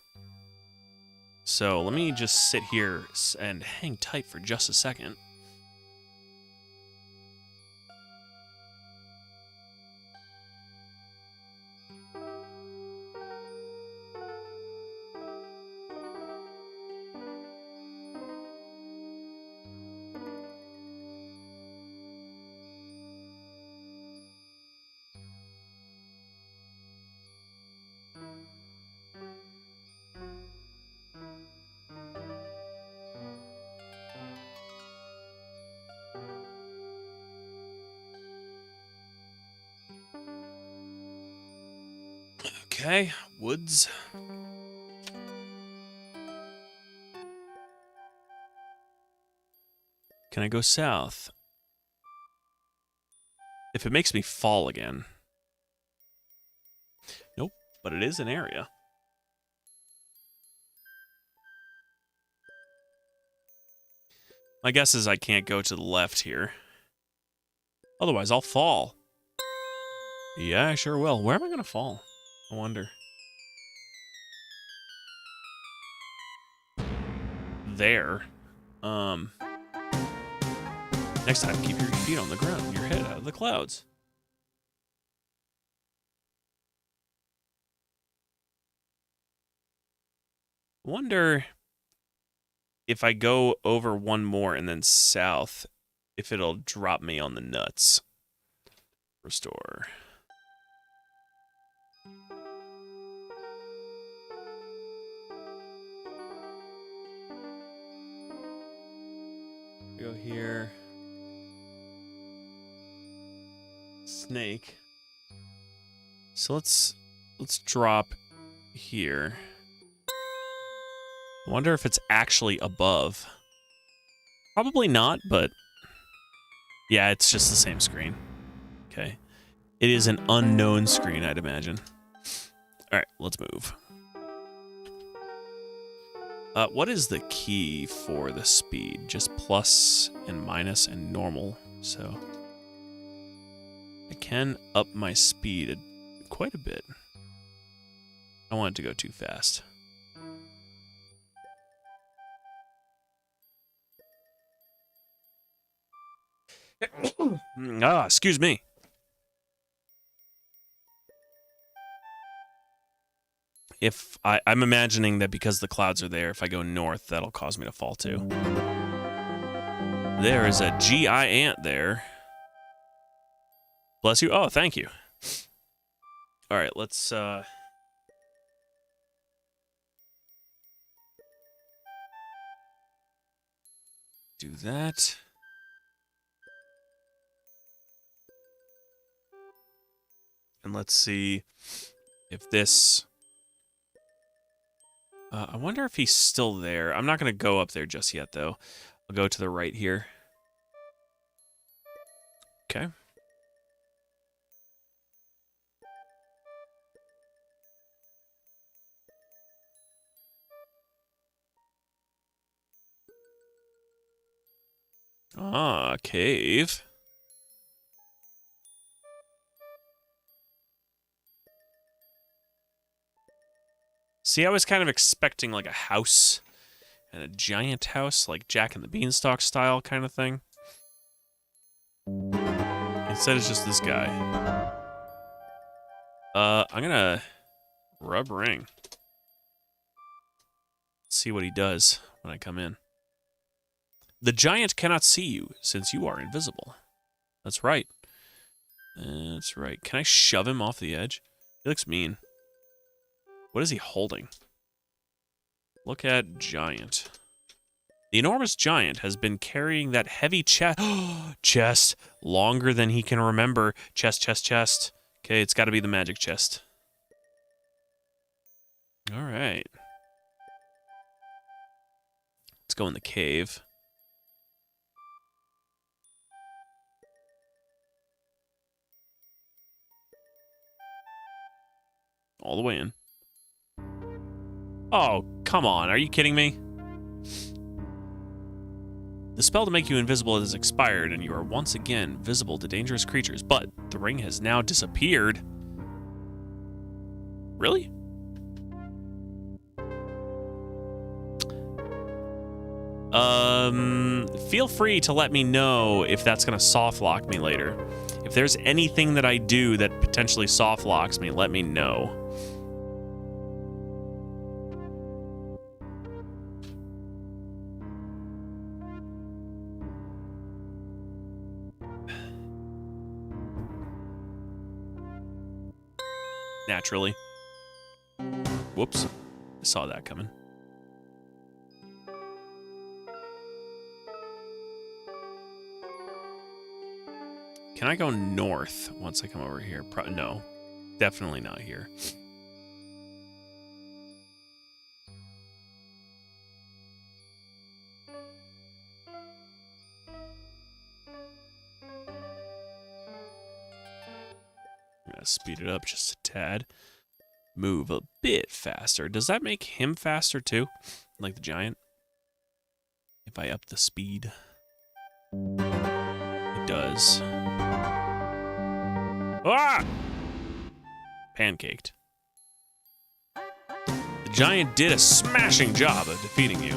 So let me just sit here and hang tight for just a second. Okay, woods. Can I go south? If it makes me fall again. Nope, but it is an area. My guess is I can't go to the left here. Otherwise, I'll fall. Yeah, I sure will. Where am I going to fall? I wonder. There. Next time, keep your feet on the ground and your head out of the clouds. Wonder if I go over one more and then south, if it'll drop me on the nuts. Restore. Go here. Snake. So let's drop here. I wonder if it's actually above. Probably not, but yeah, it's just the same screen. Okay. It is an unknown screen, I'd imagine. All right, let's move. What is the key for the speed? Just plus and minus and normal. So I can up my speed quite a bit. I don't want it to go too fast. Excuse me. If I'm imagining that because the clouds are there, if I go north, that'll cause me to fall too. There is a GI ant there. Bless you. Oh, thank you. All right, let's do that. And let's see if this... I wonder if he's still there. I'm not going to go up there just yet, though. I'll go to the right here. Okay. Ah, cave. See, I was kind of expecting like a house and a giant house, like Jack and the Beanstalk style kind of thing. Instead, it's just this guy. I'm gonna rub ring. See what he does when I come in. The giant cannot see you since you are invisible. That's right. That's right. Can I shove him off the edge? He looks mean. What is he holding? Look at giant. The enormous giant has been carrying that heavy chest longer than he can remember. Chest. Okay, it's got to be the magic chest. All right. Let's go in the cave. All the way in. Oh, come on. Are you kidding me? The spell to make you invisible has expired, and you are once again visible to dangerous creatures, but the ring has now disappeared. Really? Feel free to let me know if that's going to soft lock me later. If there's anything that I do that potentially soft locks me, let me know. Naturally. Whoops. I saw that coming. Can I go north once I come over here? No. Definitely not here. I'm gonna speed it up just a tad. Move a bit faster. Does that make him faster too? Like the giant? If I up the speed. It does. Ah! Pancaked. The giant did a smashing job of defeating you.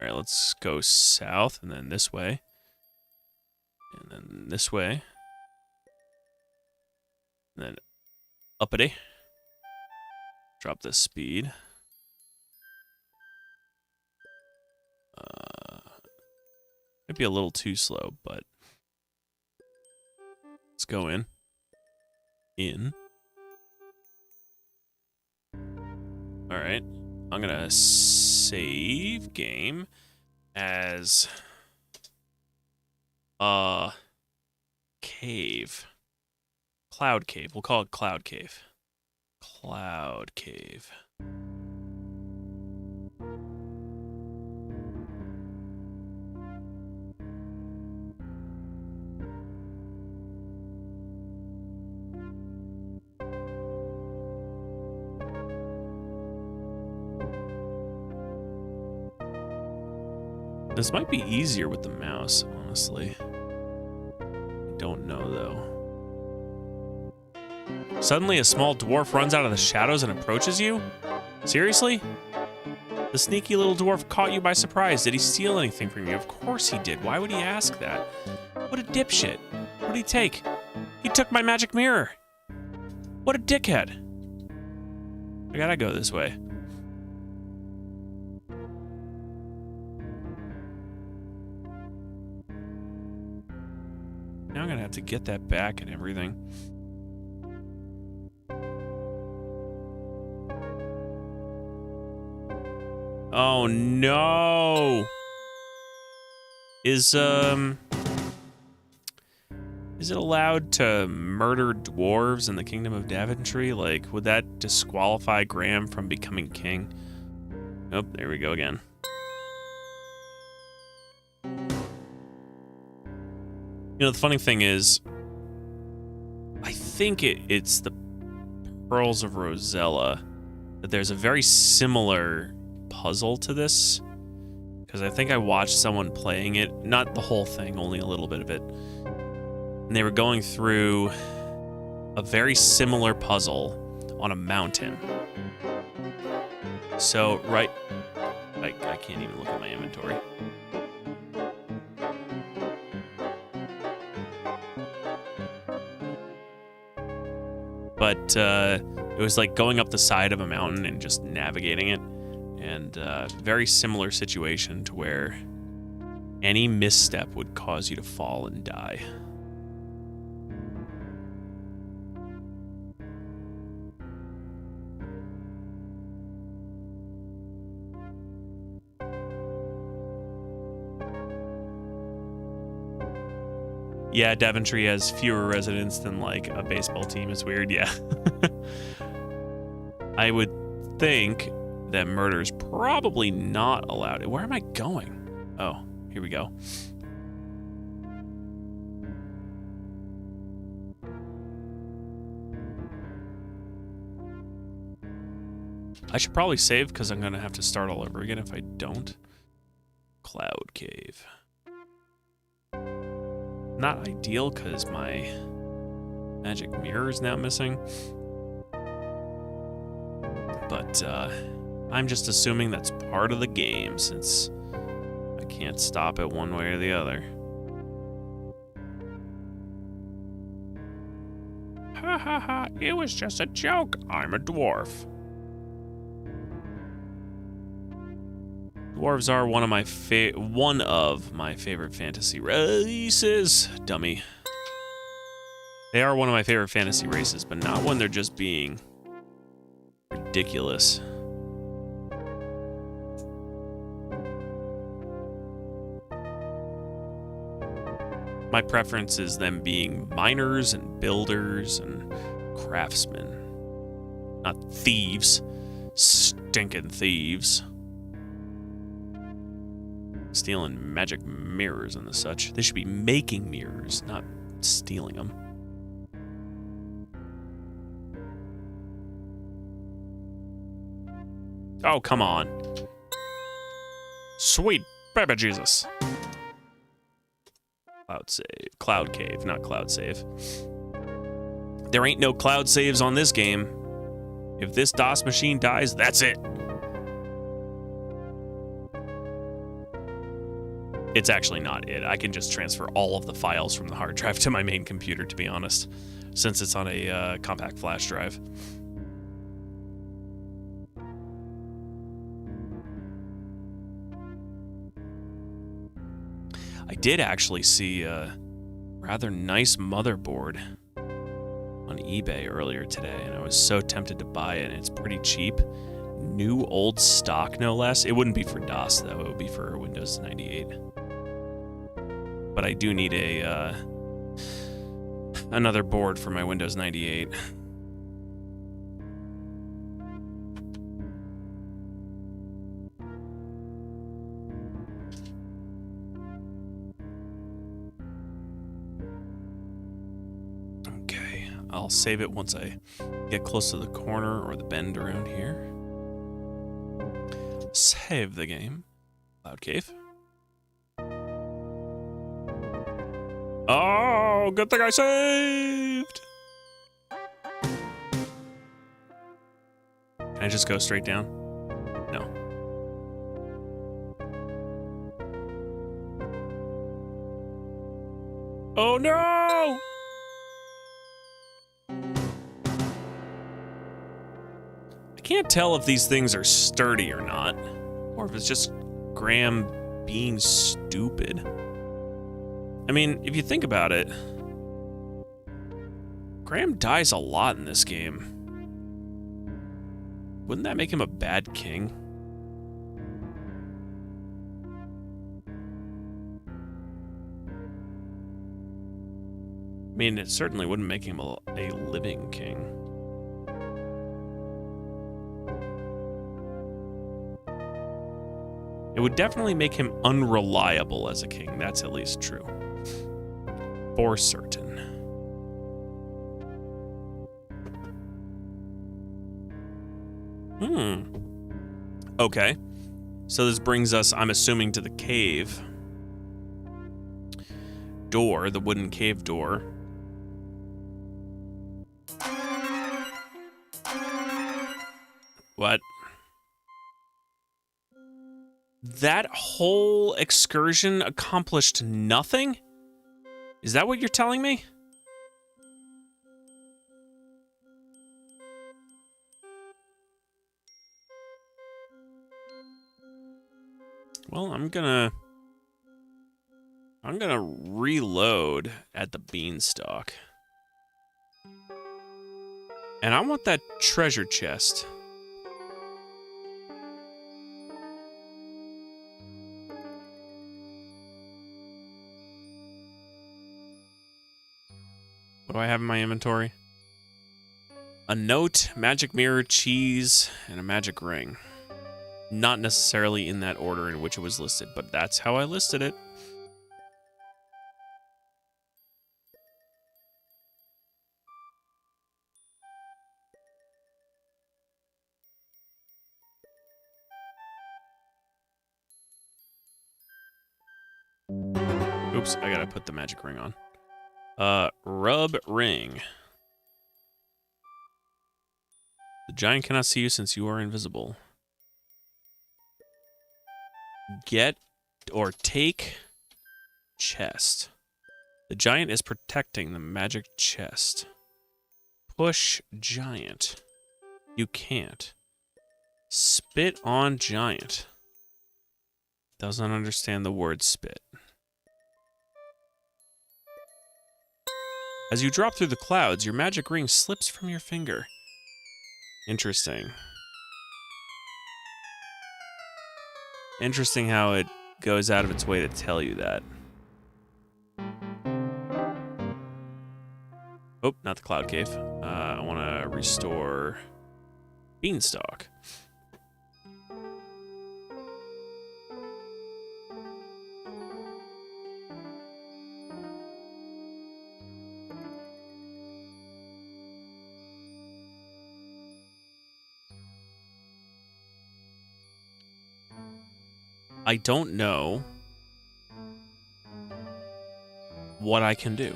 Alright, let's go south, and then this way. And then this way. And then uppity. Drop the speed. Might be a little too slow, but let's go in. Alright. I'm gonna save game as cave. Cloud Cave. We'll call it Cloud Cave. Cloud Cave. This might be easier with the mouse, honestly. I don't know, though. Suddenly, a small dwarf runs out of the shadows and approaches you? Seriously? The sneaky little dwarf caught you by surprise. Did he steal anything from you? Of course he did. Why would he ask that? What a dipshit. What did he take? He took my magic mirror. What a dickhead. I gotta go this way. Now I'm gonna have to get that back and everything. Oh no! Is it allowed to murder dwarves in the Kingdom of Daventry? Like, would that disqualify Graham from becoming king? Oh, there we go again. You know, the funny thing is, I think it's the Pearls of Rosella, that there's a very similar puzzle to this, because I think I watched someone playing it, not the whole thing, only a little bit of it, and they were going through a very similar puzzle on a mountain. So, right, I can't even look at my inventory. But it was like going up the side of a mountain and just navigating it. And very similar situation to where any misstep would cause you to fall and die. Yeah, Daventry has fewer residents than, like, a baseball team. It's weird, yeah. I would think that murder's probably not allowed. Where am I going? Oh, here we go. I should probably save, because I'm going to have to start all over again if I don't. Cloud Cave. Not ideal, because my magic mirror is now missing. But I'm just assuming that's part of the game, since I can't stop it one way or the other. Ha ha ha, it was just a joke. I'm a dwarf. Dwarves are one of my favorite fantasy races. Dummy. They are one of my favorite fantasy races, but not when they're just being ridiculous. My preference is them being miners and builders and craftsmen. Not thieves. Stinking thieves. Stealing magic mirrors and the such. They should be making mirrors, not stealing them. Oh, come on. Sweet baby Jesus. Cloud save. Cloud cave, not cloud save. There ain't no cloud saves on this game. If this DOS machine dies, that's it. It's actually not it. I can just transfer all of the files from the hard drive to my main computer, to be honest, since it's on a compact flash drive. I did actually see a rather nice motherboard on eBay earlier today, and I was so tempted to buy it, and it's pretty cheap. New old stock, no less. It wouldn't be for DOS, though. It would be for Windows 98. But I do need another board for my Windows 98. Okay, I'll save it once I get close to the corner or the bend around here. Save the game. Cloud Cave. Oh, good thing I saved! Can I just go straight down? No. Oh no! I can't tell if these things are sturdy or not, or if it's just Graham being stupid. I mean, if you think about it, Graham dies a lot in this game. Wouldn't that make him a bad king? mean, it certainly wouldn't make him a living king. It would definitely make him unreliable as a king. That's at least true. For certain. Okay. So this brings us, I'm assuming, to the cave door, the wooden cave door. What? That whole excursion accomplished nothing? Is that what you're telling me? Well, I'm gonna reload at the beanstalk. And I want that treasure chest. What do I have in my inventory? A note, magic mirror, cheese, and a magic ring. Not necessarily in that order in which it was listed, but that's how I listed it. Oops, I gotta put the magic ring on. Rub ring. The giant cannot see you since you are invisible. Get or take chest. The giant is protecting the magic chest. Push giant. You can't. Spit on giant. Doesn't understand the word spit. As you drop through the clouds, your magic ring slips from your finger. Interesting. Interesting how it goes out of its way to tell you that. Oh, not the cloud cave. I want to restore beanstalk. I don't know what I can do,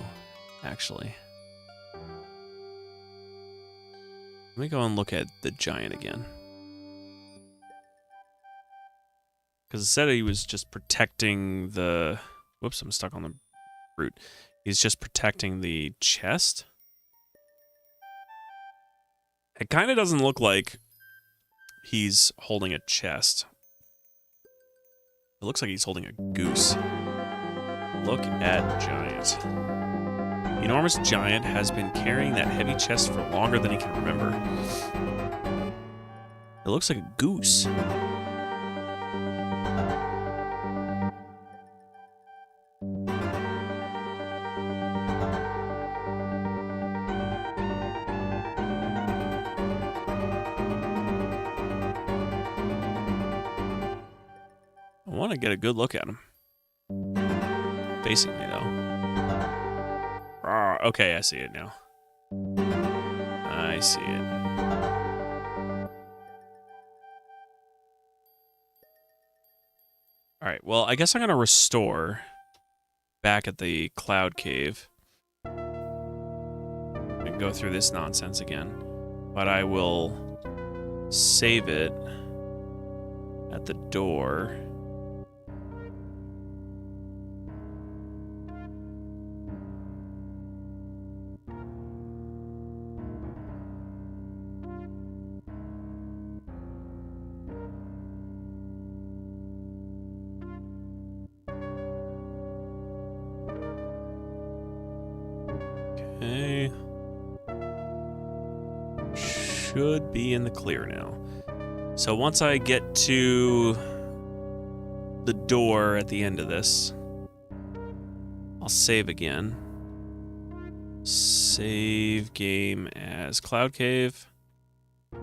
actually. Let me go and look at the giant again. Because it said he was just protecting the... Whoops, I'm stuck on the fruit. He's just protecting the chest. It kind of doesn't look like he's holding a chest. It looks like he's holding a goose. Look at giant. The enormous giant has been carrying that heavy chest for longer than he can remember. It looks like a goose. I want to get a good look at him. Facing me, though. Okay, I see it now. I see it. Alright, well, I guess I'm going to restore back at the cloud cave. We can go through this nonsense again. But I will save it at the door. Okay. Should be in the clear now. So once I get to the door at the end of this, I'll save again. Save game as Cloud Cave. And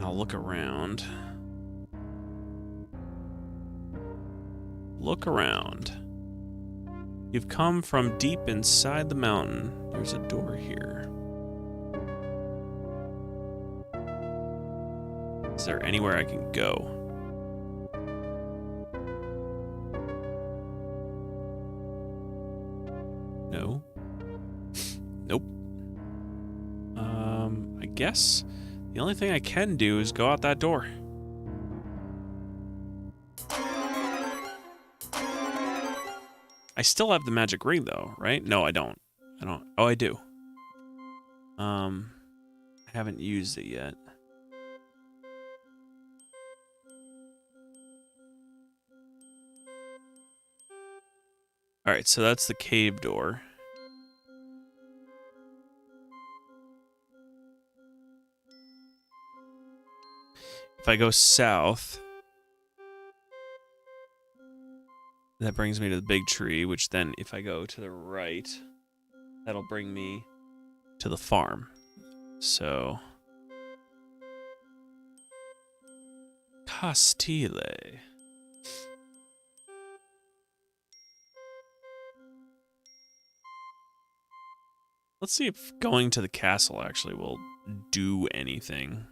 I'll look around. Look around. You've come from deep inside the mountain. There's a door here. Is there anywhere I can go? No. Nope. I guess the only thing I can do is go out that door. I still have the magic ring though, right? No, I don't. Oh, I do. I haven't used it yet. All right, so that's the cave door. If I go south, that brings me to the big tree, which then if I go to the right, that'll bring me to the farm. So, Castile. Let's see if going to the castle actually will do anything.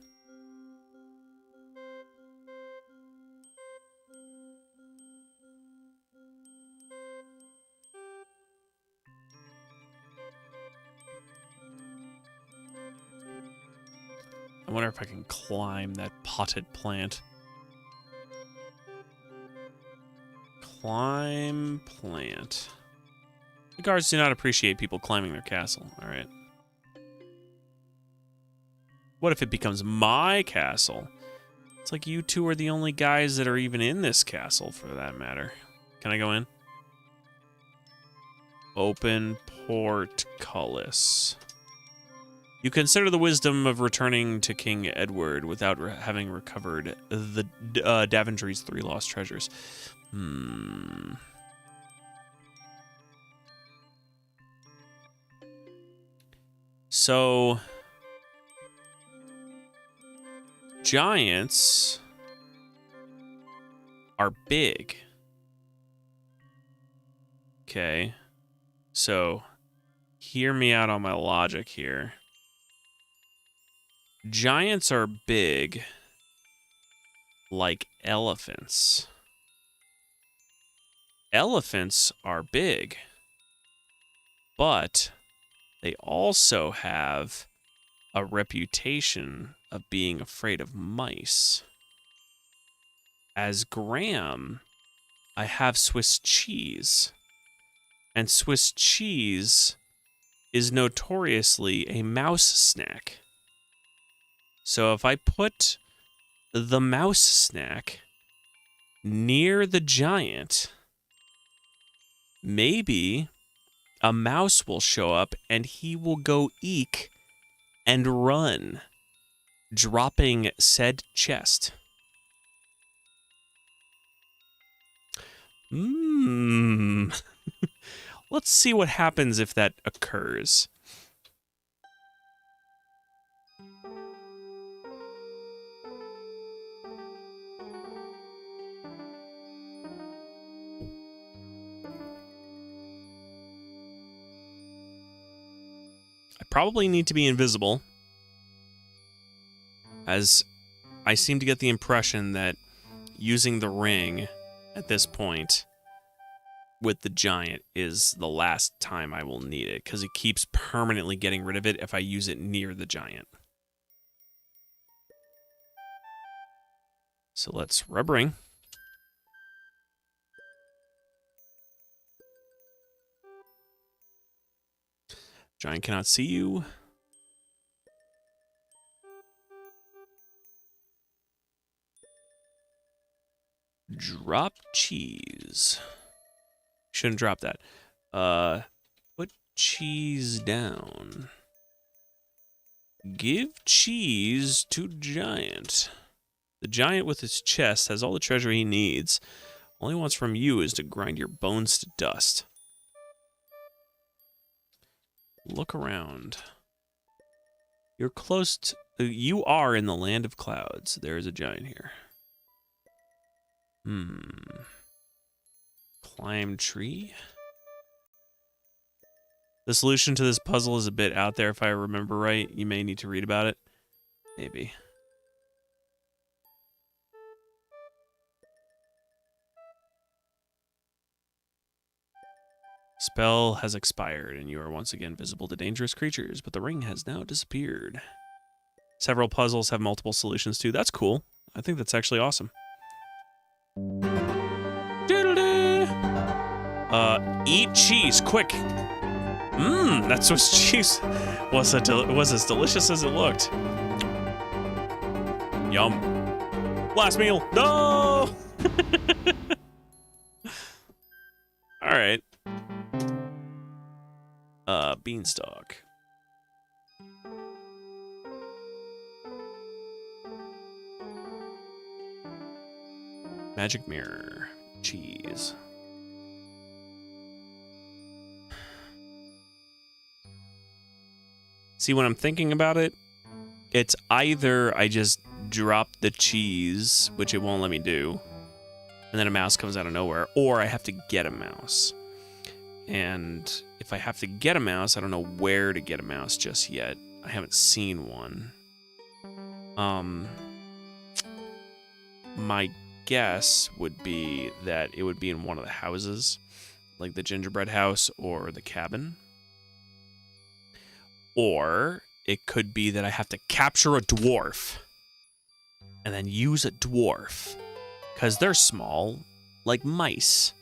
I wonder if I can climb that potted plant. Climb plant. The guards do not appreciate people climbing their castle. All right. What if it becomes my castle? It's like you two are the only guys that are even in this castle, for that matter. Can I go in? Open portcullis. You consider the wisdom of returning to King Edward without having recovered the Daventry's 3 lost treasures. So, giants are big. Okay. So, hear me out on my logic here. Giants are big like elephants. Elephants are big, but they also have a reputation of being afraid of mice. As Graham, I have Swiss cheese, and Swiss cheese is notoriously a mouse snack. So if I put the mouse snack near the giant, maybe a mouse will show up and he will go eek and run, dropping said chest. Let's see what happens if that occurs. I probably need to be invisible, as I seem to get the impression that using the ring at this point with the giant is the last time I will need it, because it keeps permanently getting rid of it if I use it near the giant. So let's rub ring. Giant cannot see you. Drop cheese. Shouldn't drop that. Put cheese down. Give cheese to giant. The giant with his chest has all the treasure he needs. All he wants from you is to grind your bones to dust. Look around. You're close to... You are in the land of clouds. There is a giant here. Climb tree? The solution to this puzzle is a bit out there, if I remember right. You may need to read about it. Maybe. Spell has expired, and you are once again visible to dangerous creatures, but the ring has now disappeared. Several puzzles have multiple solutions, too. That's cool. I think that's actually awesome. Eat cheese, quick! That Swiss cheese was as delicious as it looked. Yum. Last meal. No! Alright. Beanstalk. Magic mirror. Cheese. See, when I'm thinking about it, it's either I just drop the cheese, which it won't let me do, and then a mouse comes out of nowhere, or I have to get a mouse. And if I have to get a mouse, I don't know where to get a mouse just yet. I haven't seen one. My guess would be that it would be in one of the houses, like the gingerbread house or the cabin. Or it could be that I have to capture a dwarf and then use a dwarf, because they're small, like mice.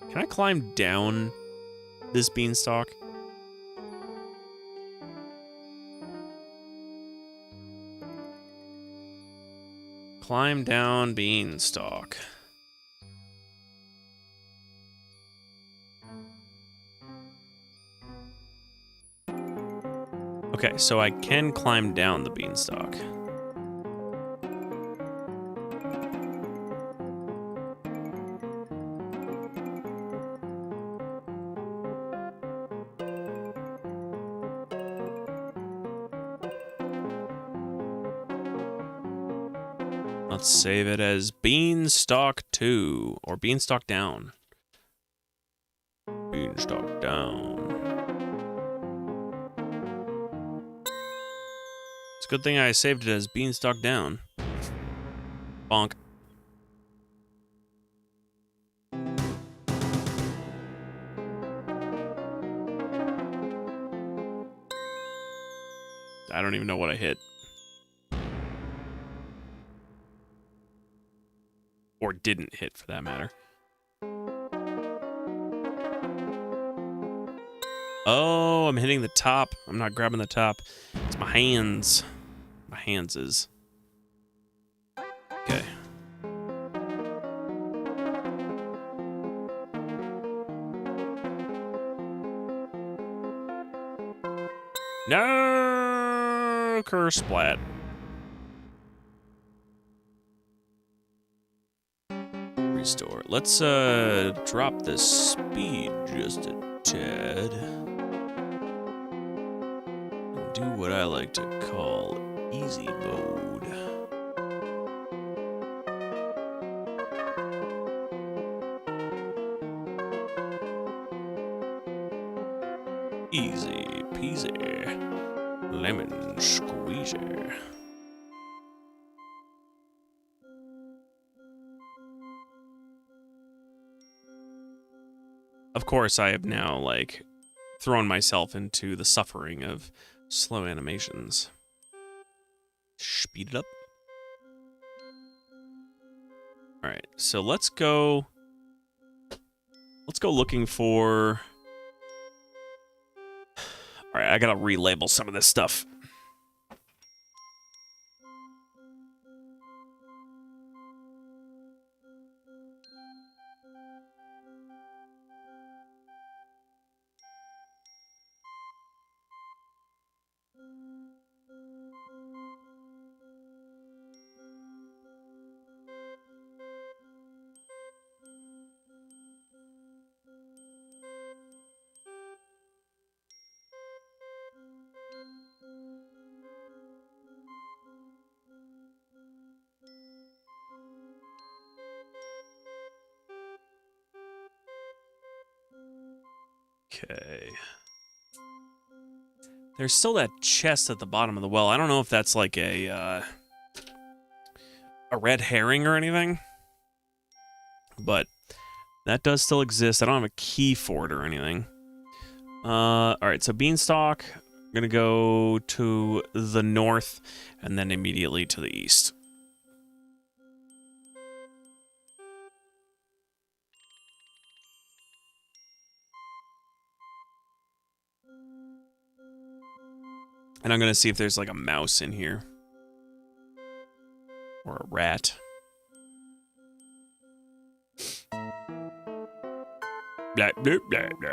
Can I climb down this beanstalk? Climb down beanstalk. Okay, so I can climb down the beanstalk. Let's save it as Beanstalk 2, or Beanstalk Down. Beanstalk Down. It's a good thing I saved it as Beanstalk Down. Bonk. I don't even know what I hit. Or didn't hit, for that matter. Oh, I'm hitting the top. I'm not grabbing the top. It's my hands. My hands is. Okay. No! Curse splat. Restore. Let's drop the speed just a tad. And do what I like to call easy mode. Easy peasy. Lemon squeezer. Of course, I have now, like, thrown myself into the suffering of slow animations. Speed it up. Alright, so let's go looking for... Alright, I gotta relabel some of this stuff. Okay. There's still that chest at the bottom of the well. I don't know if that's like a red herring or anything, but that does still exist. I don't have a key for it or anything. All right, so Beanstalk. I'm gonna go to the north and then immediately to the east. And I'm gonna see if there's like a mouse in here. Or a rat.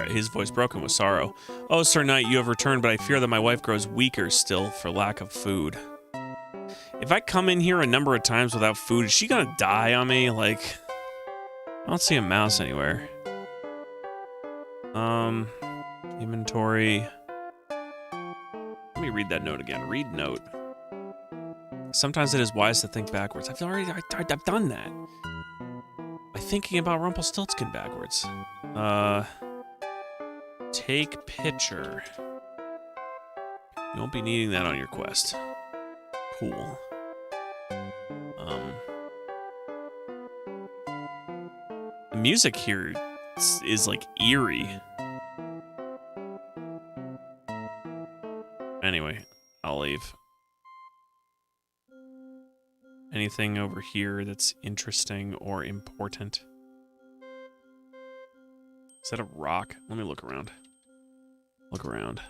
His voice broken with sorrow. Oh, Sir Knight, you have returned, but I fear that my wife grows weaker still for lack of food. If I come in here a number of times without food, is she gonna die on me? Like, I don't see a mouse anywhere. Inventory. Let me read that note again. Read note. Sometimes it is wise to think backwards. I've done that. By thinking about Rumpelstiltskin backwards. Take picture. You won't be needing that on your quest. Cool. The music here is like eerie. Anyway, I'll leave. Anything over here that's interesting or important? Is that a rock? Let me look around. Look around.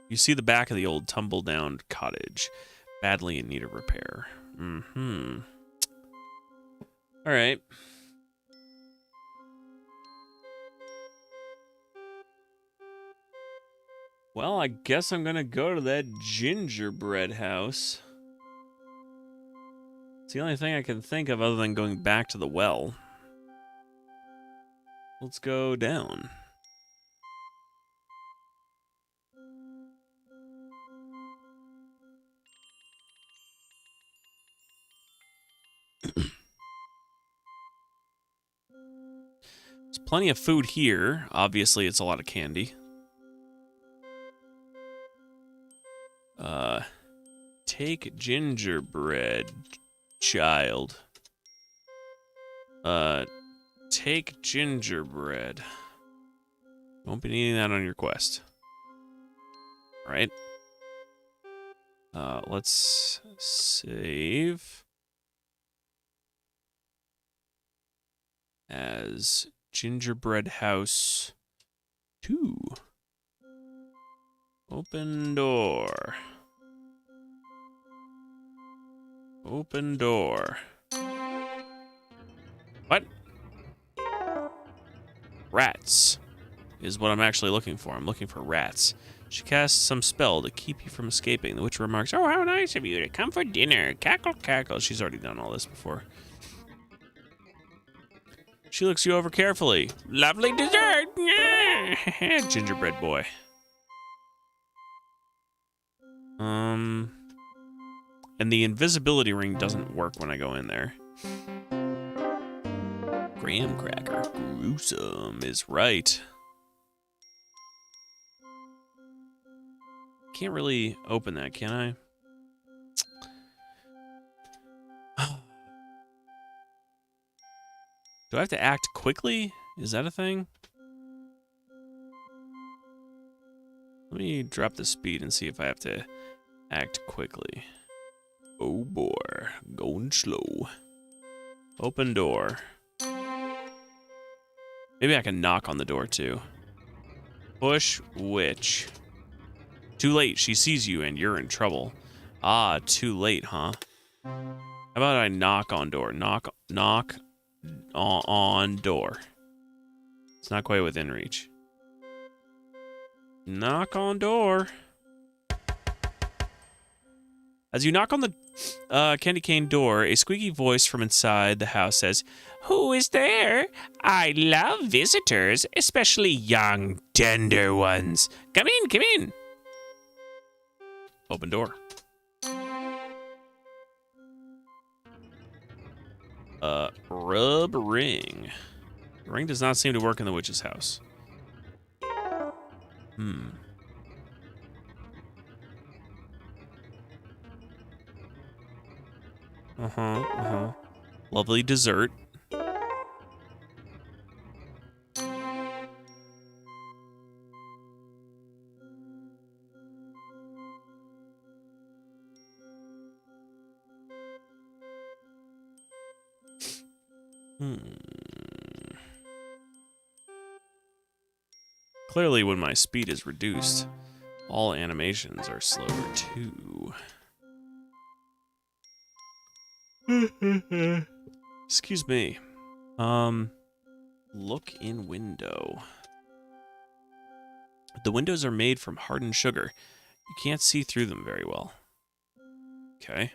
You see the back of the old tumble-down cottage. Badly in need of repair. Mm-hmm. All right. Well, I guess I'm gonna go to that gingerbread house. It's the only thing I can think of other than going back to the well. Let's go down. There's plenty of food here. Obviously, it's a lot of candy. Take gingerbread, child. Take gingerbread. Won't be needing that on your quest. All right. Let's save as Gingerbread House 2. Open door. Open door. What? Rats is what I'm actually looking for. I'm looking for rats. She casts some spell to keep you from escaping. The witch remarks, "Oh, how nice of you to come for dinner. Cackle, cackle." She's already done all this before. She looks you over carefully. Lovely dessert. Gingerbread boy. And the invisibility ring doesn't work when I go in there. Graham cracker. Gruesome is right. Can't really open that, can I? Do I have to act quickly? Is that a thing? Let me drop the speed and see if I have to act quickly. Oh boy, going slow. Open door. Maybe I can knock on the door too. Push witch. Too late, she sees you and you're in trouble. Ah, too late, huh? How about I knock on door? Knock on door. It's not quite within reach. Knock on door. As you knock on the candy cane door, a squeaky voice from inside the house says, "Who is there? I love visitors, especially young, tender ones. Come in, come in." Open door. Rub ring. The ring does not seem to work in the witch's house. Lovely dessert. Clearly, when my speed is reduced, all animations are slower too. Excuse me. Look in window. The windows are made from hardened sugar. You can't see through them very well. Okay.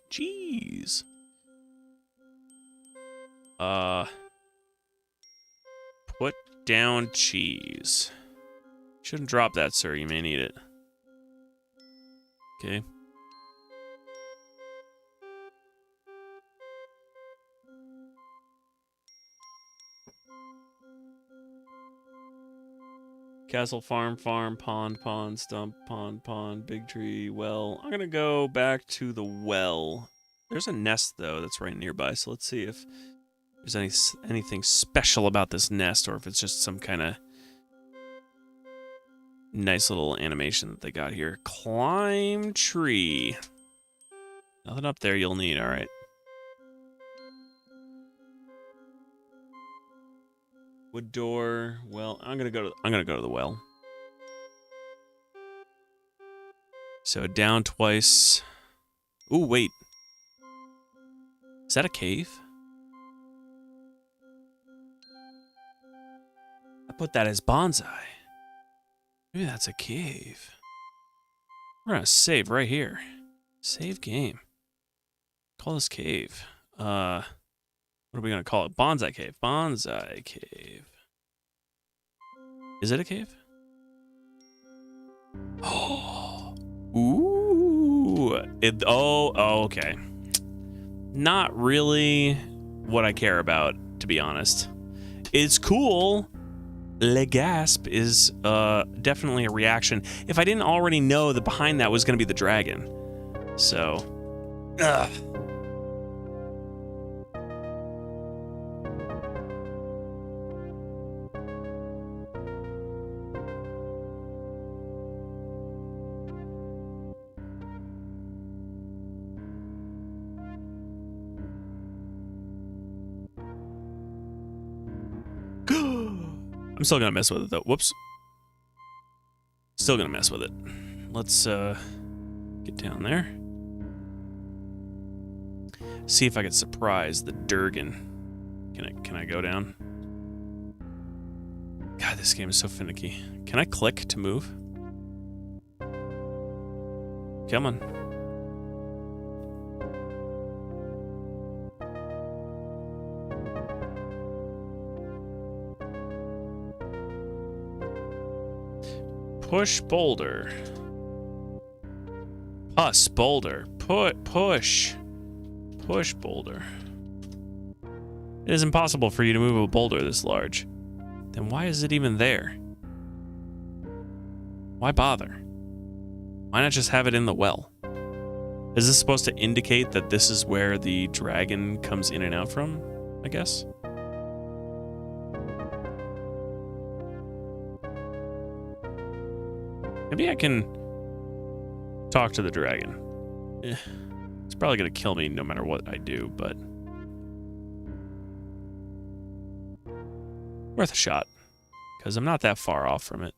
Jeez. Put down cheese. Shouldn't drop that, sir. You may need it. Okay. Castle, farm, pond, stump, pond, big tree, well. I'm gonna go back to the well. There's a nest, though, that's right nearby, so let's see if there's anything special about this nest, or if it's just some kind of nice little animation that they got here. Climb tree. Nothing up there you'll need, alright. Wood door. Well, I'm gonna go to the well. So down twice. Ooh, wait. Is that a cave? I put that as bonsai. Maybe that's a cave. We're gonna save right here. Save game. Call this cave. What are we gonna call it? Bonsai cave. Bonsai cave. Is it a cave? Oh. Ooh. Okay. Not really what I care about, to be honest. It's cool. Le gasp is definitely a reaction. If I didn't already know that behind that was going to be the dragon. So, ugh. I'm still gonna mess with it though. Whoops. Still gonna mess with it. Let's get down there. See if I can surprise the Durgan. Can I go down? God, this game is so finicky. Can I click to move? Come on. Push boulder. Push boulder. Push. Push boulder. It is impossible for you to move a boulder this large. Then why is it even there? Why bother? Why not just have it in the well? Is this supposed to indicate that this is where the dragon comes in and out from, I guess? Maybe I can talk to the dragon. It's probably going to kill me no matter what I do, but worth a shot, because I'm not that far off from it.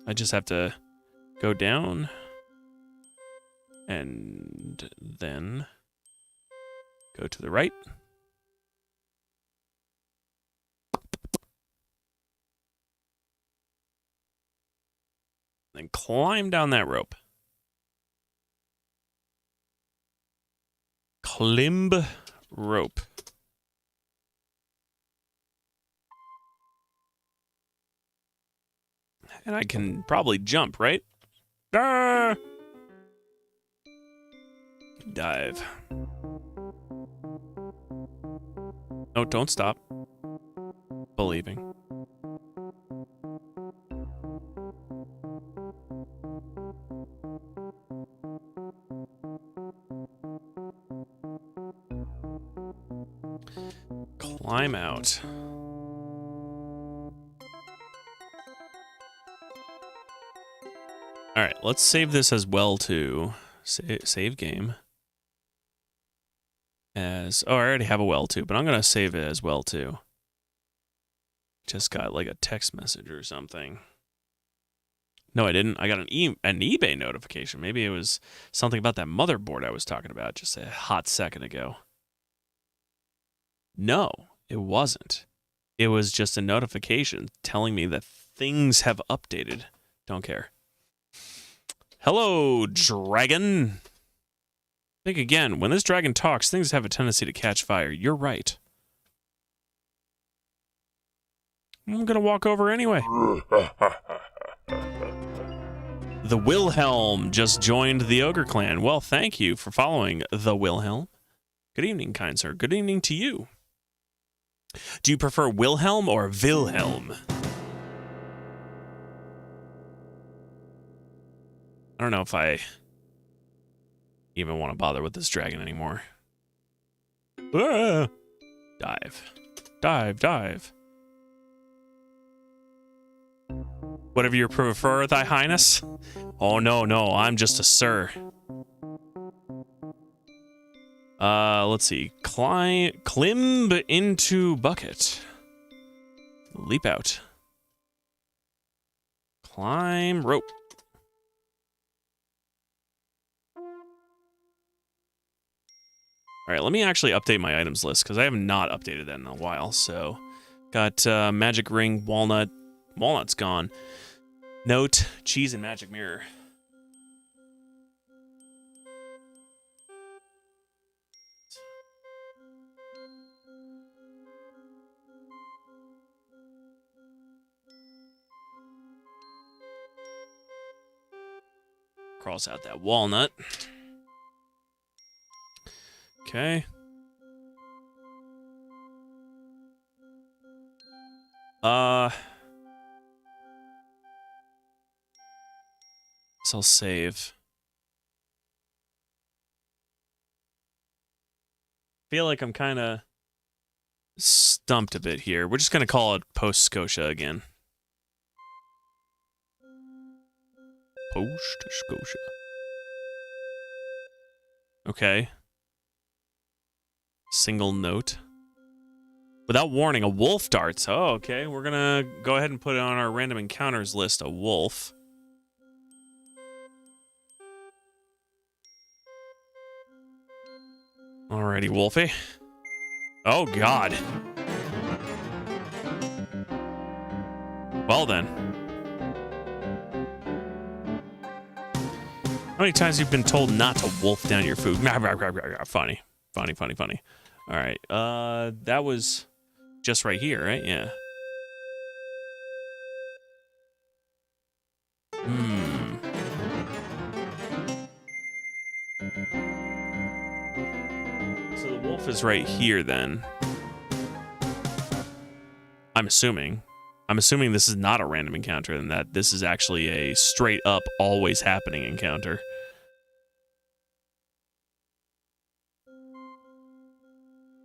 I just have to go down and then go to the right. Then climb down that rope. Climb rope. And I can probably jump, right? Ah! Dive. No, don't stop believing. Climb out. All right, let's save this as well too. Save game. As I already have a well too, but I'm gonna save it as well too. Just got like a text message or something. No, I didn't. I got an eBay notification. Maybe it was something about that motherboard I was talking about just a hot second ago. No, it wasn't. It was just a notification telling me that things have updated. Don't care. Hello, dragon. Think again. When this dragon talks, things have a tendency to catch fire. You're right. I'm gonna walk over anyway. The Wilhelm just joined the Ogre Clan. Well, thank you for following the Wilhelm. Good evening, kind sir. Good evening to you. Do you prefer Wilhelm or Wilhelm? I don't know if I even want to bother with this dragon anymore. Ah! Dive. Dive, dive. Whatever you prefer, thy highness? Oh, no, no, I'm just a sir. Let's see. Climb into bucket. Leap out. Climb rope. All right, let me actually update my items list because I have not updated that in a while. So, got magic ring, walnut. Walnut's gone. Note, cheese, and magic mirror. Cross out that walnut. Okay. So I'll save. Feel like I'm kind of stumped a bit here. We're just going to call it Post Scotia again. Post Scotia. Okay. Single note. Without warning, a wolf darts. Oh, okay. We're going to go ahead and put it on our random encounters list, a wolf. Alrighty, Wolfie. Oh, God. Well, then. How many times have you been told not to wolf down your food? Funny. Funny, funny, funny. All right. That was just right here, right? Yeah. So the wolf is right here, then. I'm assuming. I'm assuming this is not a random encounter and that this is actually a straight up, always happening encounter.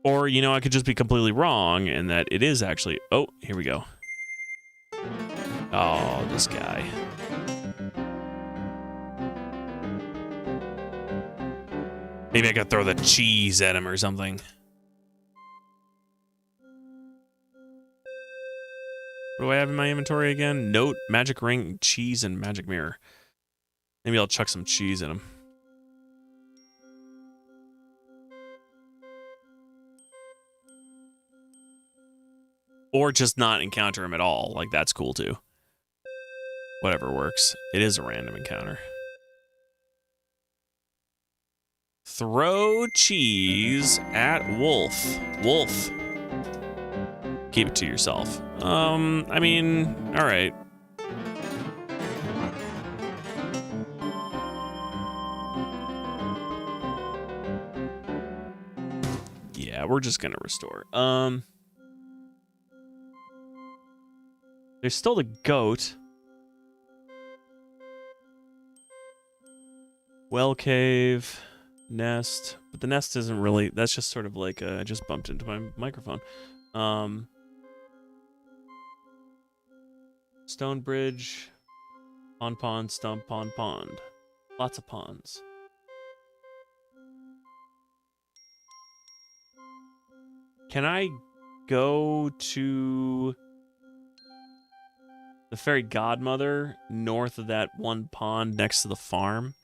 Or, you know, I could just be completely wrong and that it is actually... Oh, here we go. Oh, this guy. Maybe I could throw the cheese at him or something. What do I have in my inventory again? Note, magic ring, cheese, and magic mirror. Maybe I'll chuck some cheese in him. Or just not encounter him at all. Like, that's cool too. Whatever works. It is a random encounter. Throw cheese at wolf. Wolf. Keep it to yourself. I mean, all right. Yeah, we're just gonna restore. There's still the goat. Well cave, nest, but the nest isn't really. That's just sort of like I just bumped into my microphone. Stone bridge, pond, stump, pond. Lots of ponds. Can I go to the fairy godmother north of that one pond next to the farm?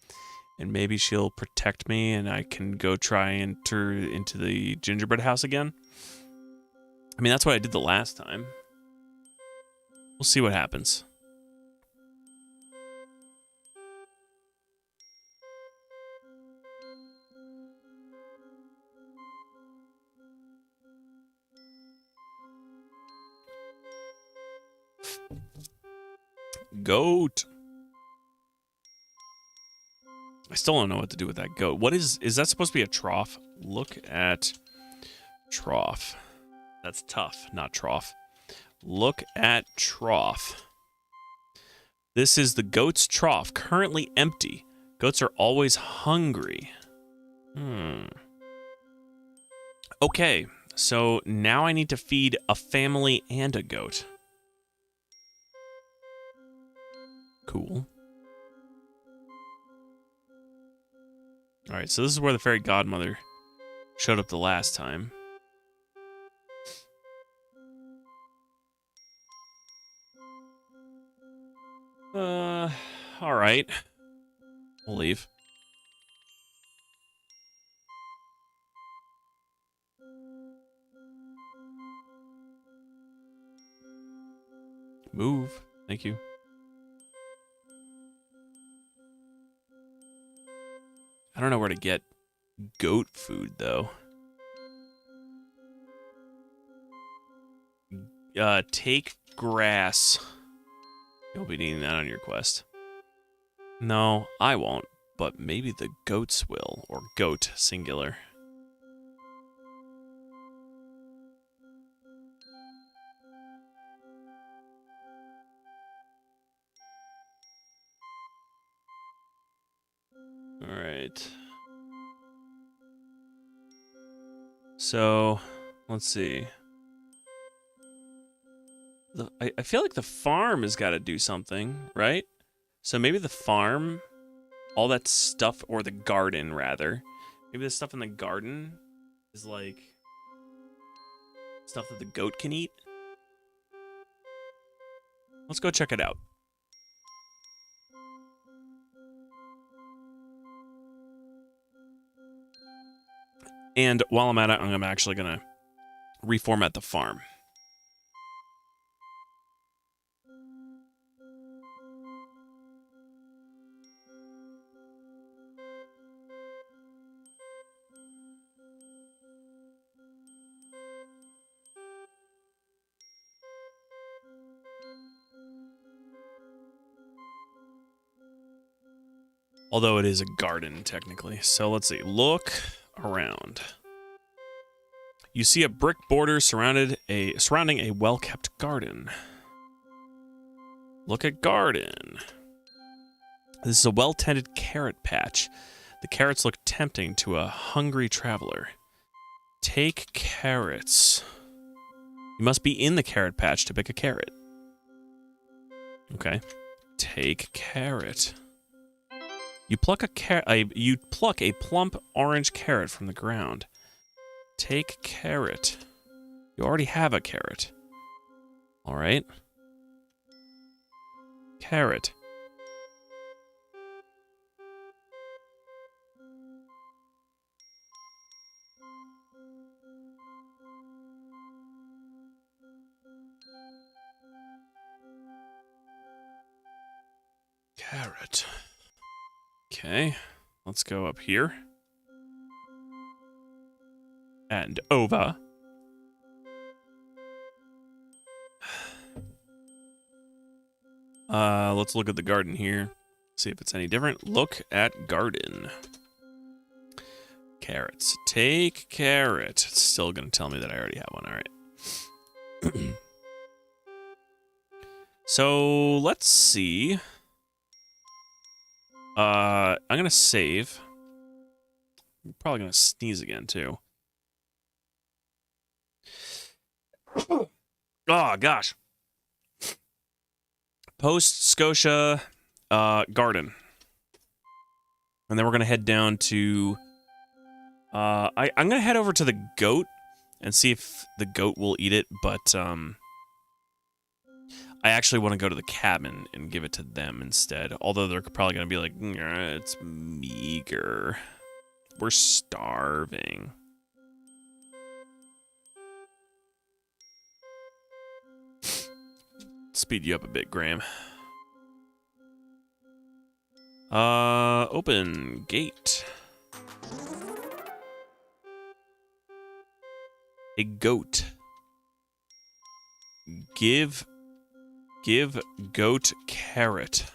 And maybe she'll protect me and I can go try and enter into the gingerbread house again. I mean, that's what I did the last time. We'll see what happens. Goat. I still don't know what to do with that goat. What is that supposed to be a trough? Look at trough. That's tough, not trough. Look at trough. This is the goat's trough, currently empty. Goats are always hungry. Okay, so now I need to feed a family and a goat. Cool. Alright, so this is where the fairy godmother showed up the last time. Alright. We'll leave. Move. Thank you. I don't know where to get goat food, though. Take grass. You'll be needing that on your quest. No, I won't, but maybe the goats will, or goat, singular. Alright. So, let's see. I feel like the farm has got to do something, right? So maybe the farm, all that stuff, or the garden, rather. Maybe the stuff in the garden is like stuff that the goat can eat. Let's go check it out. And while I'm at it, I'm actually going to reformat the farm. Although it is a garden, technically. So let's see. Look around. You see a brick border surrounding a well-kept garden. Look at garden. This is a well-tended carrot patch. The carrots look tempting to a hungry traveler. Take carrots. You must be in the carrot patch to pick a carrot. Okay. Take carrot. You pluck a plump orange carrot from the ground. Take carrot. You already have a carrot. All right. Carrot. Carrot. Okay, let's go up here. And over. Let's look at the garden here. See if it's any different. Look at garden. Carrots. Take carrot. It's still going to tell me that I already have one. All right. So, let's see. I'm going to save. I'm probably going to sneeze again, too. Oh, gosh. Post Scotia Garden. And then we're going to head down to... I'm going to head over to the goat and see if the goat will eat it, but I actually want to go to the cabin and give it to them instead. Although they're probably going to be like, it's meager. We're starving. Speed you up a bit, Graham. Open gate. A goat. Give goat carrot.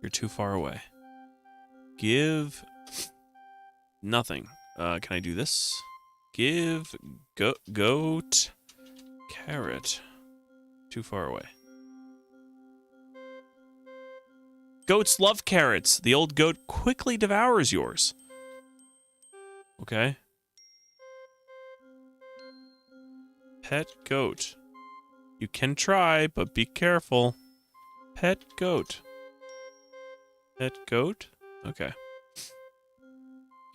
You're too far away. Give nothing. Can I do this? Give goat carrot. Too far away. Goats love carrots. The old goat quickly devours yours. Okay. Pet goat. You can try, but be careful. Pet goat. Pet goat? Okay.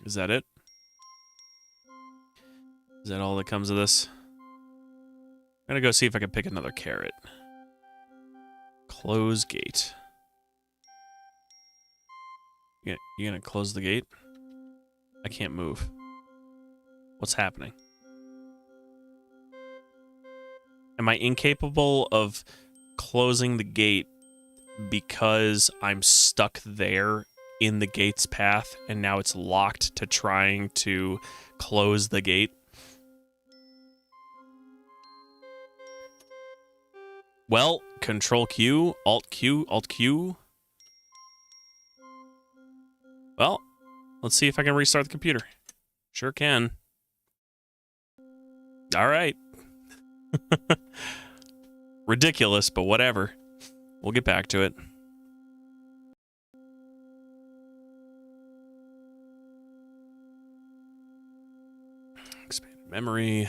Is that it? Is that all that comes of this? I'm gonna go see if I can pick another carrot. Close gate. You gonna close the gate? I can't move. What's happening? Am I incapable of closing the gate because I'm stuck there in the gate's path and now it's locked to trying to close the gate? Well, Control Q, Alt Q, Alt Q. Well, let's see if I can restart the computer. Sure can. All right. Ridiculous, but whatever. We'll get back to it. Expanded memory.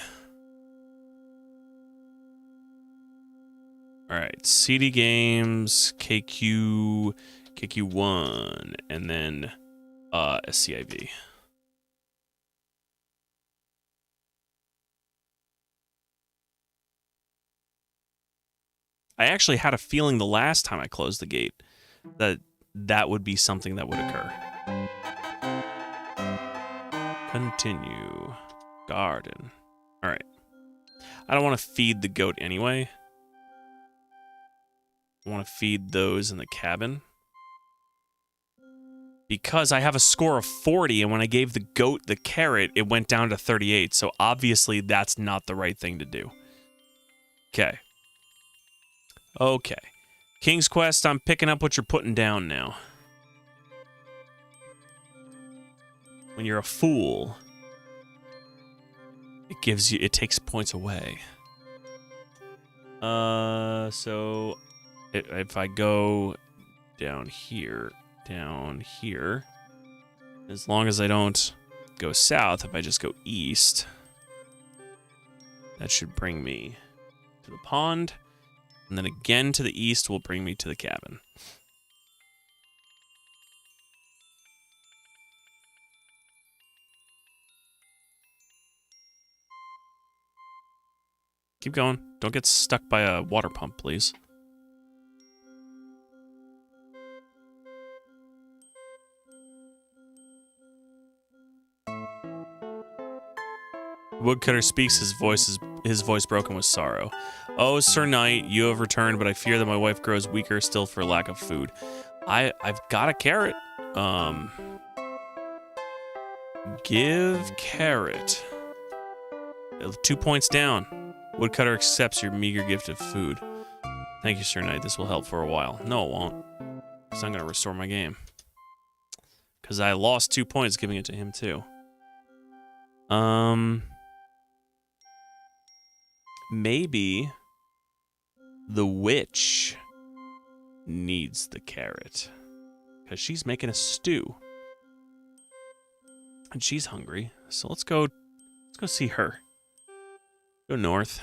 All right, CD games, KQ, KQ1, and then SCIV. I actually had a feeling the last time I closed the gate that that would be something that would occur. Continue. Garden. All right. I don't want to feed the goat anyway. I want to feed those in the cabin. Because I have a score of 40, and when I gave the goat the carrot, it went down to 38. So obviously that's not the right thing to do. Okay. Okay. King's Quest, I'm picking up what you're putting down now. When you're a fool, it takes points away. So if I go down here, as long as I don't go south, if I just go east, that should bring me to the pond. And then again to the east will bring me to the cabin. Keep going. Don't get stuck by a water pump, please. Woodcutter speaks, his voice broken with sorrow. Oh, Sir Knight, you have returned, but I fear that my wife grows weaker still for lack of food. I've got a carrot. Give carrot. 2 points down. Woodcutter accepts your meager gift of food. Thank you, Sir Knight. This will help for a while. No, it won't. Because I'm going to restore my game. Because I lost 2 points giving it to him, too. Maybe the witch needs the carrot because she's making a stew and she's hungry. So let's go see her. Go north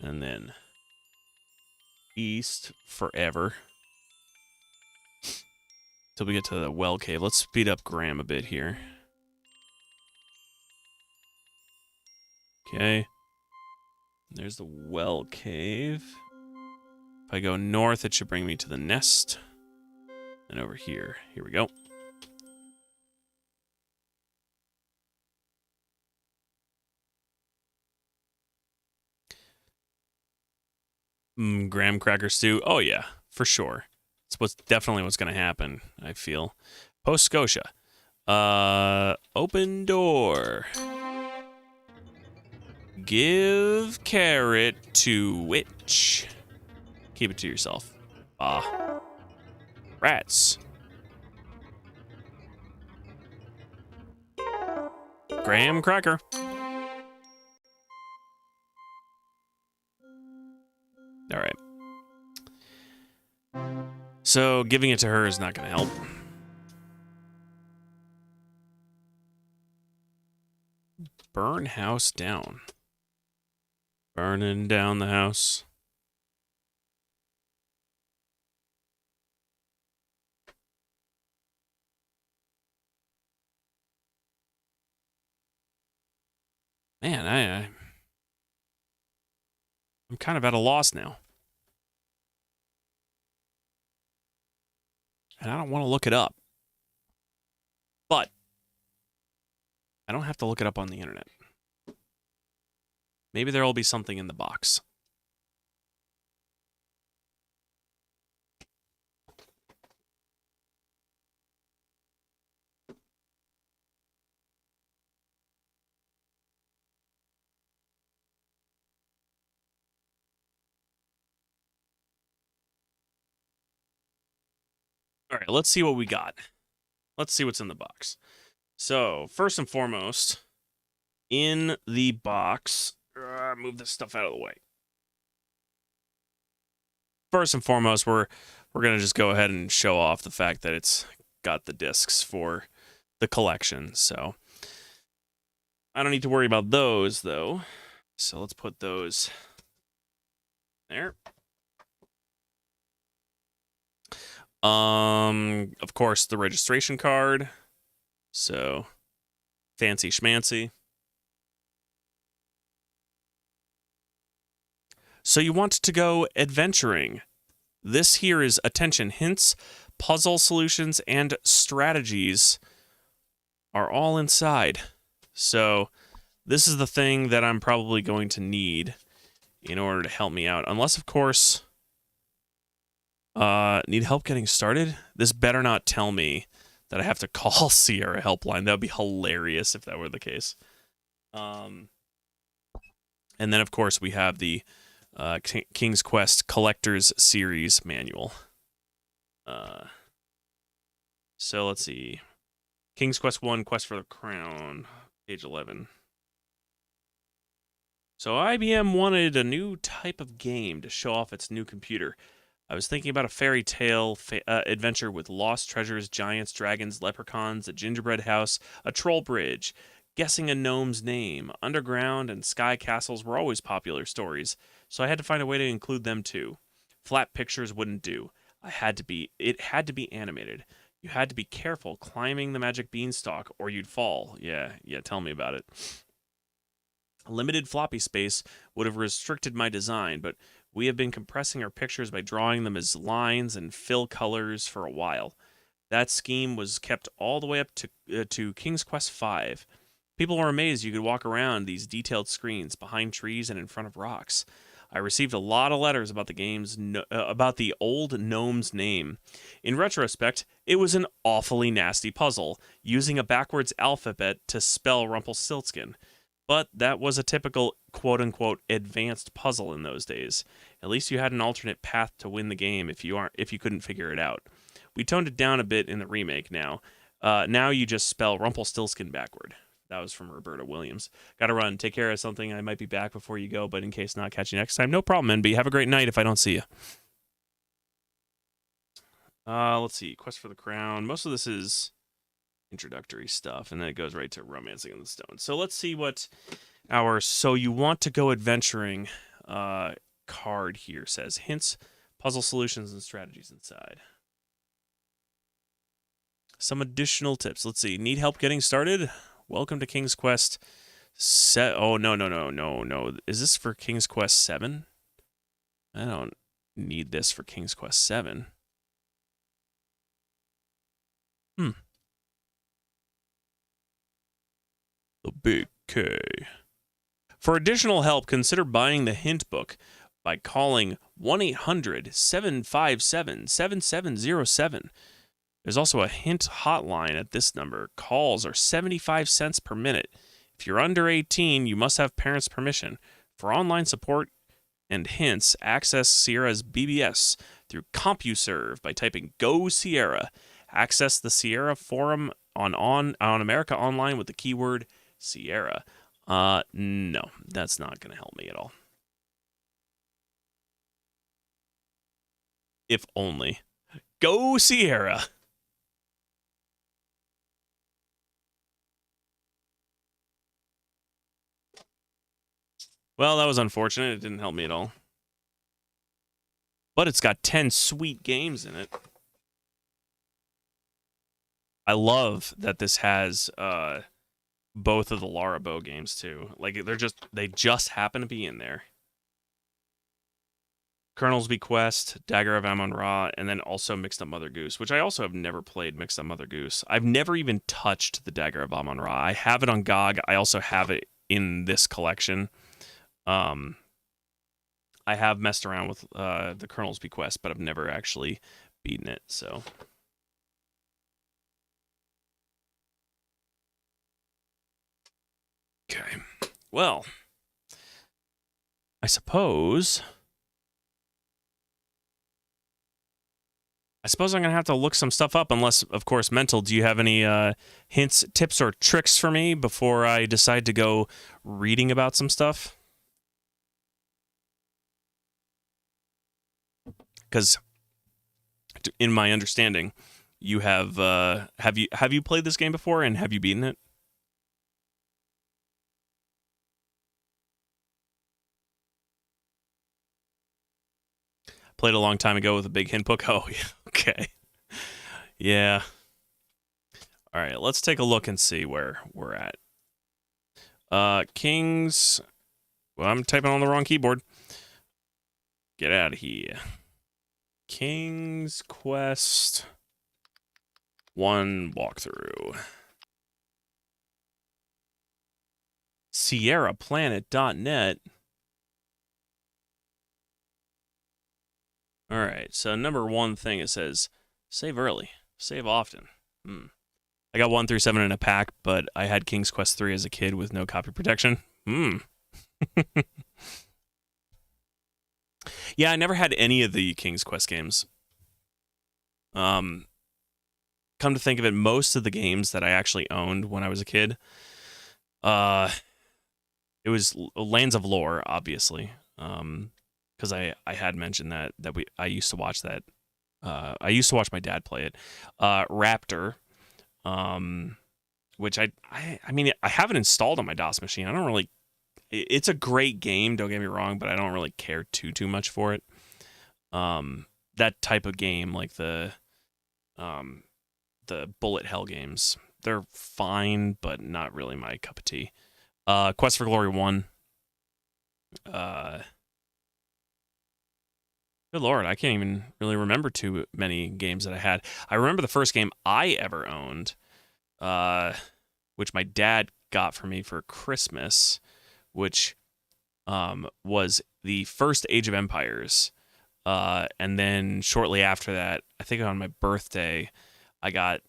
and then east forever till we get to the well cave. Let's speed up Graham a bit here. Okay. There's the well cave. If I go north, it should bring me to the nest. And over here. Here we go. Graham cracker stew. Oh, yeah. For sure. It's definitely what's going to happen, I feel. Post Scotia. Open door. Give carrot to witch. Keep it to yourself. Rats. Graham cracker. All right. So giving it to her is not going to help. Burn house down. Burning down the house. Man, I'm kind of at a loss now. And I don't want to look it up. But I don't have to look it up on the internet. Maybe there will be something in the box. All right, let's see what we got. Let's see what's in the box. So, first and foremost, in the box, move this stuff out of the way. First and foremost, we're going to just go ahead and show off the fact that it's got the discs for the collection. So, I don't need to worry about those, though. So, let's put those there. Of course, the registration card. So, fancy schmancy. So you want to go adventuring. This here is, attention, hints, puzzle solutions, and strategies are all inside. So this is the thing that I'm probably going to need in order to help me out. Unless, of course, need help getting started? This better not tell me that I have to call Sierra Helpline. That would be hilarious if that were the case. And then, of course, we have the King's Quest Collector's Series Manual. So let's see. King's Quest 1, Quest for the Crown, page 11. So IBM wanted a new type of game to show off its new computer. I was thinking about a fairy tale adventure with lost treasures, giants, dragons, leprechauns, a gingerbread house, a troll bridge, guessing a gnome's name. Underground and sky castles were always popular stories, so I had to find a way to include them too. Flat pictures wouldn't do. It had to be animated. You had to be careful climbing the magic beanstalk or you'd fall. Yeah, tell me about it. Limited floppy space would have restricted my design, but we have been compressing our pictures by drawing them as lines and fill colors for a while. That scheme was kept all the way up to King's Quest V. People were amazed you could walk around these detailed screens behind trees and in front of rocks. I received a lot of letters about about the old gnome's name. In retrospect, it was an awfully nasty puzzle, using a backwards alphabet to spell Rumpelstiltskin. But that was a typical quote-unquote advanced puzzle in those days. At least you had an alternate path to win the game if you couldn't figure it out. We toned it down a bit in the remake now. Now you just spell Rumpelstiltskin backward. That was from Roberta Williams. Gotta run. Take care of something. I might be back before you go, but in case not, catch you next time. No problem, NB. Have a great night if I don't see you. Let's see. Quest for the Crown. Most of this is introductory stuff, and then it goes right to Romancing in the Stone. So let's see what our So You Want to Go Adventuring card here says. Hints, puzzle solutions, and strategies inside. Some additional tips. Let's see. Need help getting started? Welcome to King's Quest. Oh, no. Is this for King's Quest 7? I don't need this for King's Quest 7. The Big K. For additional help, consider buying the hint book by calling 1-800-757-7707. There's also a hint hotline at this number. Calls are 75 cents per minute. If you're under 18, you must have parents' permission. For online support and hints, access Sierra's BBS through CompuServe by typing Go Sierra. Access the Sierra forum on America Online with the keyword Sierra. No, that's not going to help me at all. If only. Go Sierra. Well, that was unfortunate. It didn't help me at all. But it's got 10 sweet games in it. I love that this has both of the Lara Bow games too. Like they just happen to be in there. Colonel's Bequest, Dagger of Amun-Ra, and then also Mixed Up Mother Goose, which I also have never played Mixed Up Mother Goose. I've never even touched the Dagger of Amun-Ra. I have it on GOG. I also have it in this collection. I have messed around with the Colonel's Bequest, but I've never actually beaten it, so... Okay. Well, I suppose I'm going to have to look some stuff up, unless, of course, Mental, do you have any hints, tips, or tricks for me before I decide to go reading about some stuff? Because, in my understanding, you have you played this game before, and have you beaten it? Played a long time ago with a big hint book. Oh, yeah. Okay. Yeah. All right, let's take a look and see where we're at. Kings... Well, I'm typing on the wrong keyboard. Get out of here. King's Quest 1 walkthrough. SierraPlanet.net. All right, so number one thing, it says, save early, save often. I got 1 through 7 in a pack, but I had King's Quest 3 as a kid with no copy protection. Yeah, I never had any of the King's Quest games. Come to think of it, most of the games that I actually owned when I was a kid, it was Lands of Lore, obviously. Because I had mentioned I used to watch that. I used to watch my dad play it. Raptor, which I mean, I have it installed on my DOS machine. I don't really. It's a great game, don't get me wrong, but I don't really care too much for it. That type of game, like the bullet hell games, they're fine, but not really my cup of tea. Quest for Glory 1. Good Lord, I can't even really remember too many games that I had. I remember the first game I ever owned, which my dad got for me for Christmas, which was the first Age of Empires. And then shortly after that, I think on my birthday, I got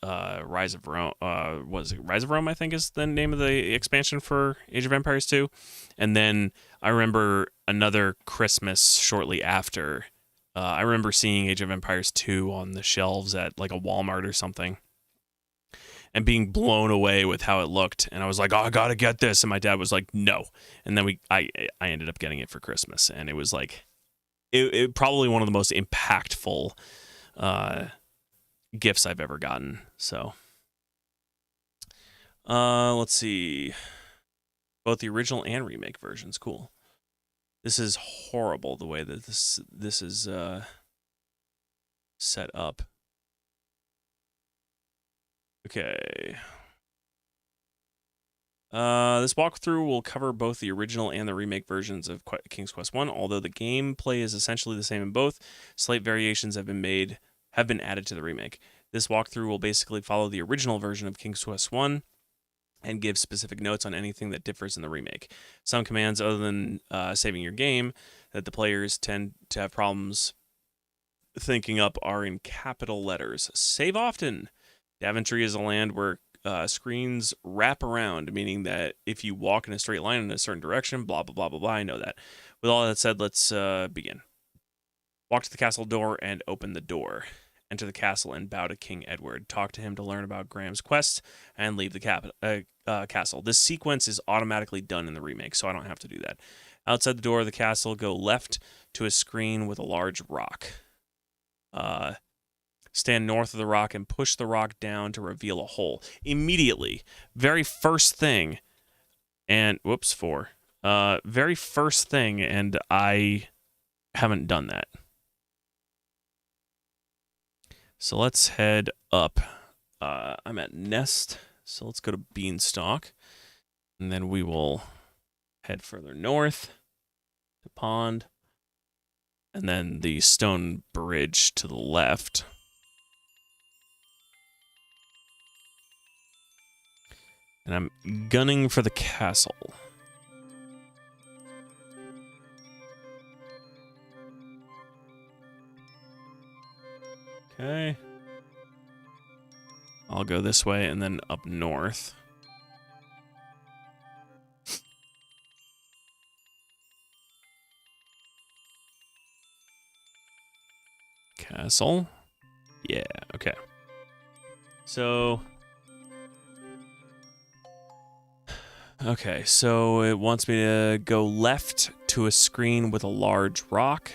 Rise of Rome. Was it Rise of Rome, I think is the name of the expansion for Age of Empires 2. And then I remember another Christmas shortly after. I remember seeing Age of Empires 2 on the shelves at like a Walmart or something. and being blown away with how it looked. And I was like, oh, I gotta get this. And my dad was like, no. And then I ended up getting it for Christmas, and it was like, it probably one of the most impactful gifts I've ever gotten. So, let's see, both the original and remake versions. Cool. This is horrible the way that this is set up. Okay. This walkthrough will cover both the original and the remake versions of King's Quest 1. Although the gameplay is essentially the same in both, slight variations have been added to the remake. This walkthrough will basically follow the original version of King's Quest 1 and give specific notes on anything that differs in the remake. Some commands, other than saving your game, that the players tend to have problems thinking up are in capital letters. Save often. Daventry is a land where screens wrap around, meaning that if you walk in a straight line in a certain direction, blah, blah, blah, blah, blah. I know that. With all that said, let's begin. Walk to the castle door and open the door. Enter the castle and bow to King Edward. Talk to him to learn about Graham's quest and leave the castle. This sequence is automatically done in the remake, so I don't have to do that. Outside the door of the castle, go left to a screen with a large rock. Stand north of the rock and push the rock down to reveal a hole. Immediately, very first thing, and whoops, 4. Very first thing, and I haven't done that. So let's head up. I'm at Nest, so let's go to Beanstalk, and then we will head further north to Pond, and then the stone bridge to the left. And I'm gunning for the castle. Okay. I'll go this way and then up north. Castle. Yeah, okay. So... okay, so it wants me to go left to a screen with a large rock.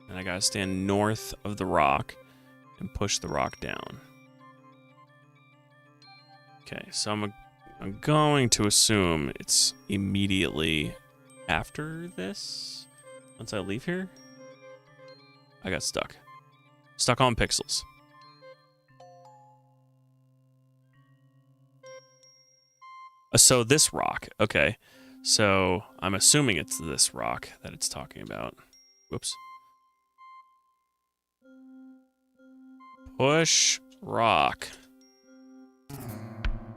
And I gotta stand north of the rock and push the rock down. Okay, so I'm going to assume it's immediately after this. Once I leave here. I got stuck. Stuck on pixels. So this rock. Okay. So I'm assuming it's this rock that it's talking about. Whoops. Push rock.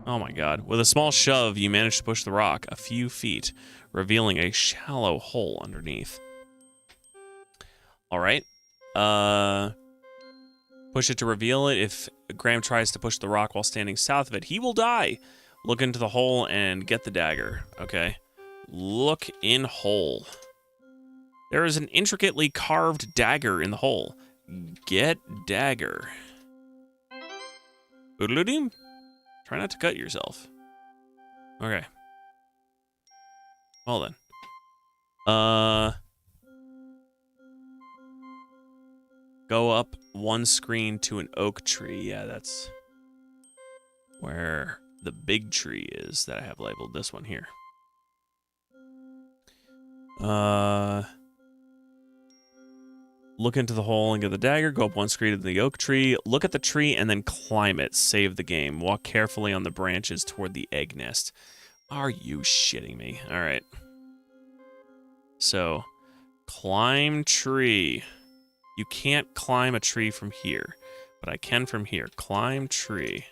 Oh my god. With a small shove, you manage to push the rock a few feet, revealing a shallow hole underneath. Alright. Push it to reveal it. If Graham tries to push the rock while standing south of it, he will die. Look into the hole and get the dagger. Okay. Look in hole. There is an intricately carved dagger in the hole. Get dagger. Oodaloodim? Try not to cut yourself. Okay. Well then. Go up one screen to an oak tree. Yeah, that's where the big tree is that I have labeled. This one here. Look into the hole and get the dagger. Go up one screen to the oak tree. Look at the tree and then climb it. Save the game. Walk carefully on the branches toward the egg nest. Are you shitting me? All right. So, climb tree. You can't climb a tree from here, but I can from here. Climb tree.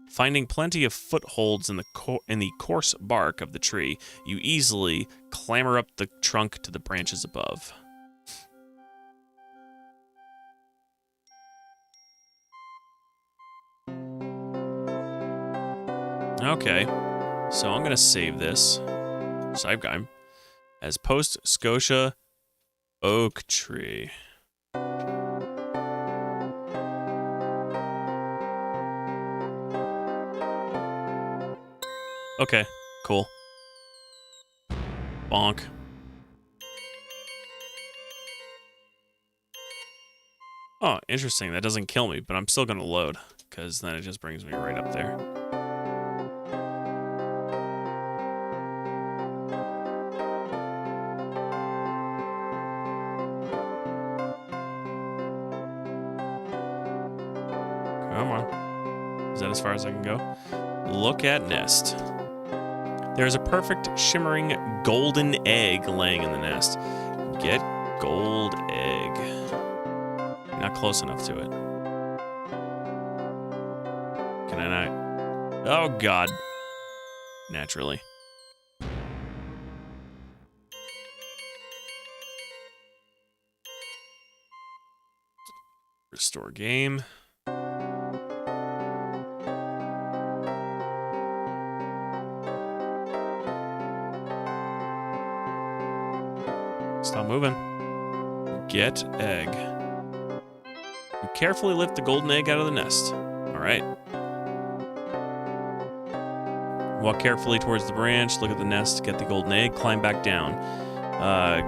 Finding plenty of footholds in the coarse bark of the tree, you easily clamber up the trunk to the branches above. Okay, so I'm gonna save this. Save game as Post Scotia Oak Tree. Okay, cool. Bonk. Oh, interesting. That doesn't kill me, but I'm still going to load, because then it just brings me right up there. Come on. Is that as far as I can go? Look at nest. There's a perfect shimmering golden egg laying in the nest. Get gold egg. Not close enough to it. Can I not? Oh, God. Naturally. Restore game. Stop moving. Get egg. You carefully lift the golden egg out of the nest. All right. Walk carefully towards the branch, look at the nest, get the golden egg, climb back down.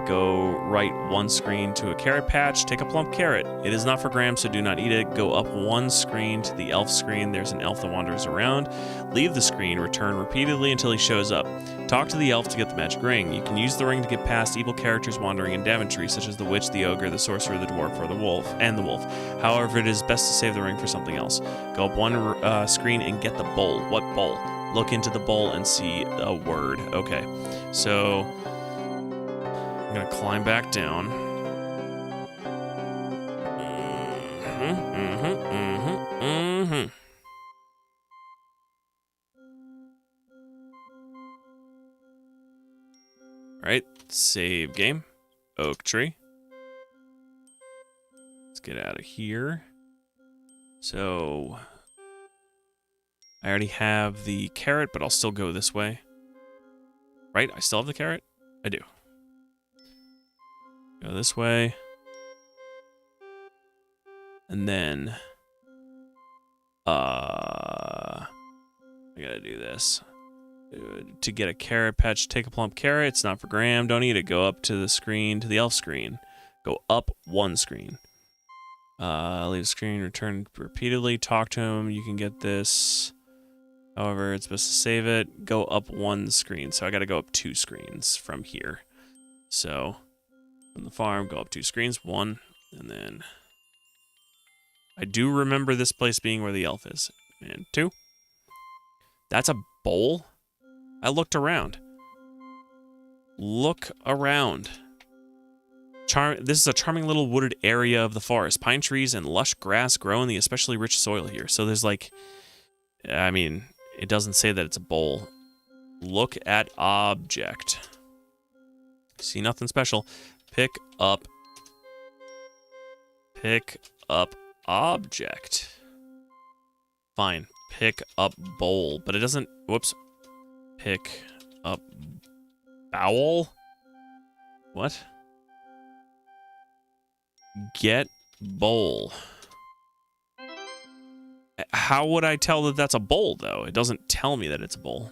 Go right one screen to a carrot patch, take a plump carrot. It is not for Graham, so do not eat it. Go up one screen to the elf screen. There's an elf that wanders around. Leave the screen, return repeatedly until he shows up. Talk to the elf to get the magic ring. You can use the ring to get past evil characters wandering in Daventry, such as the witch, the ogre, the sorcerer, the dwarf, or the wolf, and the wolf. However, it is best to save the ring for something else. Go up one screen and get the bowl. What bowl? Look into the bowl and see a word. Okay, so I'm gonna climb back down. Right, save game. Oak tree. Let's get out of here. So I already have the carrot, but I'll still go this way. Right, I still have the carrot? I do. Go this way. And then I gotta do this. To get a carrot patch, take a plump carrot. It's not for Graham. Don't eat it. Go up to the screen, to the elf screen. Go up one screen. Leave the screen, return repeatedly. Talk to him. You can get this. However, it's best to save it. Go up one screen. So I gotta go up two screens from here. So from the farm, go up two screens. One, and then I do remember this place being where the elf is. And two. That's a bowl? I looked around. Look around. This is a charming little wooded area of the forest. Pine trees and lush grass grow in the especially rich soil here. So there's like, I mean, it doesn't say that it's a bowl. Look at object. See nothing special. Pick up object. Fine. Pick up bowl. But it doesn't, whoops. Pick up bowel? What? Get bowl. How would I tell that that's a bowl, though? It doesn't tell me that it's a bowl.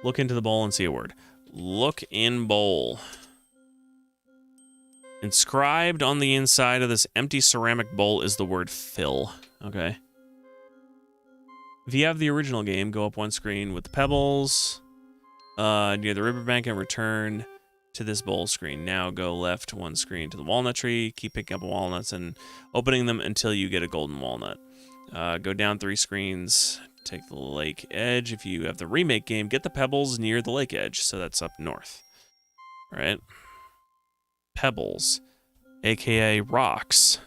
Look into the bowl and see a word. Look in bowl. Inscribed on the inside of this empty ceramic bowl is the word fill. Okay. If you have the original game, go up one screen with the pebbles near the riverbank and return to this bowl screen. Now go left one screen to the walnut tree. Keep picking up walnuts and opening them until you get a golden walnut. Go down three screens. Take the lake edge. If you have the remake game, get the pebbles near the lake edge. So that's up north. All right. Pebbles, aka rocks.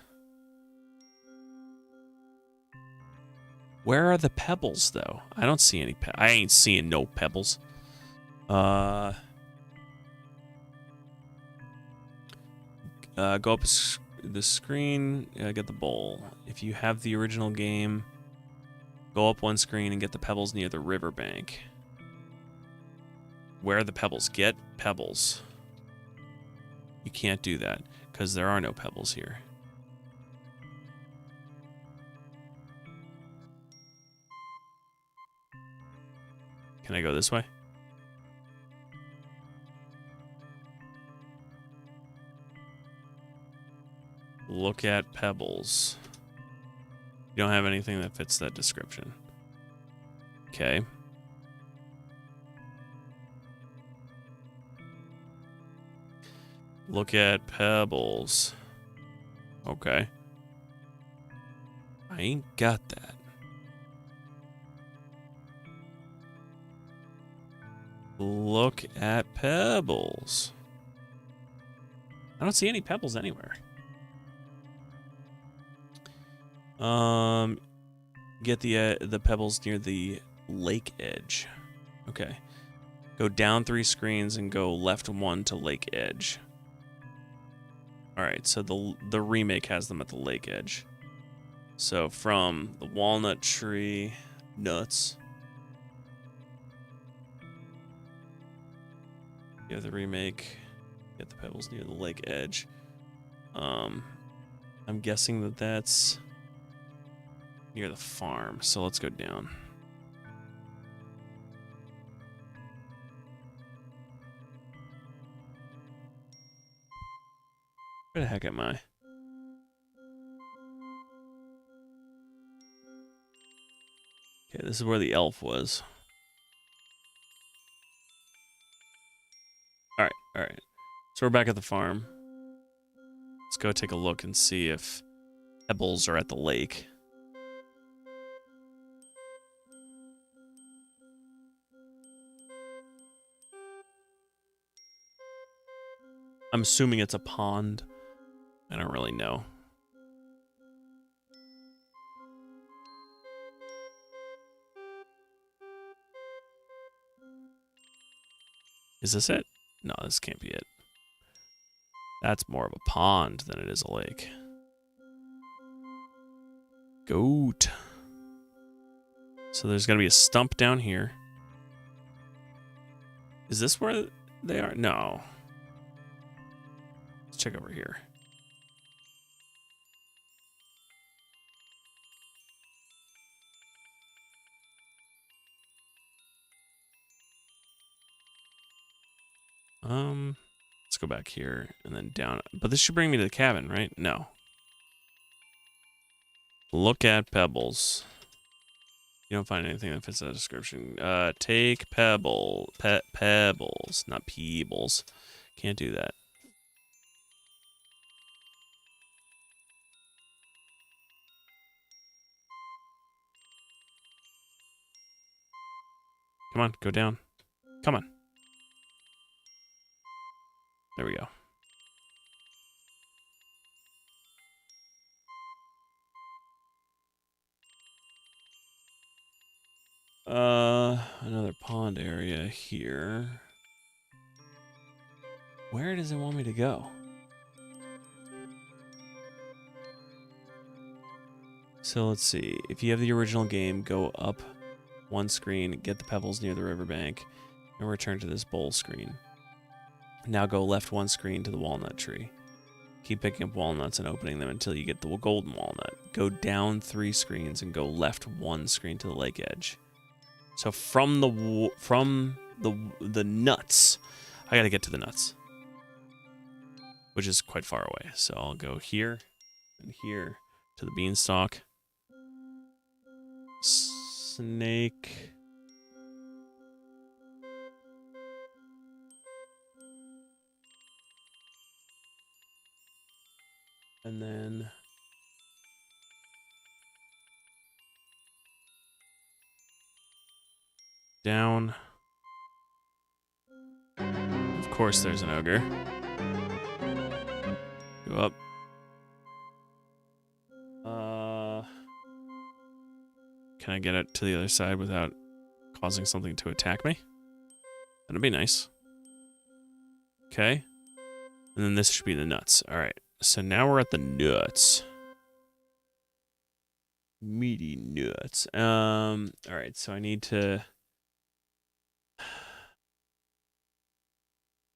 Where are the pebbles, though? I don't see any. I ain't seeing no pebbles. Go up the screen. Get the bowl. If you have the original game, go up one screen and get the pebbles near the riverbank. Where are the pebbles? Get pebbles. You can't do that because there are no pebbles here. Can I go this way? Look at pebbles. You don't have anything that fits that description. Okay. Look at pebbles. Okay. I ain't got that. Look at pebbles. I don't see any pebbles anywhere. Get the pebbles near the lake edge. Okay. Go down 3 screens and go left 1 to lake edge. All right, so the remake has them at the lake edge. So from the walnut tree, nuts. You have the remake. Get the pebbles near the lake edge. I'm guessing that that's near the farm. So let's go down. Where the heck am I? Okay, this is where the elf was. All right. So we're back at the farm. Let's go take a look and see if pebbles are at the lake. I'm assuming it's a pond. I don't really know. Is this it? No, this can't be it. That's more of a pond than it is a lake. Goat. So there's going to be a stump down here. Is this where they are? No. Let's check over here. Let's go back here and then down. But this should bring me to the cabin, right? No. Look at pebbles. You don't find anything that fits that description. Take pebbles, not peebles. Can't do that. Come on, go down. Come on. There we go. Another pond area here. Where does it want me to go? So let's see. If you have the original game, go up 1 screen, get the pebbles near the riverbank, and return to this bowl screen. Now go left 1 screen to the walnut tree. Keep picking up walnuts and opening them until you get the golden walnut. Go down 3 screens and go left 1 screen to the lake edge. So from the nuts, I gotta get to the nuts, which is quite far away. So I'll go here and here to the beanstalk. Snake. And then down. Of course there's an ogre. Go up. Can I get it to the other side without causing something to attack me? That'd be nice. Okay. And then this should be the nuts. All right. So now we're at the nuts. Meaty nuts. All right. So I need to...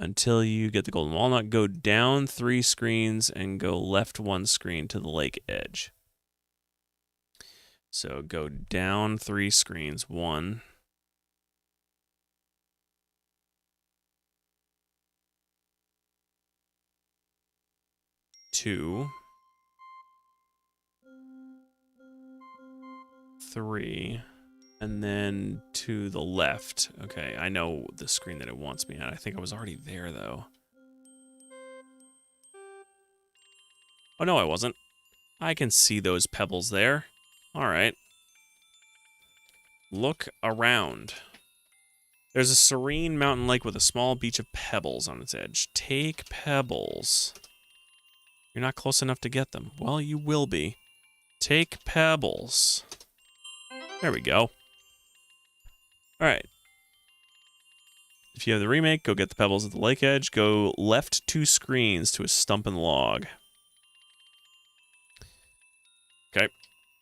Until you get the golden walnut, go down 3 screens and go left 1 screen to the lake edge. So go down 3 screens. 1, 2, 3, and then to the left. Okay, I know the screen that it wants me at. I think I was already there, though. Oh, no, I wasn't. I can see those pebbles there. All right. Look around. There's a serene mountain lake with a small beach of pebbles on its edge. Take pebbles. You're not close enough to get them. Well, you will be. Take pebbles. There we go. All right. If you have the remake, go get the pebbles at the lake edge. Go left 2 screens to a stump and log. Okay.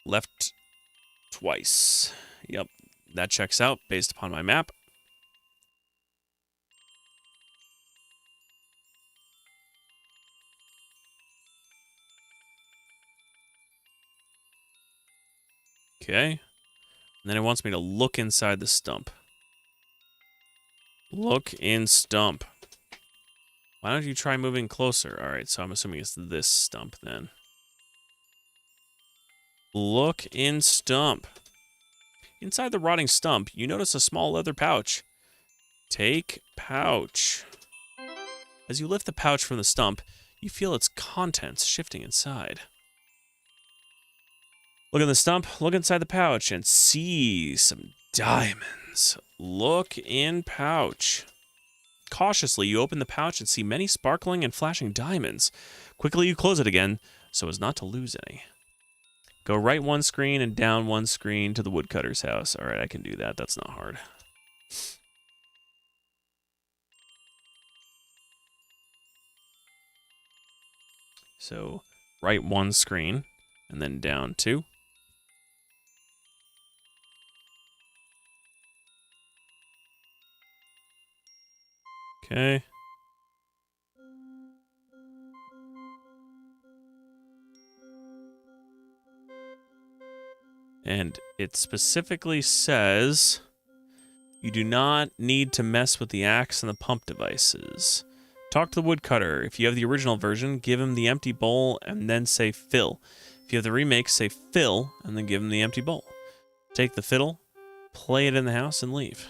Left twice. Yep. That checks out based upon my map. Okay. And then it wants me to look inside the stump. Look in stump. Why don't you try moving closer? All right, so I'm assuming it's this stump then. Look in stump. Inside the rotting stump, you notice a small leather pouch. Take pouch. As you lift the pouch from the stump, you feel its contents shifting inside. Look in the stump, look inside the pouch, and see some diamonds. Look in pouch. Cautiously, you open the pouch and see many sparkling and flashing diamonds. Quickly, you close it again, so as not to lose any. Go right 1 screen and down 1 screen to the woodcutter's house. All right, I can do that. That's not hard. So, right 1 screen, and then down 2. Okay. And it specifically says you do not need to mess with the axe and the pump devices. Talk to the woodcutter. If you have the original version, give him the empty bowl and then say fill. If you have the remake, say fill and then give him the empty bowl. Take the fiddle, play it in the house, and leave.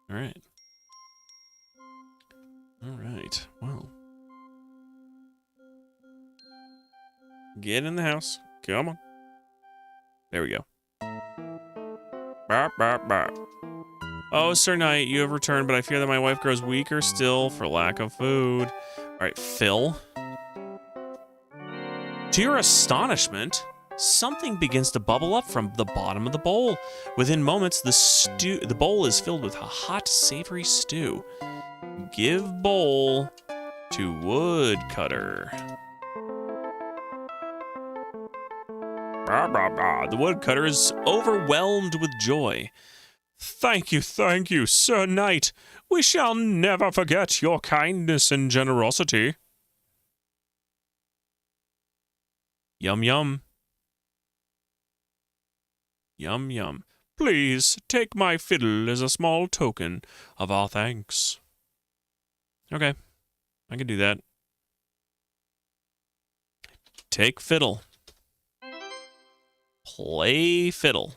All right. All right. Well. Get in the house. Come on. There we go. Bark, bark, bark. Oh, Sir Knight, you have returned, but I fear that my wife grows weaker still for lack of food. All right, Phil. To your astonishment, something begins to bubble up from the bottom of the bowl. Within moments, the bowl is filled with a hot, savory stew. Give bowl to woodcutter. The woodcutter is overwhelmed with joy. Thank you, Sir Knight. We shall never forget your kindness and generosity. Yum, yum. Yum, yum. Please take my fiddle as a small token of our thanks. Okay, I can do that. Take fiddle. Play fiddle.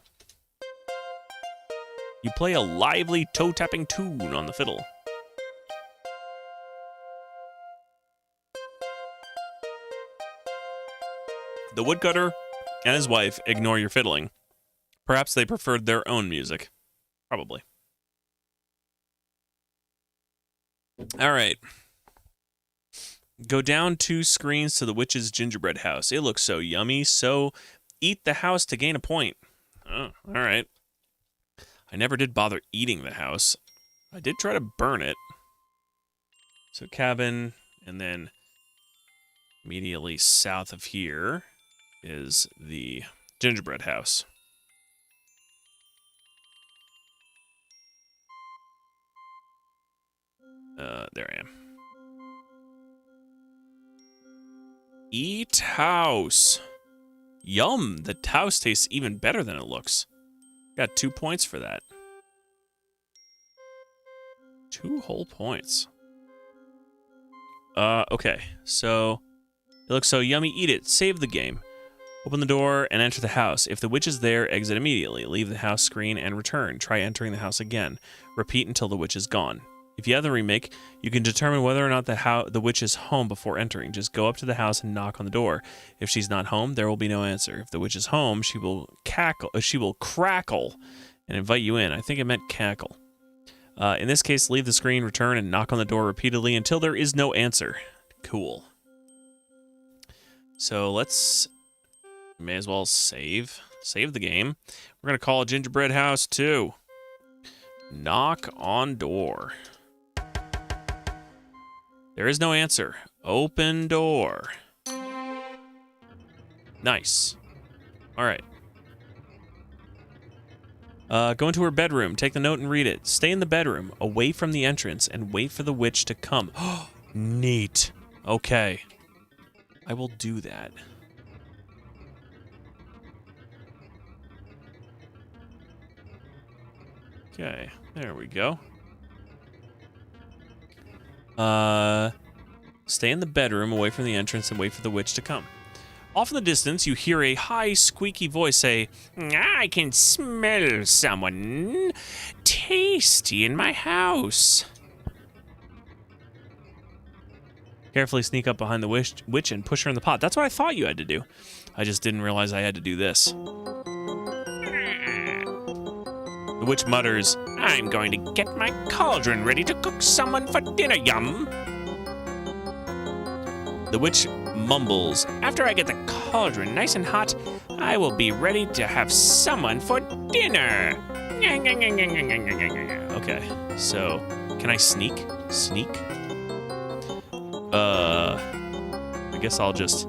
You play a lively toe-tapping tune on the fiddle. The woodcutter and his wife ignore your fiddling. Perhaps they preferred their own music. Probably. All right. Go down 2 screens to the witch's gingerbread house. It looks so yummy, so eat the house to gain a point. Oh, all right. I never did bother eating the house. I did try to burn it. So cabin, and then immediately south of here is the gingerbread house. There I am. Eat house. Yum, the house tastes even better than it looks. Got 2 points for that. 2 whole points. Okay, so It looks so yummy, eat it. Save the game. Open the door and enter the house. If the witch is there, exit immediately. Leave the house screen and return. Try entering the house again. Repeat until the witch is gone. If you have the remake, you can determine whether or not the witch is home before entering. Just go up to the house and knock on the door. If she's not home, there will be no answer. If the witch is home, she will crackle and invite you in. I think it meant cackle. In this case, leave the screen, return, and knock on the door repeatedly until there is no answer. Cool. So let's... May as well save the game. We're going to call Gingerbread House 2. Knock on door. There is no answer. Open door. Nice. All right. Go into her bedroom. Take the note and read it. Stay in the bedroom, away from the entrance, and wait for the witch to come. Neat. Okay. I will do that. Okay, there we go. Stay in the bedroom, away from the entrance, and wait for the witch to come. Off in the distance, you hear a high, squeaky voice say, I can smell someone tasty in my house. Carefully sneak up behind the witch and push her in the pot. That's what I thought you had to do. I just didn't realize I had to do this. The witch mutters, I'm going to get my cauldron ready to cook someone for dinner, yum. The witch mumbles, after I get the cauldron nice and hot, I will be ready to have someone for dinner. Okay, so can I sneak? Sneak? I guess I'll just...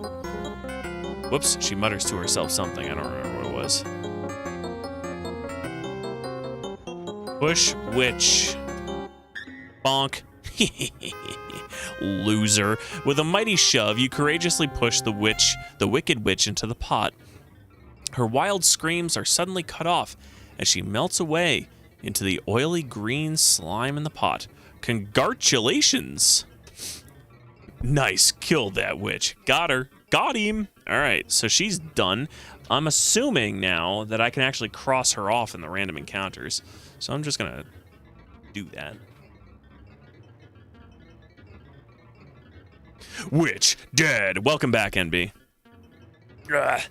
Whoops, she mutters to herself something. I don't remember what it was. Push witch. Bonk. Loser. With a mighty shove, you courageously push the wicked witch into the pot. Her wild screams are suddenly cut off as she melts away into the oily green slime in the pot. Congratulations! Nice, killed that witch. Got her. Got him. All right, so she's done. I'm assuming now that I can actually cross her off in the random encounters. So I'm just gonna do that. Witch dead. Welcome back, NB. Ugh.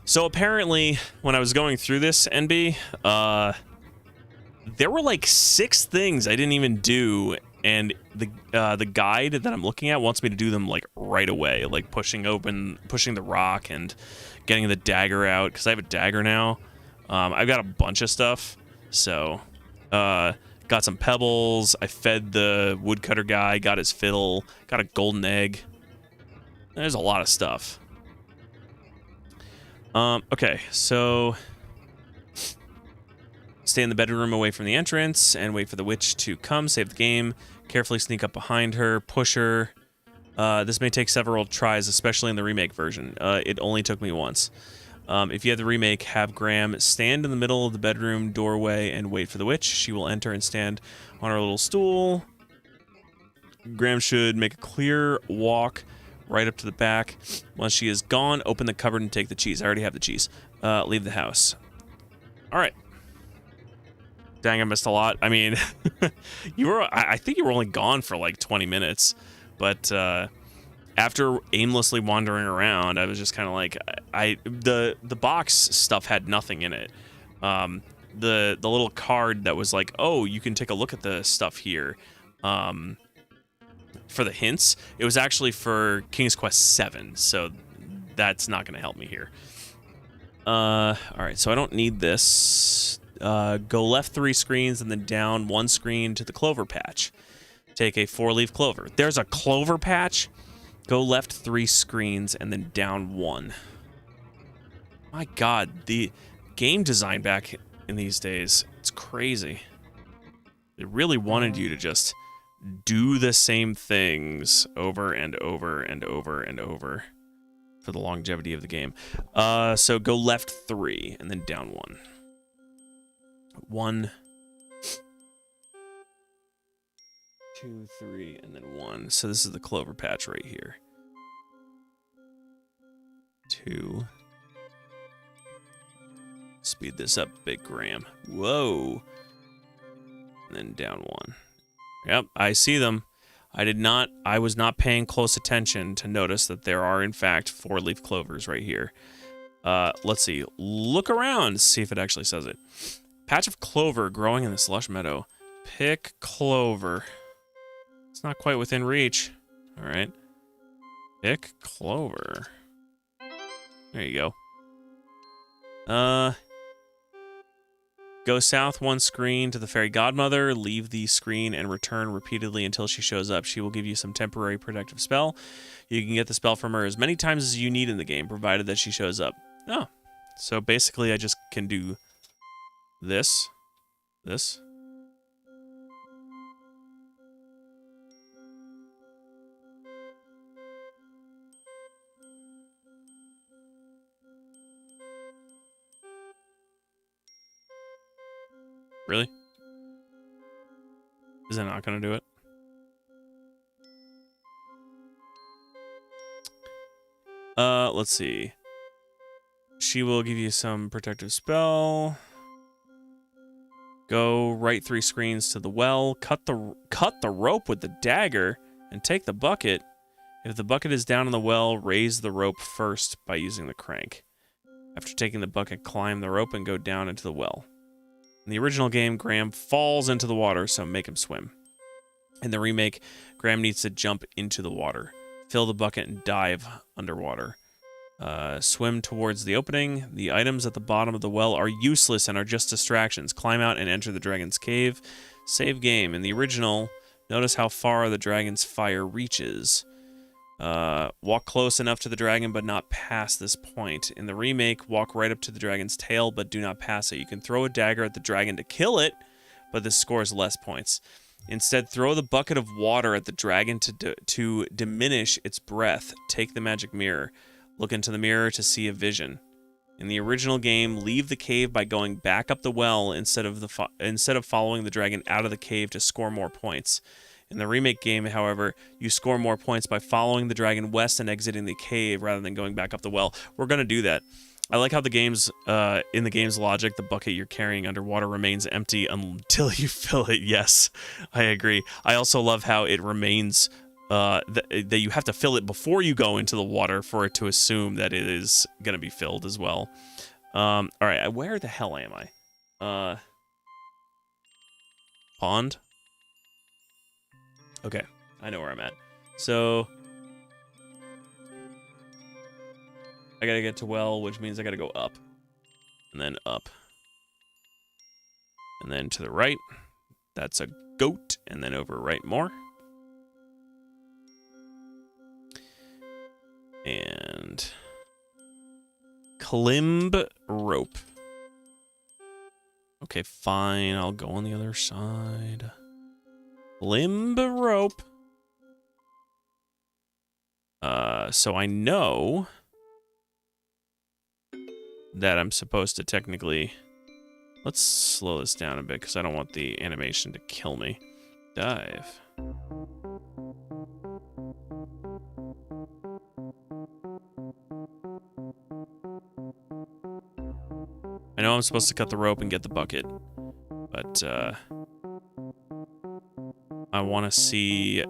So apparently, when I was going through this, NB, there were like 6 things I didn't even do, and the guide that I'm looking at wants me to do them like right away, like pushing the rock and getting the dagger out, because I have a dagger now. I've got a bunch of stuff, so got some pebbles. I fed the woodcutter guy, got his fiddle, got a golden egg. There's a lot of stuff. Okay, so stay in the bedroom away from the entrance and wait for the witch to come. Save the game. Carefully sneak up behind her, push her. This may take several tries, especially in the remake version. It only took me once. If you have the remake, have Graham stand in the middle of the bedroom doorway and wait for the witch. She will enter and stand on her little stool. Graham should make a clear walk right up to the back. Once she is gone, open the cupboard and take the cheese. I already have the cheese. Leave the house. All right. Dang, I missed a lot. I mean, I think you were only gone for like 20 minutes, but after aimlessly wandering around, I was just kind of like, the box stuff had nothing in it. The little card that was like, oh, you can take a look at the stuff here. For the hints, it was actually for King's Quest VII, so that's not going to help me here. All right, so I don't need this. Go left 3 screens and then down 1 screen to the clover patch. Take a 4-leaf clover. There's a clover patch? Go left 3 screens and then down 1. My God, the game design back in these days, it's crazy. They really wanted you to just do the same things over and over and over and over for the longevity of the game. So go left 3 and then down 1. 1. 2, 3, and then 1. So this is the clover patch right here. 2. Speed this up, Big Graham. Whoa. And then down 1. Yep, I see them. I was not paying close attention to notice that there are, in fact, 4-leaf clovers right here. Let's see. Look around, see if it actually says it. Patch of clover growing in the slush meadow. Pick clover. It's not quite within reach. All right. Pick clover. There you go. Go south 1 screen to the fairy godmother, leave the screen, and return repeatedly until she shows up. She will give you some temporary protective spell. You can get the spell from her as many times as you need in the game, provided that she shows up. Oh, so basically I just can do this, this. Really? Is that not going to do it? Let's see. She will give you some protective spell. Go right 3 screens to the well. Cut the rope with the dagger and take the bucket. If the bucket is down in the well, raise the rope first by using the crank. After taking the bucket, climb the rope and go down into the well. In the original game, Graham falls into the water, so make him swim. In the remake, Graham needs to jump into the water, fill the bucket, and dive underwater. Swim towards the opening. The items at the bottom of the well are useless and are just distractions. Climb out and enter the dragon's cave. Save game. In the original, notice how far the dragon's fire reaches. Walk close enough to the dragon, but not past this point. In the remake, walk right up to the dragon's tail, but do not pass it. You can throw a dagger at the dragon to kill it, but this scores less points. Instead, throw the bucket of water at the dragon to diminish its breath. Take the magic mirror. Look into the mirror to see a vision. In the original game, leave the cave by going back up the well instead of following the dragon out of the cave to score more points. In the remake game, however, you score more points by following the dragon west and exiting the cave rather than going back up the well. We're going to do that. I like how in the game's logic, the bucket you're carrying underwater remains empty until you fill it. Yes, I agree. I also love how it remains, that you have to fill it before you go into the water for it to assume that it is going to be filled as well. All right, where the hell am I? Pond? Okay, I know where I'm at. So I gotta get to well, which means I gotta go up. And then up. And then to the right. That's a goat. And then over right more. And climb rope. Okay, fine. I'll go on the other side. Limb rope. So I know that I'm supposed to technically... Let's slow this down a bit because I don't want the animation to kill me. Dive. I know I'm supposed to cut the rope and get the bucket, but I want to see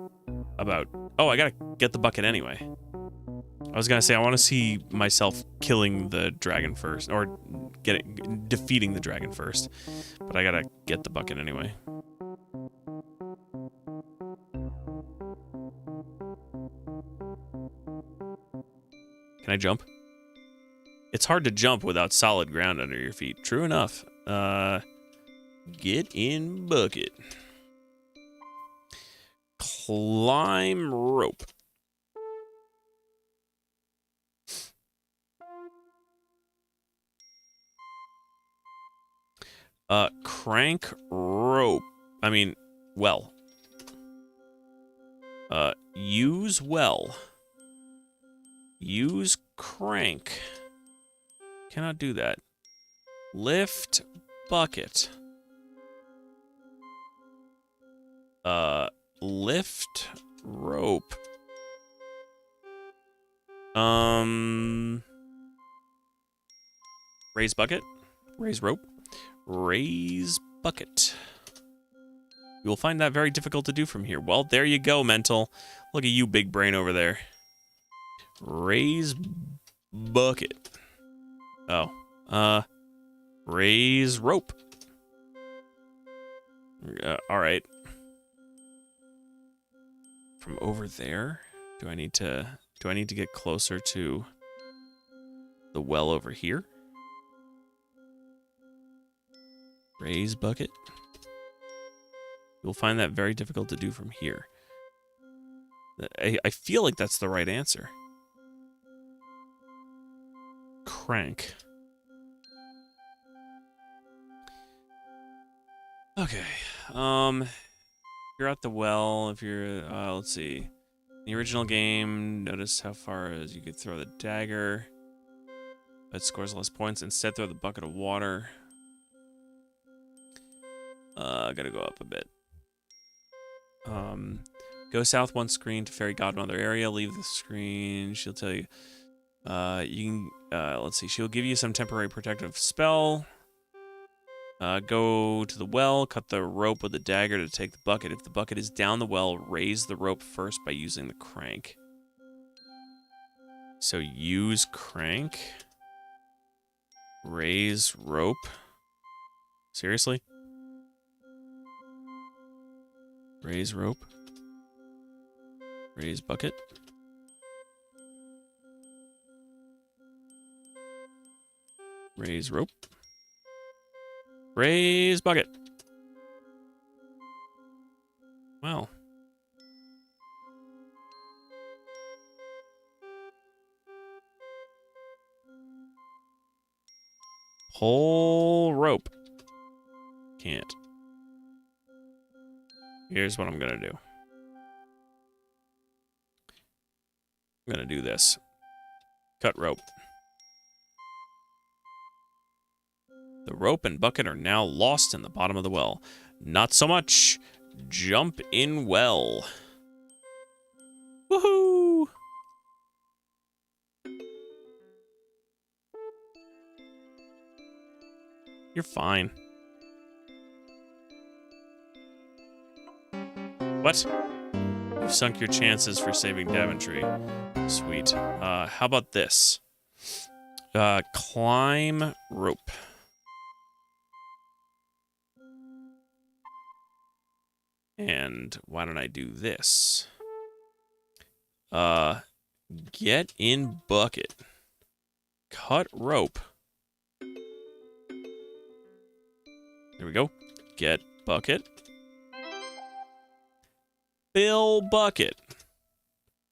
about... Oh, I gotta get the bucket anyway. I was gonna say, I want to see myself killing the dragon first, or defeating the dragon first, but I gotta get the bucket anyway. Can I jump? It's hard to jump without solid ground under your feet. True enough. Get in bucket. Climb rope. Crank rope. I mean, well. Use well. Use crank. Cannot do that. Lift bucket. lift rope. Raise bucket. Raise rope. Raise bucket. You will find that very difficult to do from here. Well, there you go, mental. Look at you, big brain over there. Raise bucket. Oh. Raise rope. All right. From over there, do I need to get closer to the well over here? Raise bucket. You'll find that very difficult to do from here. I feel like that's the right answer. Crank. Okay. You're at the well. If you're, let's see. In the original game, notice how far as you could throw the dagger. But scores less points. Instead, throw the bucket of water. Gotta go up a bit. Go south one screen to Fairy Godmother area. Leave the screen. She'll tell you. You can, let's see. She'll give you some temporary protective spell. Go to the well, cut the rope with the dagger to take the bucket. If the bucket is down the well, raise the rope first by using the crank. So use crank. Raise rope. Seriously? Raise rope. Raise bucket. Raise rope. Raise bucket. Wow. Pull rope. Can't. Here's what I'm gonna do. I'm gonna do this. Cut rope. The rope and bucket are now lost in the bottom of the well. Not so much. Jump in well. Woohoo! You're fine. What? You've sunk your chances for saving Daventry. Sweet. How about this? Climb rope. And why don't I do this? Get in bucket. Cut rope. There we go. Get bucket. Fill bucket.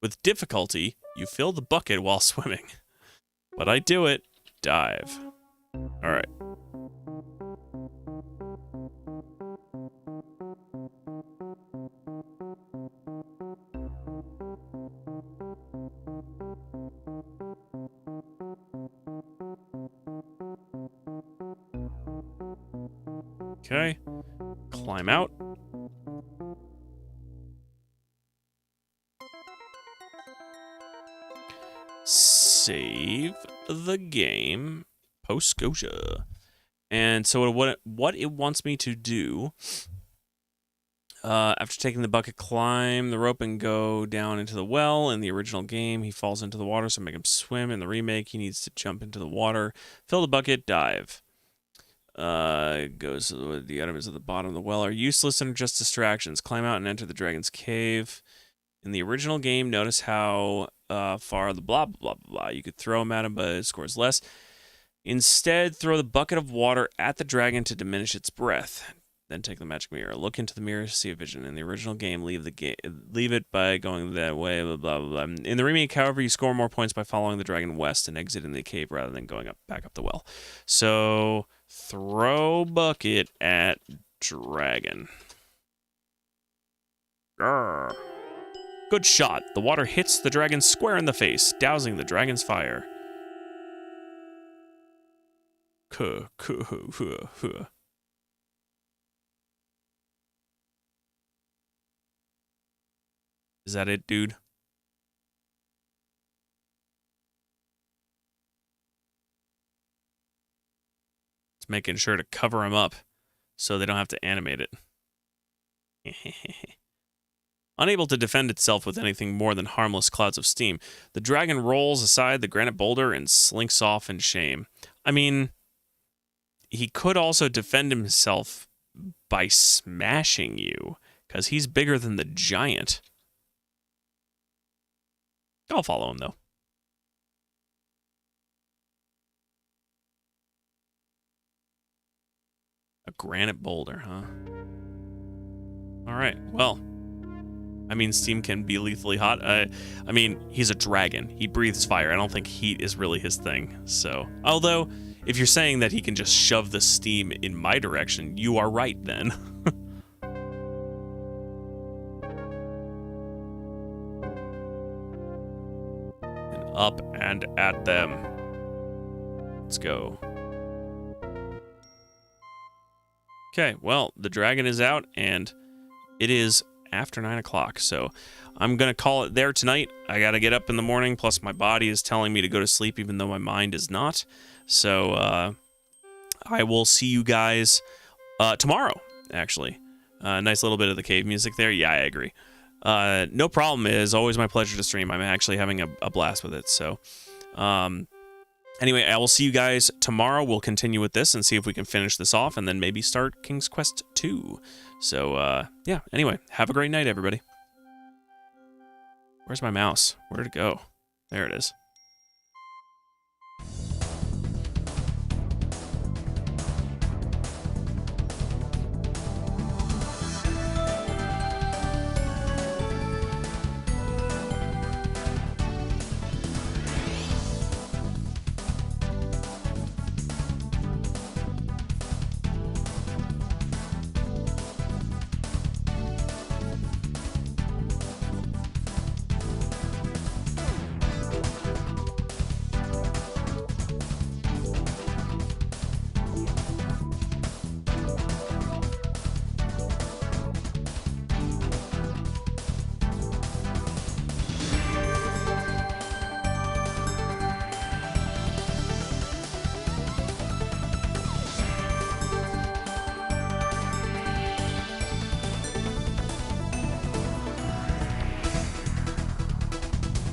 With difficulty, you fill the bucket while swimming. But I do it. Dive. All right. Okay. Climb out. Save the game. Post Scotia. And so what it wants me to do, after taking the bucket, climb the rope and go down into the well. In the original game, he falls into the water, so make him swim. In the remake, he needs to jump into the water, fill the bucket, dive. Goes to the items at the bottom of the well are useless and are just distractions. Climb out and enter the dragon's cave. In the original game, notice how far the blah, blah, blah, blah. You could throw them at him, but it scores less. Instead, throw the bucket of water at the dragon to diminish its breath. Then take the magic mirror. Look into the mirror to see a vision. In the original game, leave it by going that way, blah, blah, blah. In the remake, however, you score more points by following the dragon west and exiting the cave rather than going back up the well. So, throw bucket at dragon. Grr. Good shot. The water hits the dragon square in the face, dousing the dragon's fire. Is that it, dude? It's making sure to cover him up so they don't have to animate it. Unable to defend itself with anything more than harmless clouds of steam, the dragon rolls aside the granite boulder and slinks off in shame. I mean, he could also defend himself by smashing you, because he's bigger than the giant. I'll follow him, though. A granite boulder, huh? All right, well, I mean, steam can be lethally hot. I mean, he's a dragon. He breathes fire. I don't think heat is really his thing. So, although, if you're saying that he can just shove the steam in my direction, you are right then. And up and at them. Let's go. Okay, well, the dragon is out, and it is after 9 o'clock, so I'm going to call it there tonight. I got to get up in the morning, plus my body is telling me to go to sleep, even though my mind is not. So I will see you guys tomorrow, actually. Nice little bit of the cave music there. Yeah, I agree. No problem. It is always my pleasure to stream. I'm actually having a blast with it, so... Anyway, I will see you guys tomorrow. We'll continue with this and see if we can finish this off and then maybe start King's Quest 2. So, yeah, anyway, have a great night, everybody. Where's my mouse? Where'd it go? There it is.